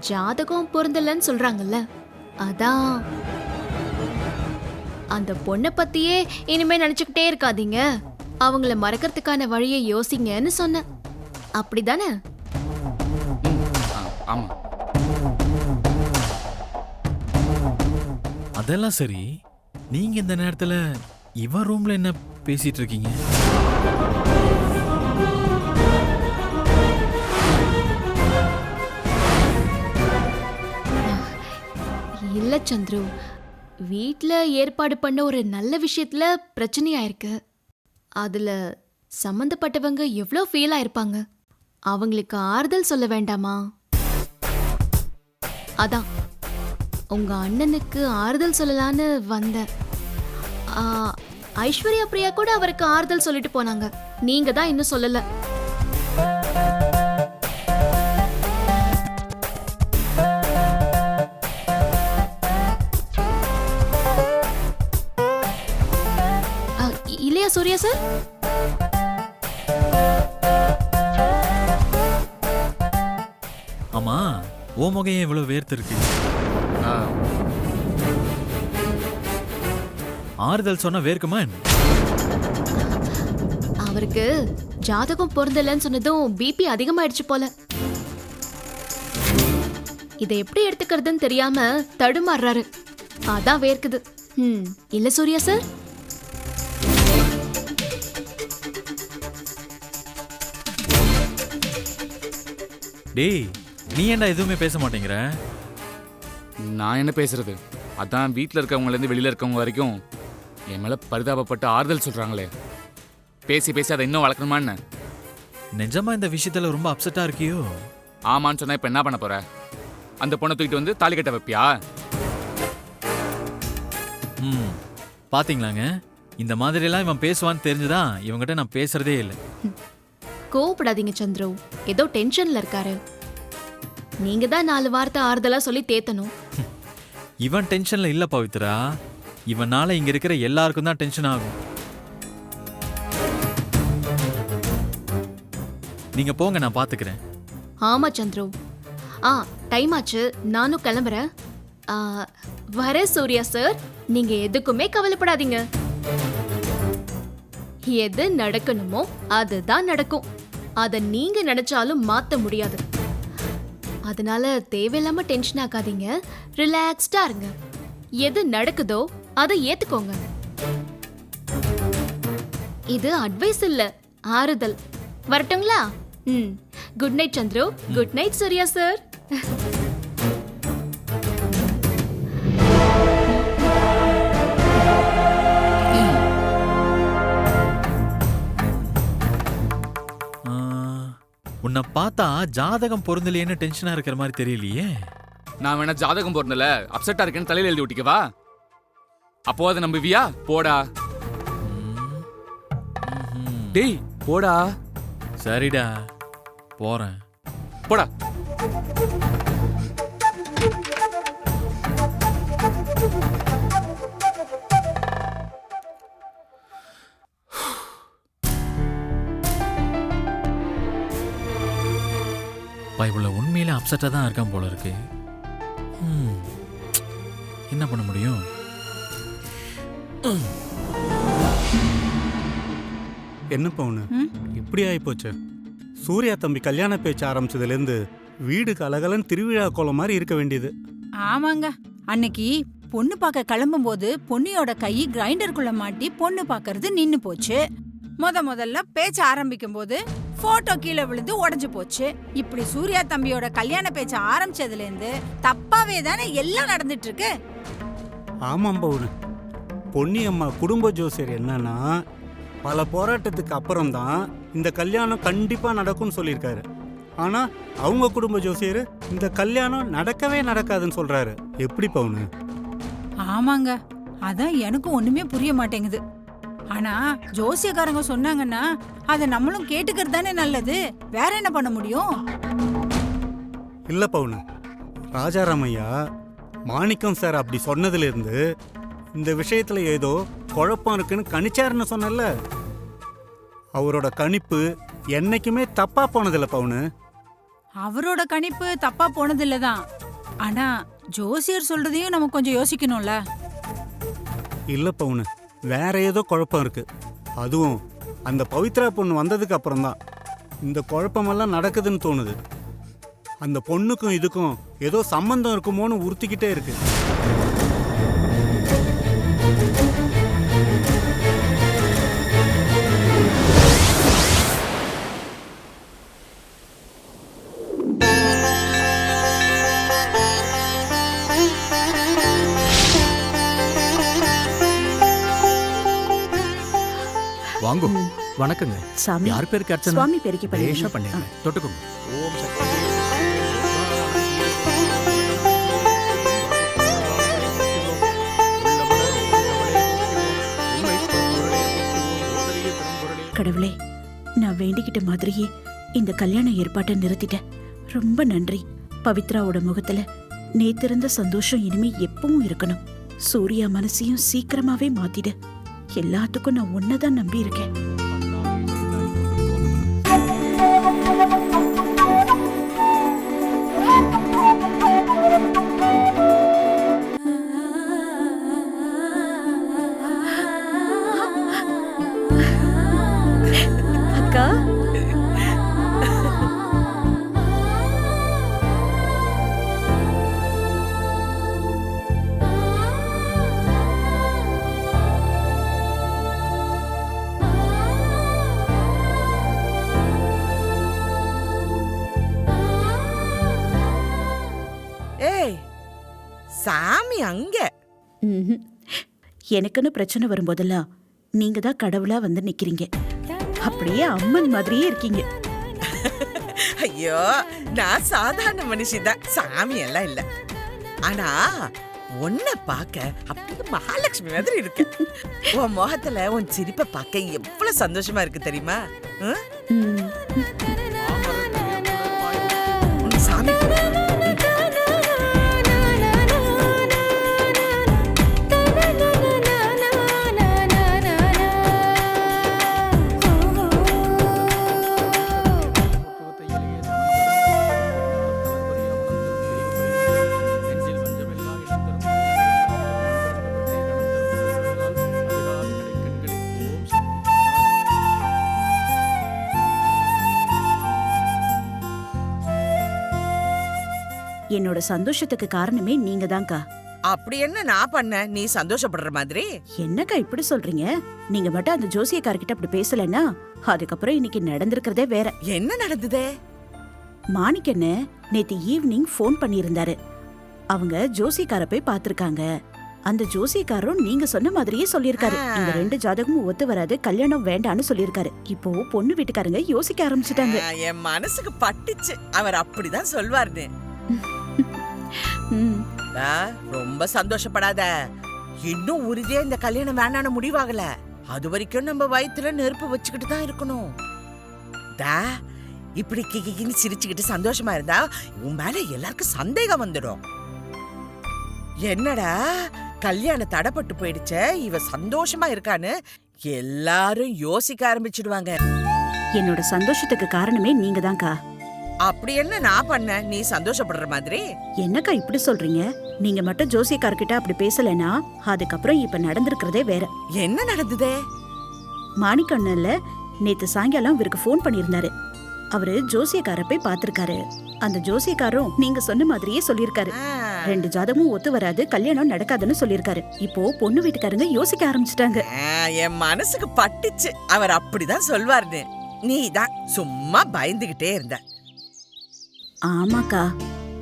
ஜாதகம் பொருந்தலன்னு சொல்றாங்கல்ல, அதான். அந்த பொண்ணை பத்தியே இனிமே நினைச்சுக்கிட்டே இருக்காதீங்க, அவங்கள மறக்கிறதுக்கான வழியை யோசிங்கன்னு சொன்ன. அப்படிதானே? ஆமா. அதெல்லாம் சரி, நீங்க இந்த நேரத்துல இவன் ரூம்ல என்ன பேசிட்டு இருக்கீங்க? இல்ல சந்துரு, வீட்ல ஏற்பாடு பண்ண ஒரு நல்ல விஷயத்துல பிரச்சனையாயிருக்கு. அதுல சம்பந்தப்பட்டவங்க எவ்வளோ ஃபீல் ஆயிருப்பாங்க. அவங்களுக்கு ஆறுதல் சொல்ல வேண்டாமா? அதான் உங்க அண்ணனுக்கு ஆறுதல் சொல்லலான்னு வந்தேன். ஐஸ்வர்யா பிரியா கூட அவருக்கு ஆறுதல் சொல்லிட்டு போனாங்க. நீங்க தான் இன்னும் சொல்லல. இல்லையா சூர்யா சார்? ஆமா, ஓ முகையே இவ்வளவு வேர்த்து இருக்கு. ஆறுதல் சொன்னா வேர்க்குமா என்ன? அவருக்கு ஜாதகம் பொருந்தலன்னு சொன்னதும் பிபி அதிகமாயிடுச்சு போல. இதை எப்படி எடுத்துக்கிறதுன்னு தெரியாம தடுமாறுறாரு. அதான் வேர்க்குது. இல்ல சூர்யா சார்? டேய், நீ ஏன்டா எதுவுமே பேச மாட்டேங்கிற? நான் என்ன பேசுறது? அதான் வீட்டில் இருக்கவங்கலேருந்து வெளியில் இருக்கவங்க வரைக்கும் என் மேலே பரிதாபப்பட்டு ஆறுதல் சொல்கிறாங்களே. பேசி பேசி அதை இன்னும் வளர்க்கணுமா என்ன? நிஜமா இந்த விஷயத்துல ரொம்ப அப்செட்டா இருக்கியோ? ஆமான்னு சொன்னா இப்போ என்ன பண்ண போற? அந்த பொண்ணை தூக்கிட்டு வந்து தாலி கட்ட வைப்பியா? பாத்தீங்களாங்க, இந்த மாதிரிலாம் இவன் பேசுவான்னு தெரிஞ்சுதான் இவங்கிட்ட நான் பேசுறதே இல்லை. கோவப்படாதீங்க சந்துரு, ஏதோ டென்ஷன்ல இருக்காரு. நீங்க தான் 4 வார்த்தை ஆறுதலா சொல்லி தேத்தணும். இவன் டென்ஷன்ல இல்ல பவித்ரா, இவனால இங்க இருக்கிற எல்லாருக்கும் தான் டென்ஷன் ஆகும். நீங்க போங்க, நான் பாத்துக்கிறேன். ஆமா சந்துரு. டைம் ஆச்சு, நானும் கிளம்புறேன். வர சூர்யா சார், நீங்க எதுக்குமே கவலைப்படாதீங்க. எது நடக்கணுமோ அதுதான் நடக்கும். அத நீங்க நினைச்சாலும் மாத்த முடியாது. அதனால தேவையில்லாம டென்ஷன் ஆகாதீங்க, ரிலாக்ஸ்டா இருங்க. எது நடக்குதோ அதை ஏத்துக்கோங்க. இது அட்வைஸ் இல்ல, ஆறுதல். வரட்டுங்களா? Good night Chandru. Good night Surya sir. உன்னை பார்த்தா ஜாதகம் பொருந்தலையேன்னு டென்ஷனா இருக்கிற மாதிரி தெரியலையே. நான் வேணா ஜாதகம் பொருந்தல அப்செட்டா இருக்கேன்னு தலையில எழுதி ஒட்டிக்கவா? அப்போ அதை நம்புவியா? போடா. டேய் போடா. சரிடா, போறேன். போடா. இவ்வளோ உண்மையில அப்செட்டாக தான் இருக்கான் போல இருக்கு. என்ன பண்ண முடியும்? என்ன பவுனு இப்படி ஆயிப்போச்சு? சூர்யா தம்பி கல்யாண பேச்சு ஆரம்பிச்சதுலேருந்து வீடு கலகலன்னு திருவிழா கோலம் மாதிரி இருக்க வேண்டியது. ஆமாங்க, அன்னைக்கு பொண்ணு பார்க்க கிளம்பும் போது பொண்ணியோட கை கிரைண்டருக்குள்ள மாட்டி பொண்ணு பார்க்கறது நின்னு போச்சு. முதல்ல பேச்ச ஆரம்பிக்கும் போது போட்டோ கீழே விழுந்து உடைஞ்சு போச்சு. இப்படி சூர்யா தம்பியோட கல்யாண பேச்ச ஆரம்பிச்சதுல இருந்து தப்பாவே தானே எல்லாம் நடந்துட்டு இருக்கு. ஆமாம் பவுனு, பொன்னி அம்மா குடும்ப ஜோசியர் என்னன்னா பல போராட்டத்துக்கு அப்புறம் தான் இந்த கல்யாணம் கண்டிப்பா நடக்கும்னு சொல்லியிருக்காரு. ஆனா அவங்க குடும்ப ஜோசியர் இந்த கல்யாணம் நடக்கவே நடக்காதுன்னு சொல்றாரு. எப்படி பவுனு? ஆமாங்க, அதான் எனக்கும் ஒண்ணுமே புரிய மாட்டேங்குது. ஆனா ஜோசியக்காரங்க சொன்னாங்கன்னா அதை நம்மளும் கேட்டுக்கிறது தானே நல்லது. வேற என்ன பண்ண முடியும்? இல்ல பவுனு, ராஜாராமையா மாணிக்கம் சார் அப்படி சொன்னதுல இருந்து இந்த விஷயத்துல ஏதோ குழப்பம் இருக்குன்னு கணிச்சாருன்னு சொன்னல. அவரோட கணிப்பு என்னைக்குமே தப்பா போனதில்ல பவுனு. அவரோட கணிப்பு தப்பா போனதில்லதான். ஆனா ஜோசியர் சொல்றதையும் நம்ம கொஞ்சம் யோசிக்கணும்ல. இல்ல பவுனு, வேற ஏதோ குழப்பம் இருக்கு. அதுவும் அந்த பவித்ரா பொண்ணு வந்ததுக்கு அப்புறம் தான் இந்த குழப்பமெல்லாம் நடக்குதுன்னு தோணுது. அந்த பொண்ணுக்கும் இதுக்கும் ஏதோ சம்பந்தம் இருக்குமோன்னு உறுத்திக்கிட்டே இருக்கு. வாங்கோ. வணக்கங்க. சாமி. யார் பேருக்கு அர்ச்சனை? சுவாமி பேருக்கு பண்ணிடுங்க. பேஷா பண்ணுங்க. தொட்டுக்கோங்க. ஓம் சக்தி. கடவுளே, நான் வேண்டிக்கிட்ட மாதிரியே இந்த கல்யாண ஏற்பாட்டை நிறுத்திட்டேன். ரொம்ப நன்றி. பவித்ராவோட முகத்துல நேத்திருந்த சந்தோஷம் இனிமே எப்பவும் இருக்கணும். சூர்யா மனசையும் சீக்கிரமாவே மாத்திடு. எல்லாத்துக்கும் நான் உன்னதான் நம்பி இருக்கேன். சாமி அங்க. எனக்குன்னு பிரச்சனை வரும்போதெல்லாம் நீங்க தான் கடவுளா வந்து நிக்கிறீங்க. அப்படியே அம்மன் மாதிரியே இருக்கீங்க. ஐயோ, நான் சாதாரண மனுஷிதான், சாமி எல்லாம் இல்ல. ஆனா உன்னை பார்க்க அப்படியே மகாலட்சுமி மாதிரி இருக்கு. உன் முகத்துல உன் சிரிப்பை பார்க்க எவ்வளவு சந்தோஷமா இருக்கு தெரியுமா? சாமி என்னோட சந்தோஷத்துக்கு காரணமே நீங்க தான்க்கா. அப்படி என்ன நான் பண்ண நீ சந்தோஷப்படுற மாதிரி? என்னக்கா இப்படி சொல்றீங்க? நீங்க மட்டும் அந்த ஜோசியக்காரர்கிட்ட அப்படி பேசலன்னா அதுக்கப்புறம் இன்னைக்கு நடந்திருக்கிறதே வேற. என்ன நடந்ததே? மாணிக்கண்ண நேத்து ஈவினிங் ஃபோன் பண்ணியிருந்தாரு. அவங்க ஜோசியக்கார போய் பாத்திருக்காங்க. அந்த ஜோசியக்காரரும் நீங்க சொன்ன மாதிரியே சொல்லியிருக்காரு. இந்த 2 ஜாதகமும் ஒத்து வராது, கல்யாணம் வேண்டான்னு சொல்லியிருக்காரு. இப்போ பொண்ணு வீட்டுக்காரங்க யோசிக்க ஆரம்பிச்சுட்டாங்க. என் மனசுக்கு பட்டுச்சு, அவர் அப்படிதான் சொல்வார்னு. ரொம்ப சந்தோஷப்படாத. இன்னும் உறுதியா இந்த கல்யாணம் வேணான்னு முடிவாகல. அது வரைக்கும் நம்ம வயித்துல நெருப்பு வச்சுக்கிட்டு தான் இருக்கணும். இப்படி கிக்கின்னு சிரிச்சுக்கிட்டு சந்தோஷமா இருந்தா உன் மேல எல்லாருக்கும் சந்தேகம் வந்துடும். என்னடா கல்யாணம் தடைப்பட்டு போயிடுச்ச, இவ சந்தோஷமா இருக்கான்னு எல்லாரும் யோசிக்க ஆரம்பிச்சிடுவாங்க. என்னோட சந்தோஷத்துக்கு காரணமே நீங்க தான்க்கா. அப்படி என்ன நான் பண்ண நீ சந்தோஷப்படுற மாதிரி? என்னக்கா இப்படி சொல்றீங்க? நீங்க மட்டும் ஜோசியக்காரர்கிட்ட அப்படி பேசலனா அதுக்கப்புறம் இப்ப நடந்திருக்கிறதே வேற. என்ன நடந்ததே? மாணிக்கண்ணல்ல நேத்து சாயங்காலம் இவருக்கு ஃபோன் பண்ணியிருந்தாரு. அவரு ஜோசியக்கார போய் பாத்திருக்காரு. அந்த ஜோசியக்காரரும் நீங்க சொன்ன மாதிரியே சொல்லியிருக்காரு. 2 ஜாதகமும் ஒத்து வராது, கல்யாணம் நடக்காதுன்னு சொல்லியிருக்காரு. இப்போ பொண்ணு வீட்டுக்காரங்க யோசிக்க ஆரம்பிச்சுட்டாங்க. என் மனசுக்கு பட்டுச்சு, அவர் அப்படிதான் சொல்வார்னு. நீ தான் சும்மா பயந்துகிட்டே இருந்த. ஆமாக்கா,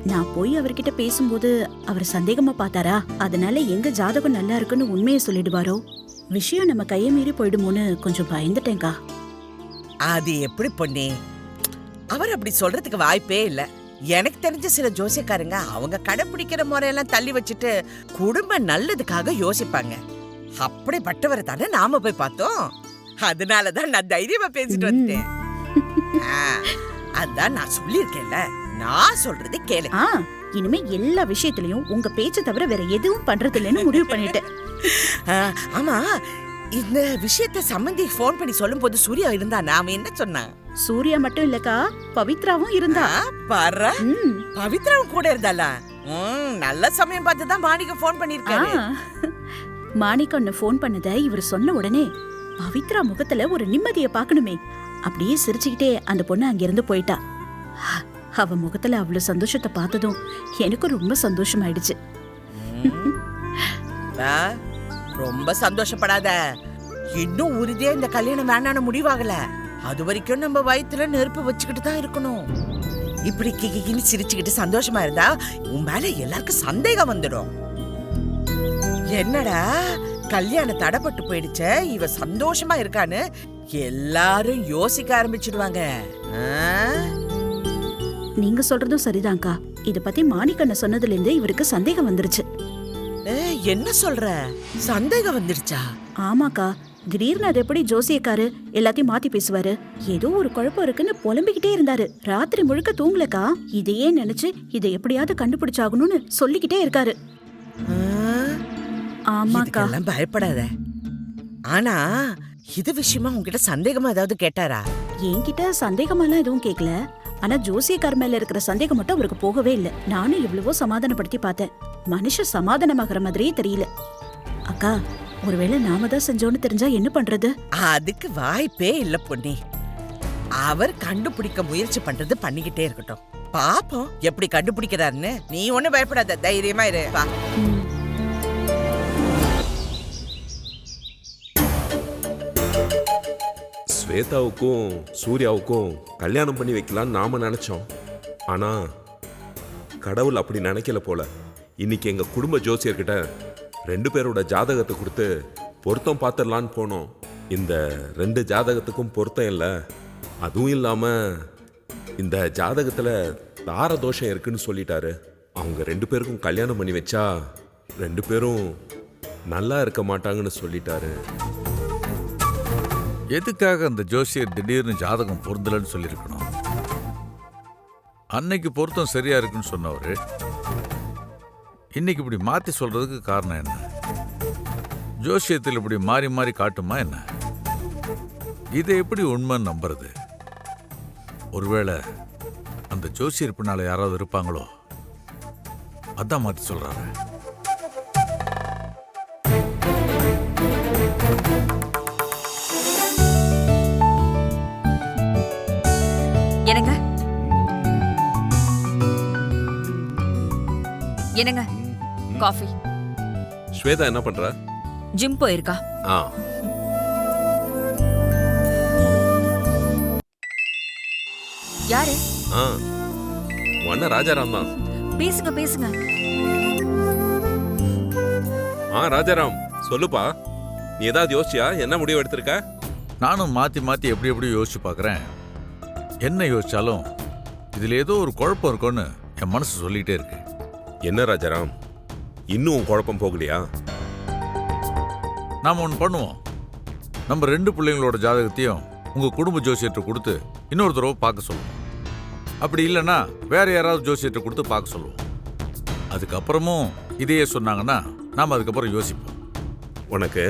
நான் போய் அவர்கிட்ட பேசும்போது அவர் சந்தேகமா பார்த்தாரா, அதனால எங்க ஜாதகம் நல்லா இருக்குன்னு உண்மையை சொல்லிடுவாரோ, விஷயம் நம்ம கையை மீறி போயிடுமோன்னு கொஞ்சம் பயந்துட்டேன்க்கா. அது எப்படி பொண்ணே? அவர் அப்படி சொல்றதுக்கு வாய்ப்பே இல்ல. எனக்கு தெரிஞ்ச சில ஜோசியக்காரங்க அவங்க கடைபிடிக்கிற முறையெல்லாம் தள்ளி வச்சுட்டு குடும்ப நல்லதுக்காக யோசிப்பாங்க. அப்படிப்பட்டவரை தானே நாம போய் பார்த்தோம். அதனாலதான் நான் தைரியமா பேசிட்டு வந்துட்டேன். அதான் நான் சொல்லியிருக்கேன்ல, நான் சொல்றது கேளு. இனிமே எல்லா விஷயத்திலயும் உங்க பேச்ச தவிர வேற எதுவும் பண்றது இல்லைன்னு முடிவு பண்ணிட்டேன். ஆமா, இந்த விஷயத்த சம்பந்தி போன் பண்ணி சொல்லும் போது சூர்யா இருந்தா, நாம என்ன சொன்னா? சூர்யா மட்டும் இல்லக்கா, பவித்ராவும் இருந்தா. பாரு, பவித்ராவும் கூட இருந்தாளா? நல்ல சமயம் பார்த்து தான் மாணிக்க போன் பண்ணிருக்காரு. மாணிக்கண்ண போன் பண்ணத இவர் சொன்ன உடனே பவித்ரா முகத்துல ஒரு நிம்மதியை பார்க்கணுமே, அப்படியே சிரிச்சுக்கிட்டே அந்த பொண்ணு அங்கிருந்து போயிட்டா. அவ முகத்துல அவ்வளவு சந்தோஷத்தை பார்த்ததும் எனக்கு ரொம்ப சந்தோஷமாயிடுச்சு. ரொம்ப சந்தோஷப்படாத. இன்னும் உறுதியா இந்த கல்யாணம் வேணான்னு முடிவாகல. அது வரைக்கும் நம்ம வயித்துல நெருப்பு வச்சுக்கிட்டு தான் இருக்கணும். இப்படி கிக்கின்னு சிரிச்சுக்கிட்டு சந்தோஷமா இருந்தா உன் மேல எல்லாருக்கும் சந்தேகம் வந்துடும். என்னடா கல்யாணம் தடைப்பட்டு போயிடுச்ச, இவ சந்தோஷமா இருக்கான்னு எல்லாரும் யோசிக்க ஆரம்பிச்சிடுவாங்க. நீங்க சொல்றதும் சரிதான்க்கா. இத பத்தி மாணிக்கண்ண சொன்னதுல இருந்து இவருக்கு சந்தேகம் வந்துருச்சு. என்ன சொல்ற? சந்தேகம் வந்துருச்சா? ஆமாக்கா, திடீர்னு அது எப்படி ஜோசியக்காரு எல்லாத்தையும் மாத்தி பேசுவாரு, ஏதோ ஒரு குழப்பம் இருக்குன்னு புலம்பிக்கிட்டே இருந்தாரு. ராத்திரி முழுக்க தூங்கலக்கா. இதையே நினைச்சு இதை எப்படியாவது கண்டுபிடிச்சாகணும்னு சொல்லிக்கிட்டே இருக்காரு. ஆமாக்கா, பயப்படாத. ஆனா இது விஷயமா உங்ககிட்ட சந்தேகமா ஏதாவது கேட்டாரா? என்கிட்ட சந்தேகமெல்லாம் எதுவும் கேட்கல. ஆனா ஜோசியக்கார் மேல இருக்கிற சந்தேகம் மட்டும் அவருக்கு போகவே இல்லை. நானும் எவ்வளவோ சமாதானப்படுத்தி பார்த்தேன். மனுஷன் சமாதானமாகற மாதிரியே தெரியல. அக்கா, ஒருவேளை நாம தான் செஞ்சோன்னு தெரிஞ்சா என்ன பண்றது? அதுக்கு வாய்ப்பே இல்ல பொன்னி. அவர் கண்டுபிடிக்க முயற்சி பண்றது பண்ணிக்கிட்டே இருக்கட்டும். பாப்போம் எப்படி கண்டுபிடிக்கிறாருன்னு. நீ ஒண்ணு பயப்படாத, தைரியமா இரு. ஸ்வேதாவுக்கும் சூர்யாவுக்கும் கல்யாணம் பண்ணி வைக்கலான்னு நாம நினைச்சோம். ஆனா கடவுள் அப்படி நினைக்கல போல. இன்னைக்கு எங்க குடும்ப ஜோசியர்கிட்ட 2 பேரோட ஜாதகத்தை கொடுத்து பொருத்தம் பார்த்துடலான்னு போனோம். இந்த 2 ஜாதகத்துக்கும் பொருத்தம் இல்லை. அதுவும் இல்லாம இந்த ஜாதகத்துல தார தோஷம் இருக்குன்னு சொல்லிட்டாரு. அவங்க 2 பேருக்கும் கல்யாணம் பண்ணி வச்சா 2 பேரும் நல்லா இருக்க மாட்டாங்கன்னு சொல்லிட்டாரு. எதுக்காக அந்த ஜோசியர் திடீர்னு ஜாதகம் பொருந்தலன்னு சொல்லியிருக்கணும்? அன்னைக்கு பொருத்தம் சரியா இருக்குன்னு சொன்னவர் இன்னைக்கு இப்படி மாத்தி சொல்றதுக்கு காரணம் என்ன? ஜோசியத்தில் இப்படி மாறி மாறி காட்டுமா என்ன? இதை எப்படி உண்மைன்னு நம்புறது? ஒருவேளை அந்த ஜோசியர் பின்னால யாராவது இருப்பாங்களோ? அதான் மாத்தி சொல்றாரு. என்னங்க என்னங்க காஃபி. ஸ்வேதா என்ன பண்ற? ஜிம் போயிருக்கா. ஆ, யாரு? ஆ, உன்ன ராஜாராம் தான். பேசுங்க பேசுங்க. ராஜாராம் சொல்லுப்பா. நீ ஏதாவது யோசிச்சியா? என்ன முடிவு எடுத்திருக்க? நானும் மாத்தி மாத்தி எப்படி எப்படி யோசிச்சு பார்க்கறேன். என்ன யோசிச்சாலும் இதுல ஏதோ ஒரு குழப்பம் இருக்கும்னு என் மனசு சொல்லிட்டே இருக்கு. என்ன ராஜாராம், இன்னும் உன் குழப்பம் போகலையா? நாம ஒன்று பண்ணுவோம். நம்ம 2 பிள்ளைங்களோட ஜாதகத்தையும் உங்க குடும்ப ஜோசியத்தை கொடுத்து இன்னொரு தடவை பார்க்க சொல்லுவோம். அப்படி இல்லைன்னா வேற யாராவது ஜோசியத்தை கொடுத்து பார்க்க சொல்லுவோம். அதுக்கப்புறமும் இதையே சொன்னாங்கன்னா நாம அதுக்கப்புறம் யோசிப்போம். உனக்கு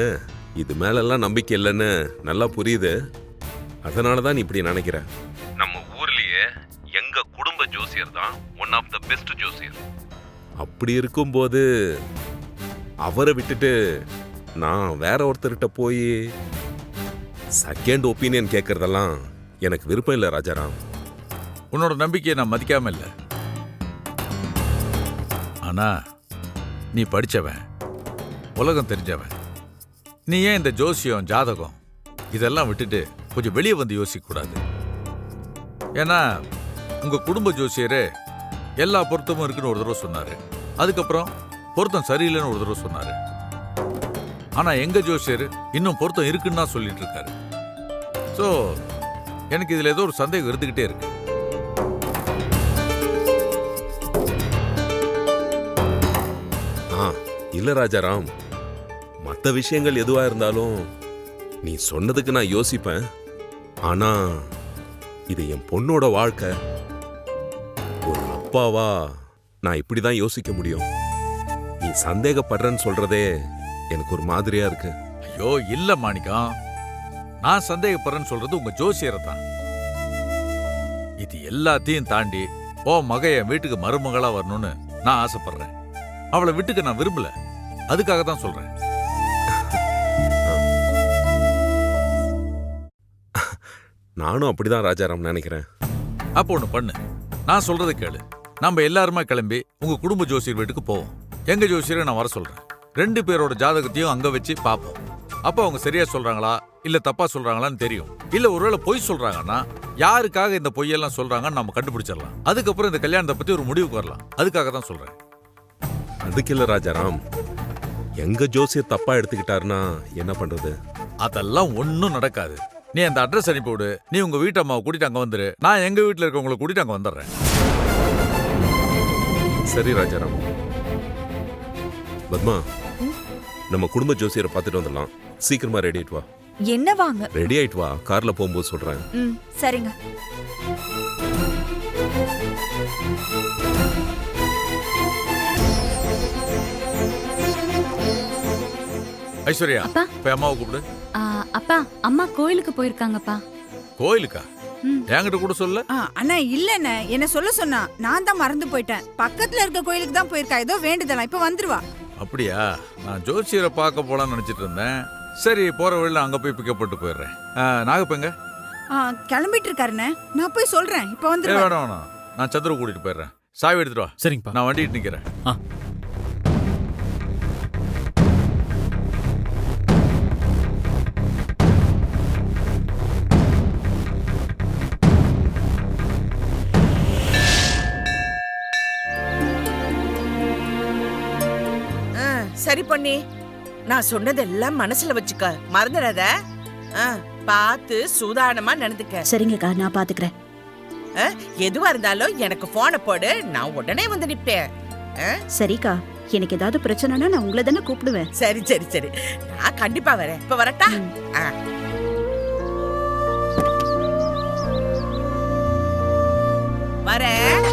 இது மேலெல்லாம் நம்பிக்கை இல்லைன்னு நல்லா புரியுது. அதனால தான் நீ இப்படி நினைக்கிற. நம்ம ஊர்லயே எங்க குடும்ப ஜோசியர் தான் ஒன் ஆஃப் த பெஸ்ட் ஜோசியர். அப்படி இருக்கும்போது அவரை விட்டுட்டு நான் வேற ஒருத்தர்கிட்ட போய் செகண்ட் ஒப்பீனியன் கேட்கறதெல்லாம் எனக்கு விருப்பம் இல்லை ராஜாராம். உன்னோட நம்பிக்கையை நான் மதிக்காம இல்லை. ஆனா நீ படிச்சவன், உலகம் தெரிஞ்சவன். நீ ஏன் இந்த ஜோசியம் ஜாதகம் இதெல்லாம் விட்டுட்டு கொஞ்சம் வெளியே வந்து யோசிக்க கூடாது? ஏன்னா உங்க குடும்ப ஜோசியரே எல்லா பொருத்தமும் இருக்குன்னு ஒரு தடவை சொன்னாரு. அதுக்கப்புறம் பொருத்தம் சரியில்லைன்னு ஒரு தடவை சொன்னாரு. ஆனா எங்க ஜோசியர் இன்னும் பொருத்தம் இருக்குன்னு தான் சொல்லிட்டு இருக்காரு. ஸோ எனக்கு இதுல ஏதோ ஒரு சந்தேகம் இருந்துகிட்டே இருக்கு. இல்ல ராஜாராம், மற்ற விஷயங்கள் எதுவா இருந்தாலும் நீ சொன்னதுக்கு நான் யோசிப்பேன். ஆனா இது என் பொண்ணோட வாழ்க்கை. ஒரு அப்பாவா நான் இப்படிதான் யோசிக்க முடியும். நீ சந்தேகப்படுறன்னு சொல்றதே எனக்கு ஒரு மாதிரியா இருக்கு. ஐயோ இல்ல மாணிக்கம், நான் சந்தேகப்படுறேன்னு சொல்றது உங்க ஜோசியரை தான். இது எல்லாத்தையும் தாண்டி மக என் வீட்டுக்கு மருமகளா வரணும்னு நான் ஆசைப்படுறேன். அவளை வீட்டுக்கு நான் விரும்பல. அதுக்காக தான் சொல்றேன். நானும் அப்படிதான் ராஜாராம் நினைக்கிறேன். அப்போ ஒண்ணு பண்ணு, நான் சொல்றதை கேளு. நம்ம எல்லாருமே கிளம்பி உங்க குடும்ப ஜோசியர் வீட்டுக்கு போவோம். எங்க ஜோசியரை நான் வர சொல்றேன். 2 பேரோட ஜாதகத்தையும் அங்க வச்சு பார்ப்போம். அப்போ அவங்க சரியா சொல்றாங்களா இல்ல தப்பா சொல்றாங்களான்னு தெரியும். இல்ல ஒருவேளை பொய் சொல்றாங்கன்னா யாருக்காக இந்த பொய்யெல்லாம் சொல்றாங்கன்னு நம்ம கண்டுபிடிச்சிடலாம். அதுக்கப்புறம் இந்த கல்யாணத்தை பத்தி ஒரு முடிவுக்கு வரலாம். அதுக்காக தான் சொல்றேன். அதுக்கு இல்ல ராஜாராம், எங்க ஜோசியர் தப்பா எடுத்துக்கிட்டாருன்னா என்ன பண்றது? அதெல்லாம் ஒன்னும் நடக்காது. நீ அந்த அட்ரஸ் அனுப்பிவிடு. நீ உங்க வீட்டு அம்மாவை கூட்டிட்டு அங்க வந்துரு. நான் எங்க வீட்டுல இருக்கவங்களை கூட்டிட்டு அங்க வந்துடுறேன். சரி ராஜாராம். பத்மா, நம்ம குடும்ப ஜோசியரை பார்த்துட்டு வந்துடலாம். சீக்கிரமா ரெடி ஆயிட்டு வா. என்ன வாங்க? ரெடி ஆயிட்டு வா, கார்ல போகும்போது சொல்றேன். சரிங்க. ஐஸ்வர்யா, போய் அம்மாவை கூப்பிடு. அப்பா, அம்மா கோயிலுக்கு போயிருக்காங்கப்பா. கோயிலுக்கா? என்கிட்ட கூட சொல்ல. அண்ணா இல்லண்ணே, என்ன சொல்ல சொன்னா நான் தான் மறந்து போயிட்டேன். பக்கத்துல இருக்க கோயிலுக்கு தான் போயிருக்கா. ஏதோ வேண்டுதலாம், இப்ப வந்துருவா. அப்படியா? நான் ஜோசியரை பார்க்க போலான்னு நினைச்சிட்டு இருந்தேன். சரி, போற வழியில அங்க போய் பிக்கப் பண்ணிட்டு போயிடுறேன். நாகப்பங்க கிளம்பிட்டு இருக்காருண்ணே. நான் போய் சொல்றேன், இப்ப வந்துருவா. வேணாம் வேணாம், நான் சந்திர கூட்டிட்டு போயிடுறேன். சாவி எடுத்துட்டு வா. சரிங்கப்பா. நான் வண்டிட்டு நிக்கிறேன். சரி பொன்னி, நான் சொன்னதெல்லாம் மனசுல வச்சுக்க, மறந்துடாத. பார்த்து சூதானமா நடந்துக்க. சரிங்கக்கா, நான் பாத்துக்கிறேன். எதுவா இருந்தாலும் எனக்கு போனை போடு, நான் உடனே வந்து நிப்பேன். சரிக்கா, எனக்கு ஏதாவது பிரச்சனைனா நான் உங்களை தானே கூப்பிடுவேன். சரி சரி சரி, நான் கண்டிப்பா வரேன். இப்ப வரட்டா? வரேன்.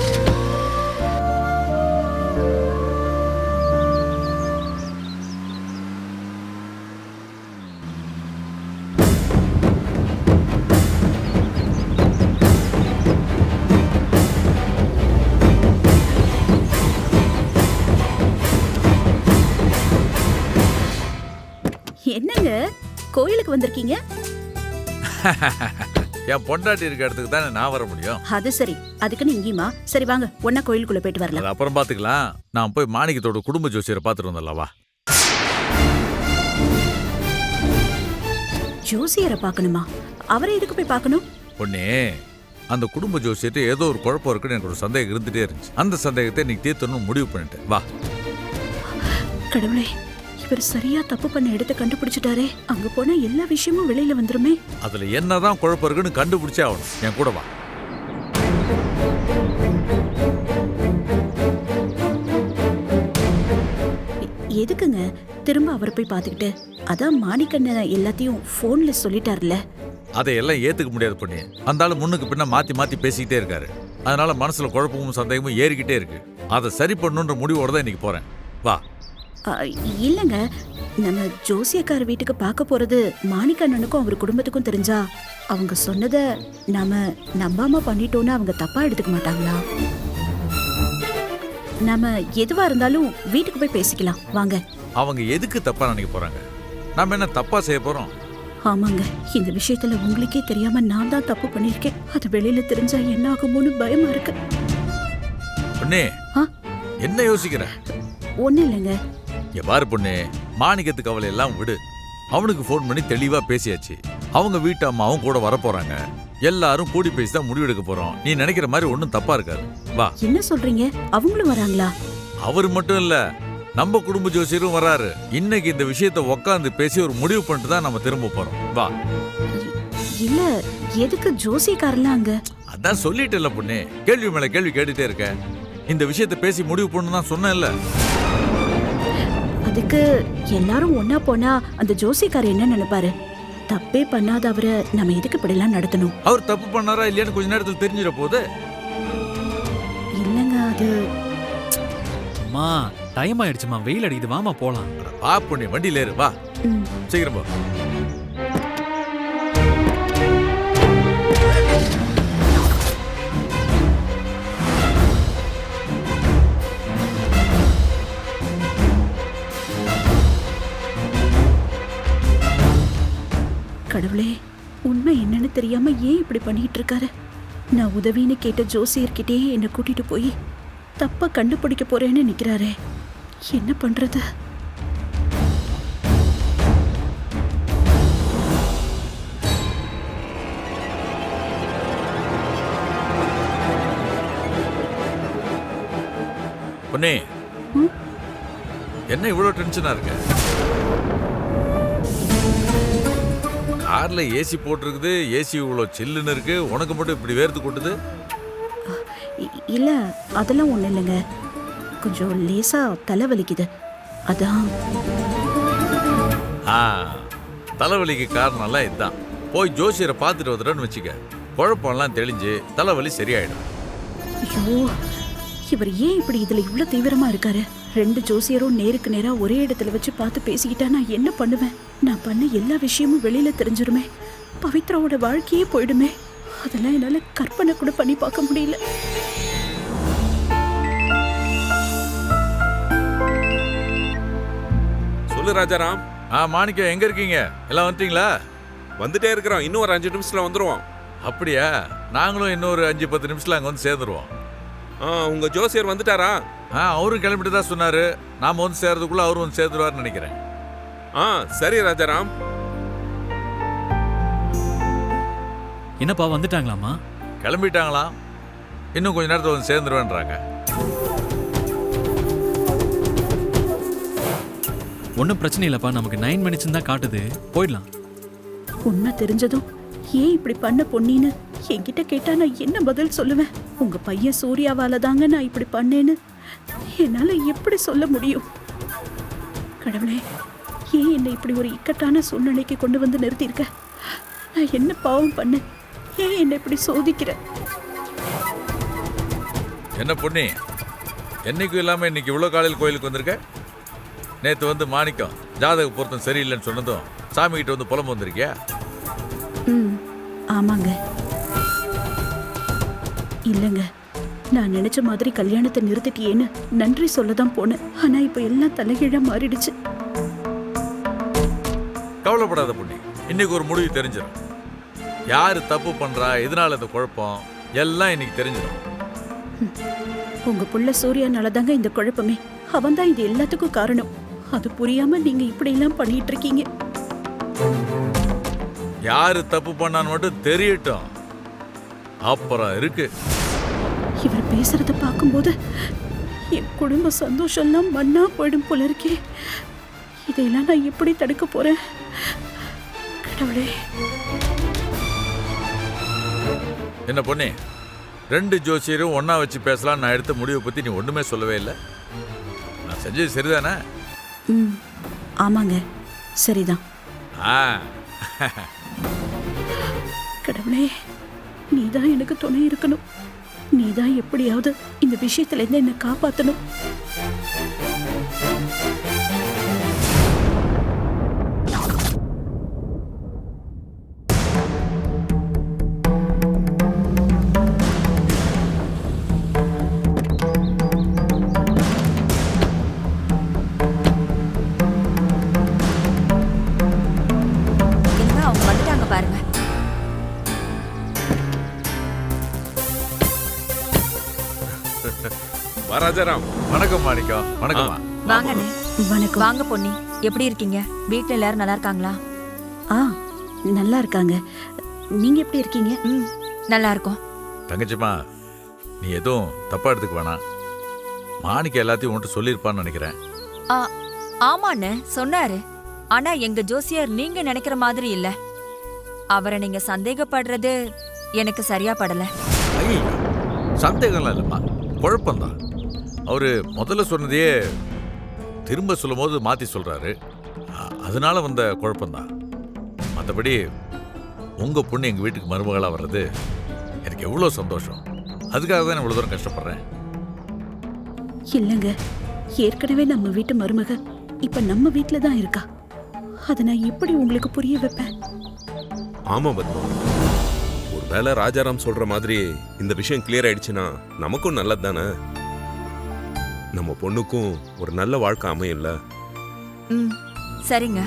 என்னங்க கோயிலுக்கு வந்திருக்கீங்க? என் பொண்டாட்டி இருக்க இடத்துக்கு தானே நான் வர முடியும். அது சரி, அதுக்குன்னு இங்கேயுமா? சரி வாங்க, ஒன்னா கோயிலுக்குள்ள போயிட்டு வரலாம். அது அப்புறம் பாத்துக்கலாம். நான் போய் மாணிக்கத்தோட குடும்ப ஜோசியரை பாத்துட்டு வந்தல்லவா. ஜோசியரை பார்க்கணுமா? அவரை எதுக்கு போய் பார்க்கணும்? பொண்ணே, அந்த குடும்ப ஜோசியத்தை ஏதோ ஒரு குழப்பம் இருக்குன்னு எனக்கு ஒரு சந்தேகம் இருந்துட்டே இருந்துச்சு. அந்த சந்தேகத்தை இன்னைக்கு தீர்த்தணும்னு முடிவு பண்ணிட்டேன். வா. கடவுளே, இவர் சரியா தப்பு பண்ண இடத்தை கண்டுபிடிச்சிட்டாரே. அங்க போனா எல்லா விஷயமும் வெளியில வந்துருமே. அதுல என்னதான் குழப்பம் இருக்குன்னு கண்டுபிடிச்சே ஆகணும். என் கூட வா. எதுக்குங்க திரும்ப அவரை போய் பார்த்துக்கிட்டு? அதான் மாணிக்கண்ண எல்லாத்தையும் போன்ல சொல்லிட்டார்ல. அதையெல்லாம் ஏத்துக்க முடியாது பொண்ணு. அந்த ஆளு முன்னுக்கு பின்ன மாத்தி மாத்தி பேசிக்கிட்டே இருக்காரு. அதனால மனசுல குழப்பமும் சந்தேகமும் ஏறிக்கிட்டே இருக்கு. அதை சரி பண்ணுன்ற முடிவோட தான் இன்னைக்கு போறேன். வா. இல்லங்க, நம்ம ஜோசியக்கார வீட்டுக்கு பார்க்க போறது மாணிக்கண்ணனுக்கும் அவர் குடும்பத்துக்கும் தெரிஞ்சா அவங்க சொன்னதை நாம நம்பாம பண்ணிட்டோம்னு அவங்க தப்பா எடுத்துக்க மாட்டாங்களா? நாம எதுவா இருந்தாலும் வீட்டுக்கு போய் பேசிக்கலாம் வாங்க. அவங்க எதுக்கு தப்பா நினைக்க போறாங்க? நாம என்ன தப்பா செய்ய போறோம்? ஆமாங்க, இந்த விஷயத்துல உங்களுக்கே தெரியாம நான் தான் தப்பு பண்ணிருக்கேன். அது வெளியில தெரிஞ்சா என்ன ஆகுமோன்னு பயமா இருக்கு. பொண்ணே, என்ன யோசிக்கிற? ஒண்ணு இல்லைங்க. பாரு பொண்ணே, மாணிக்கத்துக்கு அவளை எல்லாம் விடு. அவனுக்கு போன் பண்ணி தெளிவா பேசியாச்சு. அவங்க வீட்டு அம்மாவும் கூட வர போறாங்க. எல்லாரும் கூடி பேசி தான் முடிவெடுக்க போறோம். நீ நினைக்கிற மாதிரி ஒன்னும் தப்பா இருக்காது. வா. என்ன சொல்றீங்க? அவங்களும் வராங்களா? அவர் மட்டும் இல்ல, நம்ம குடும்ப ஜோசியரும் வராரு. இன்னைக்கு இந்த விஷயத்தை உட்காந்து பேசி ஒரு முடிவு பண்ணிட்டு தான் நம்ம திரும்ப போறோம். வா. இல்ல, எதுக்கு ஜோசியக்காரலாம் அங்க? அதான் சொல்லிட்டேல்ல பொண்ணே, கேள்வி மேல கேள்வி கேட்டுட்டே இருக்க. இந்த விஷயத்தை பேசி முடிவு பண்ணு தான் சொன்னேன்ல. அதுக்கு எல்லாரும் ஒன்னா போனா அந்த ஜோசியக்காரர் என்ன நினைப்பாரு? தப்பே பண்ணாத அவரை நம்ம எதுக்கு இப்படிலாம் நடத்தணும்? அவர் தப்பு பண்ணாரா இல்லையான்னு கொஞ்ச நேரத்தில் தெரிஞ்சிட போகுது. இல்லங்க, அது அம்மா டைம் ஆயிடுச்சுமா, வெயில் அடிக்குது, வாமா போலாம். வா பொண்ணே, வண்டியில ஏறு. வா, சீக்கிரம் போ. கடவுளே, உண்மை என்னன்னு தெரியாம ஏன் இப்படி பண்ணிட்டு இருக்காரு? நான் உதவின்னு கேட்ட ஜோசியர்கிட்டே என்னை கூட்டிட்டு போய் தப்ப கண்டுபிடிக்க போறேன்னு நிக்கிறாரே, என்ன பண்றது? பொண்ணே, என்ன இவ்வளவு டென்ஷனா இருக்க? கார்ல ஏசி போட்டிருக்குது, ஏசி இவ்வளவு சில்லுன்னு இருக்கு, உனக்கு மட்டும் இப்படி வேர்த்து கொட்டுது? இல்ல, அதெல்லாம் ஒண்ணு இல்லைங்க, கொஞ்சம் லேசா தலைவலிக்குது, அதான். தலைவலிக்கு காரணம்லாம் இதுதான். போய் ஜோசியரை பார்த்துட்டு வந்துடுன்னு வச்சுக்க, குழப்பம்லாம் தெளிஞ்சு தலைவலி சரியாயிடும். ஐயோ, இவர் ஏன் இப்படி இதுல இவ்வளவு தீவிரமா இருக்காரு? 2 ஜோசியரும் நேருக்கு நேரா ஒரே இடத்துல வச்சு பார்த்து பேசிக்கிட்டா நான் என்ன பண்ணுவேன்? நான் பண்ண எல்லா விஷயமும் வெளியில தெரிஞ்சிருமே, பவித்ராவோட வாழ்க்கையே போயிடுமே. அதெல்லாம் என்னால கற்பனை கூட பண்ணி பார்க்க முடியல. சொல்லு ராஜாராம். மாணிக்கம், எங்க இருக்கீங்க? எல்லாம் வந்துட்டீங்களா? வந்துட்டே இருக்கிறோம், இன்னும் ஒரு 5 நிமிஷத்துல வந்துருவோம். அப்படியா? நாங்களும் இன்னொரு 5-10 நிமிஷத்துல அங்க வந்து சேர்ந்துருவோம். உங்க ஜோசியர் வந்துட்டாரா? அவரும் கிளம்பிட்டு தான் சொன்னாரு. நாம வந்து சேர்றதுக்குள்ள அவரும் வந்து சேர்ந்துருவாருன்னு நினைக்கிறேன். சரி ராஜாராம். என்னப்பா, வந்துட்டாங்களாமா? கிளம்பிட்டாங்களாம், இன்னும் கொஞ்ச நேரத்தில் வந்து சேர்ந்துருவேன்றாங்க. ஒன்றும் பிரச்சனை இல்லைப்பா, நமக்கு 9 மினிட்ஸ் தான் காட்டுது, போயிடலாம். உண்மை தெரிஞ்சதும் ஏன் இப்படி பண்ண பொன்னின்னு என்கிட்ட கேட்டா நான் என்ன பதில் சொல்லுவேன்? உங்க பையன் சூர்யாவால தாங்க நான் இப்படி பண்ணேன்னு என்னால எப்படி சொல்ல முடியும்? கடவுளே, ஏன் என்னை இப்படி ஒரு இக்கட்டான சூழ்நிலைக்கு கொண்டு வந்து நிறுத்தியிருக்க? நான் என்ன பாவம் பண்ணேன்? ஏன் என்னை இப்படி சோதிக்கிற? என்ன பொண்ணி, என்னைக்கும் இல்லாமல் இன்னைக்கு இவ்வளோ காலையில் கோயிலுக்கு வந்திருக்க? நேற்று வந்து மாணிக்கம் ஜாதக பொருத்தம் சரியில்லைன்னு சொன்னதும் சாமி கிட்ட வந்து புலம்பு வந்திருக்கியா? ஆமாங்க. இல்லைங்க, நான் நினைச்ச மாதிரி கல்யாணத்தை நிறுத்திட்டியேன்னு நன்றி சொல்லதான் போனேன். ஆனா இப்ப எல்லாம் தலைகீழா மாறிடுச்சு. கவலைப்படாத பொண்ணி, இன்னைக்கு ஒரு முடிவு தெரிஞ்சிடும். யாரு தப்பு பண்றா, எதனால இந்த குழப்பம் எல்லாம் இன்னைக்கு தெரிஞ்சிடும். உங்க புள்ள சூர்யானால தாங்க இந்த குழப்பமே. அவன் தான் இது எல்லாத்துக்கும் காரணம். அது புரியாம நீங்க இப்படி எல்லாம் பண்ணிட்டு இருக்கீங்க. யாரு தப்பு பண்ணான்னு மட்டும் தெரியட்டும், அப்புறம் இருக்கு. இவர் பேசுறத பார்க்கும்போது என் குடும்ப சந்தோஷம்லாம் மண்ணா போயிடும் போல இருக்கே. இதையெல்லாம் நான் எப்படி தடுக்க போறேன்? கடவுளே. என்ன பொண்ணே, 2 ஜோசியரும் ஒன்னா வச்சு பேசலாம். நான் எடுத்த முடிவை பத்தி நீ ஒண்ணுமே சொல்லவே இல்லை. நான் செஞ்சது சரிதானே? ஆமாங்க, சரிதான். கடவுளே, நீதான் எனக்கு துணை இருக்கணும். நீதான் எப்படியாவது இந்த விஷயத்துல இருந்து என்னை காப்பாத்தணும். அவங்க வந்துட்டாங்க பாருங்க. ராஜாராம், வணக்கம். மாணிக்கம், வணக்கம்மா. வாங்கண்ணே. வணக்கம். வாங்க பொன்னி, எப்படி இருக்கீங்க? வீட்ல எல்லாரும் நல்லா இருக்காங்களா? நல்லா இருக்காங்க. நீங்க எப்படி இருக்கீங்க? நல்லா இருக்கோம். தங்கச்சிமா, நீ எதுவும் தப்பா எடுத்துக்க வேணாம். மாணிக்கம் எல்லாத்தையும் உன்கிட்ட சொல்லியிருப்பான்னு நினைக்கிறேன். ஆமாண்ணே, சொன்னாரு. ஆனா எங்க ஜோசியர் நீங்க நினைக்கிற மாதிரி இல்ல. அவரை நீங்க சந்தேகப்படுறது எனக்கு சரியா படல. ஐயோ, சந்தேகம்லாம் இல்லைம்மா, குழப்பம்தான். அவரு முதல்ல சொன்னதையே திரும்ப சொல்லும் போது மாத்தி சொல்றாரு. அதனால வந்த குழப்பம்தான். மற்றபடி உங்க பொண்ணு எங்க வீட்டுக்கு மருமகளா வர்றது எனக்கு எவ்வளோ சந்தோஷம். அதுக்காக தான் இவ்வளோ தூரம் கஷ்டப்படுறேன். இல்லைங்க, ஏற்கனவே நம்ம வீட்டு மருமக இப்ப நம்ம வீட்டுல தான் இருக்கா. அதை நான் எப்படி உங்களுக்கு புரிய வைப்பேன்? ஆமா பத்மா, ஒருவேளை ராஜாராம் சொல்ற மாதிரி இந்த விஷயம் கிளியர் ஆயிடுச்சுன்னா நமக்கும் நல்லது தானே. நம்ம பொண்ணுக்கும் ஒரு நல்ல வாழ்க்கை அமையல. சரிங்க.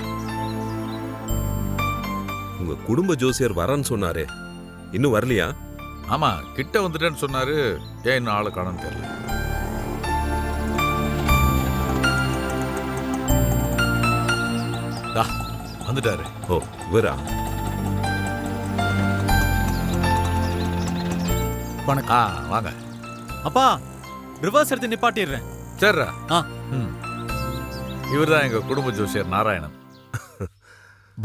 உங்க குடும்ப ஜோசியர் வரேன்னு சொன்னாரே, இன்னும் வரலையா? ஆமா, கிட்ட வந்துட்டேன்னு சொன்னாரு. ஏன் இன்னும் ஆளை காணோன்னு தெரியல. வந்துட்டாரு. ஓ, இவரா? வணக்கம். வாங்க. அப்பா, ரிவர்ஸ் எடுத்து நிப்பாட்டிடுறேன். சரிடா. இவர் தான் எங்க குடும்ப ஜோசியர் நாராயணன்.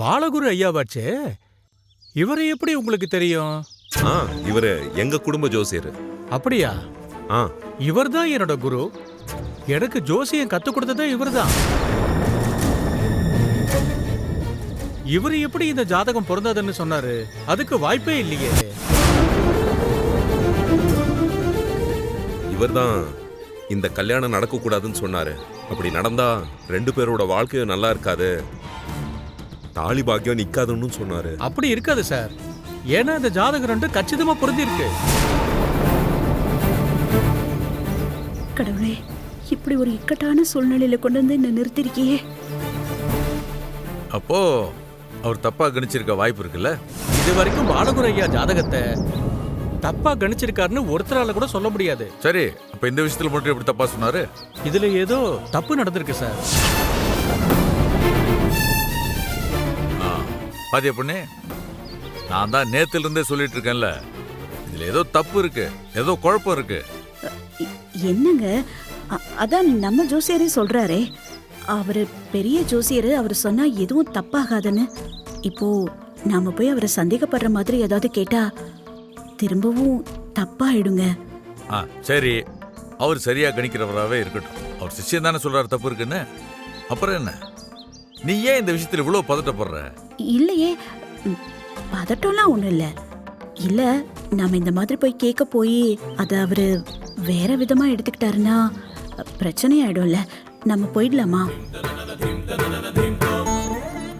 பாலகுரு ஐயாவாச்சே, இவரை எப்படி உங்களுக்கு தெரியும்? இவரு எங்க குடும்ப ஜோசியர். அப்படியா? இவர் தான் என்னோட குரு. எனக்கு ஜோசியம் கத்து கொடுத்ததே இவர் தான். இவர் எப்படி இந்த ஜாதகம் பொருந்தாதுன்னு சொன்னாரு? அதுக்கு வாய்ப்பே இல்லையே. இவர்தான் இந்த கல்யாணம் நடக்க கூடாதுன்னு சொன்னாரு. அப்படி நடந்தா 2 பேரோட வாழ்க்கையும் நல்லா இருக்காது, தாலி பாக்கியம் நிக்காதுன்னு சொன்னாரு. அப்படி இருக்காது சார். ஏன்னா இந்த ஜாதகம் 2 கச்சிதமா பொருந்தி இருக்கு. கடவுளே, இப்படி ஒரு இக்கட்டான சூழ்நிலையில கொண்டு வந்து என்ன நிறுத்திருக்கியே. அப்போ அவர் தப்பா கணிச்சிருக்க வாய்ப்பு இருக்குல்ல? இது வரைக்கும் பாலகுரு ஐயா ஜாதகத்தை தப்பா கணிச்சிருக்காருன்னு ஒருத்தரால கூட சொல்ல முடியாது. சரி, அப்ப இந்த விஷயத்துல மட்டும் எப்படி தப்பா சொன்னாரு? இதுல ஏதோ தப்பு நடந்திருக்கு சார். பாத்தியா பொண்ணு, நான் தான் நேத்துல இருந்தே சொல்லிட்டு இருக்கேன்ல, இதுல ஏதோ தப்பு இருக்கு, ஏதோ குழப்பம் இருக்கு. என்னங்க, அதான் நம்ம ஜோசியரே சொல்றாரே. அவரு பெரிய ஜோசியர், அவர் சொன்னா எதுவும் தப்பாகாதுன்னு. இப்போ நாம போய் அவரை சந்தேகப்படுற மாதிரி ஏதாவது கேட்டா திரும்பவும் தப்பாயிடுங்க. சரி, அவர் சரியா கணிக்கிறவராகவே இருக்கட்டும். அவர் சிஷ்யன் தானே சொல்றாரு தப்பு இருக்குன்னு. அப்புறம் என்ன, நீ ஏன் இந்த விஷயத்துல இவ்வளவு பதட்டப்படுற? இல்லையே, பதட்டம்லாம் ஒண்ணும் இல்ல. இல்ல, நாம இந்த மாதிரி போய் கேட்க போய் அதை அவரு வேற விதமா எடுத்துக்கிட்டாருன்னா பிரச்சனை ஆயிடும்ல. நம்ம போயிடலாமா?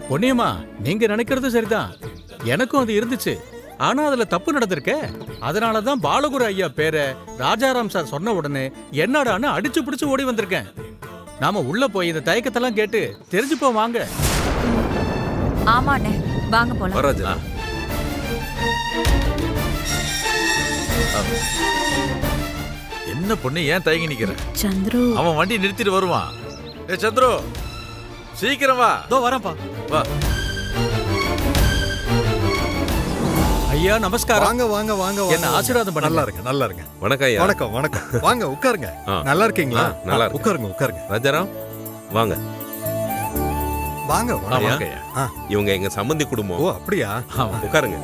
பொன்னியம்மா, நீங்க நினைக்கிறது சரிதான். எனக்கும் அது இருந்துச்சு. ஆனா அதுல தப்பு நடந்திருக்க. அதனாலதான் பாலகுரு ஐயா பேரை ராஜாராம் சார் சொன்ன உடனே என்னடான்னு அடிச்சு பிடிச்சு ஓடி வந்திருக்கேன். நாம உள்ள போய் இந்த தயக்கத்தெல்லாம் கேட்டு தெரிஞ்சுப்போம் வாங்க. ஆமாண்ணே, வாங்க போலாம். வராஜா, என்ன பொண்ணு ஏன் தயங்கி நிக்கிற? சந்துரு அவன் வண்டி நிறுத்திட்டு வருவான். ஏ சந்துரு, சீக்கிரம் வா. இதோ வரேன்ப்பா. வா. ஐயா நமஸ்காரம். வாங்க வாங்க வாங்க. என்ன ஆசீர்வாதம் பண்ண. நல்லா இருங்க, நல்லா இருங்க. வணக்கம் ஐயா. வணக்கம் வணக்கம். வாங்க உட்காருங்க. நல்லா இருக்கீங்களா? நல்லா இருக்கு. உட்காருங்க உட்காருங்க. ராஜாராம் வாங்க. வாங்க வாங்க. இவங்க எங்க சம்பந்தி குடும்பம். ஓ அப்படியா? உட்காருங்க.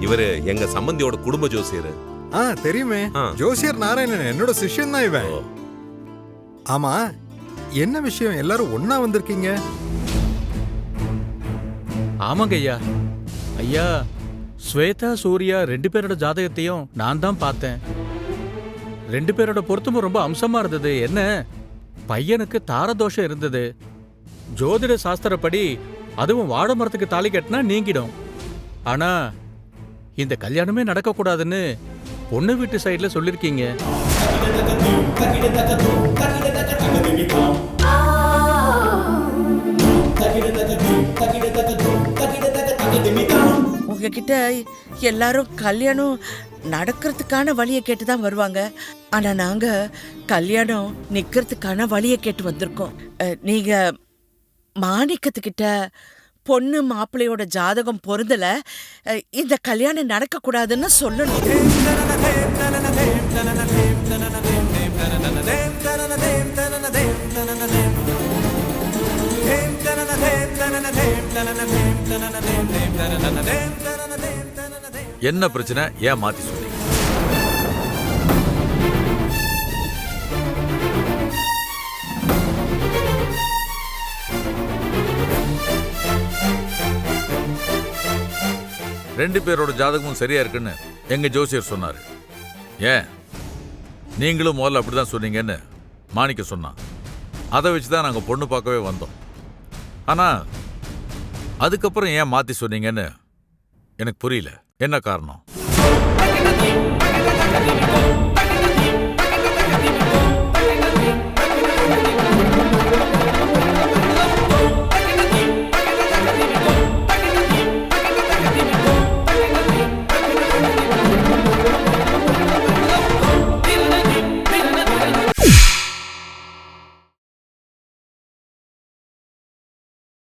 இவரு எங்க சம்பந்தியோட குடும்ப ஜோசியர். தெரியுமே. ஜோசியர் நாராயணன் என்னோட சிஷ்யன் தான் இவன். ஆமா, என்ன விஷயம் எல்லாரும் ஒண்ணா வந்திருக்கீங்க? ஆமாங்க ஐயா. ஐயா, ஸ்வேதா சூர்யா 2 பேரோட ஜாதகத்தையும் நான் தான் பார்த்தேன். 2 பேரோட பொருத்தமும் ரொம்ப அம்சமா இருந்தது. என்ன, பையனுக்கு தாரதோஷம் இருந்தது. ஜோதிட சாஸ்திரப்படி அதுவும் வாழை மரத்துக்கு தாலி கட்டினா நீங்கிடும். ஆனா இந்த கல்யாணமே நடக்க கூடாதுன்னு பொண்ணு வீட்டு சைடுல சொல்லிருக்கீங்க. உங்ககிட்ட எல்லாரும் கல்யாணம் நடக்கிறதுக்கான வழியை கேட்டுதான் வருவாங்க. ஆனா நாங்க கல்யாணம் நிக்கிறதுக்கான வழியை கேட்டு வந்திருக்கோம். நீங்க மாணிக்கத்துக்கிட்ட பொண்ணு மாப்பிள்ளையோட ஜாதகம் பொருந்தல, இந்த கல்யாணம் நடக்க கூடாதுன்னு சொல்லணும். என்ன பிரச்சனை? ஏன் மாத்தி சொல்லி? ரெண்டு பேரோட ஜாதகமும் சரியா இருக்குன்னு எங்க ஜோசியர் சொன்னாரு. ஏன் நீங்களும் முதல்ல அப்படிதான் சொன்னீங்கன்னு மாணிக்க சொன்னான். அதை வச்சுதான் நாங்க பொண்ணு பார்க்கவே வந்தோம். ஆனா அதுக்கப்புறம் ஏன் மாத்தி சொன்னீங்கன்னு எனக்கு புரியல. என்ன காரணம்?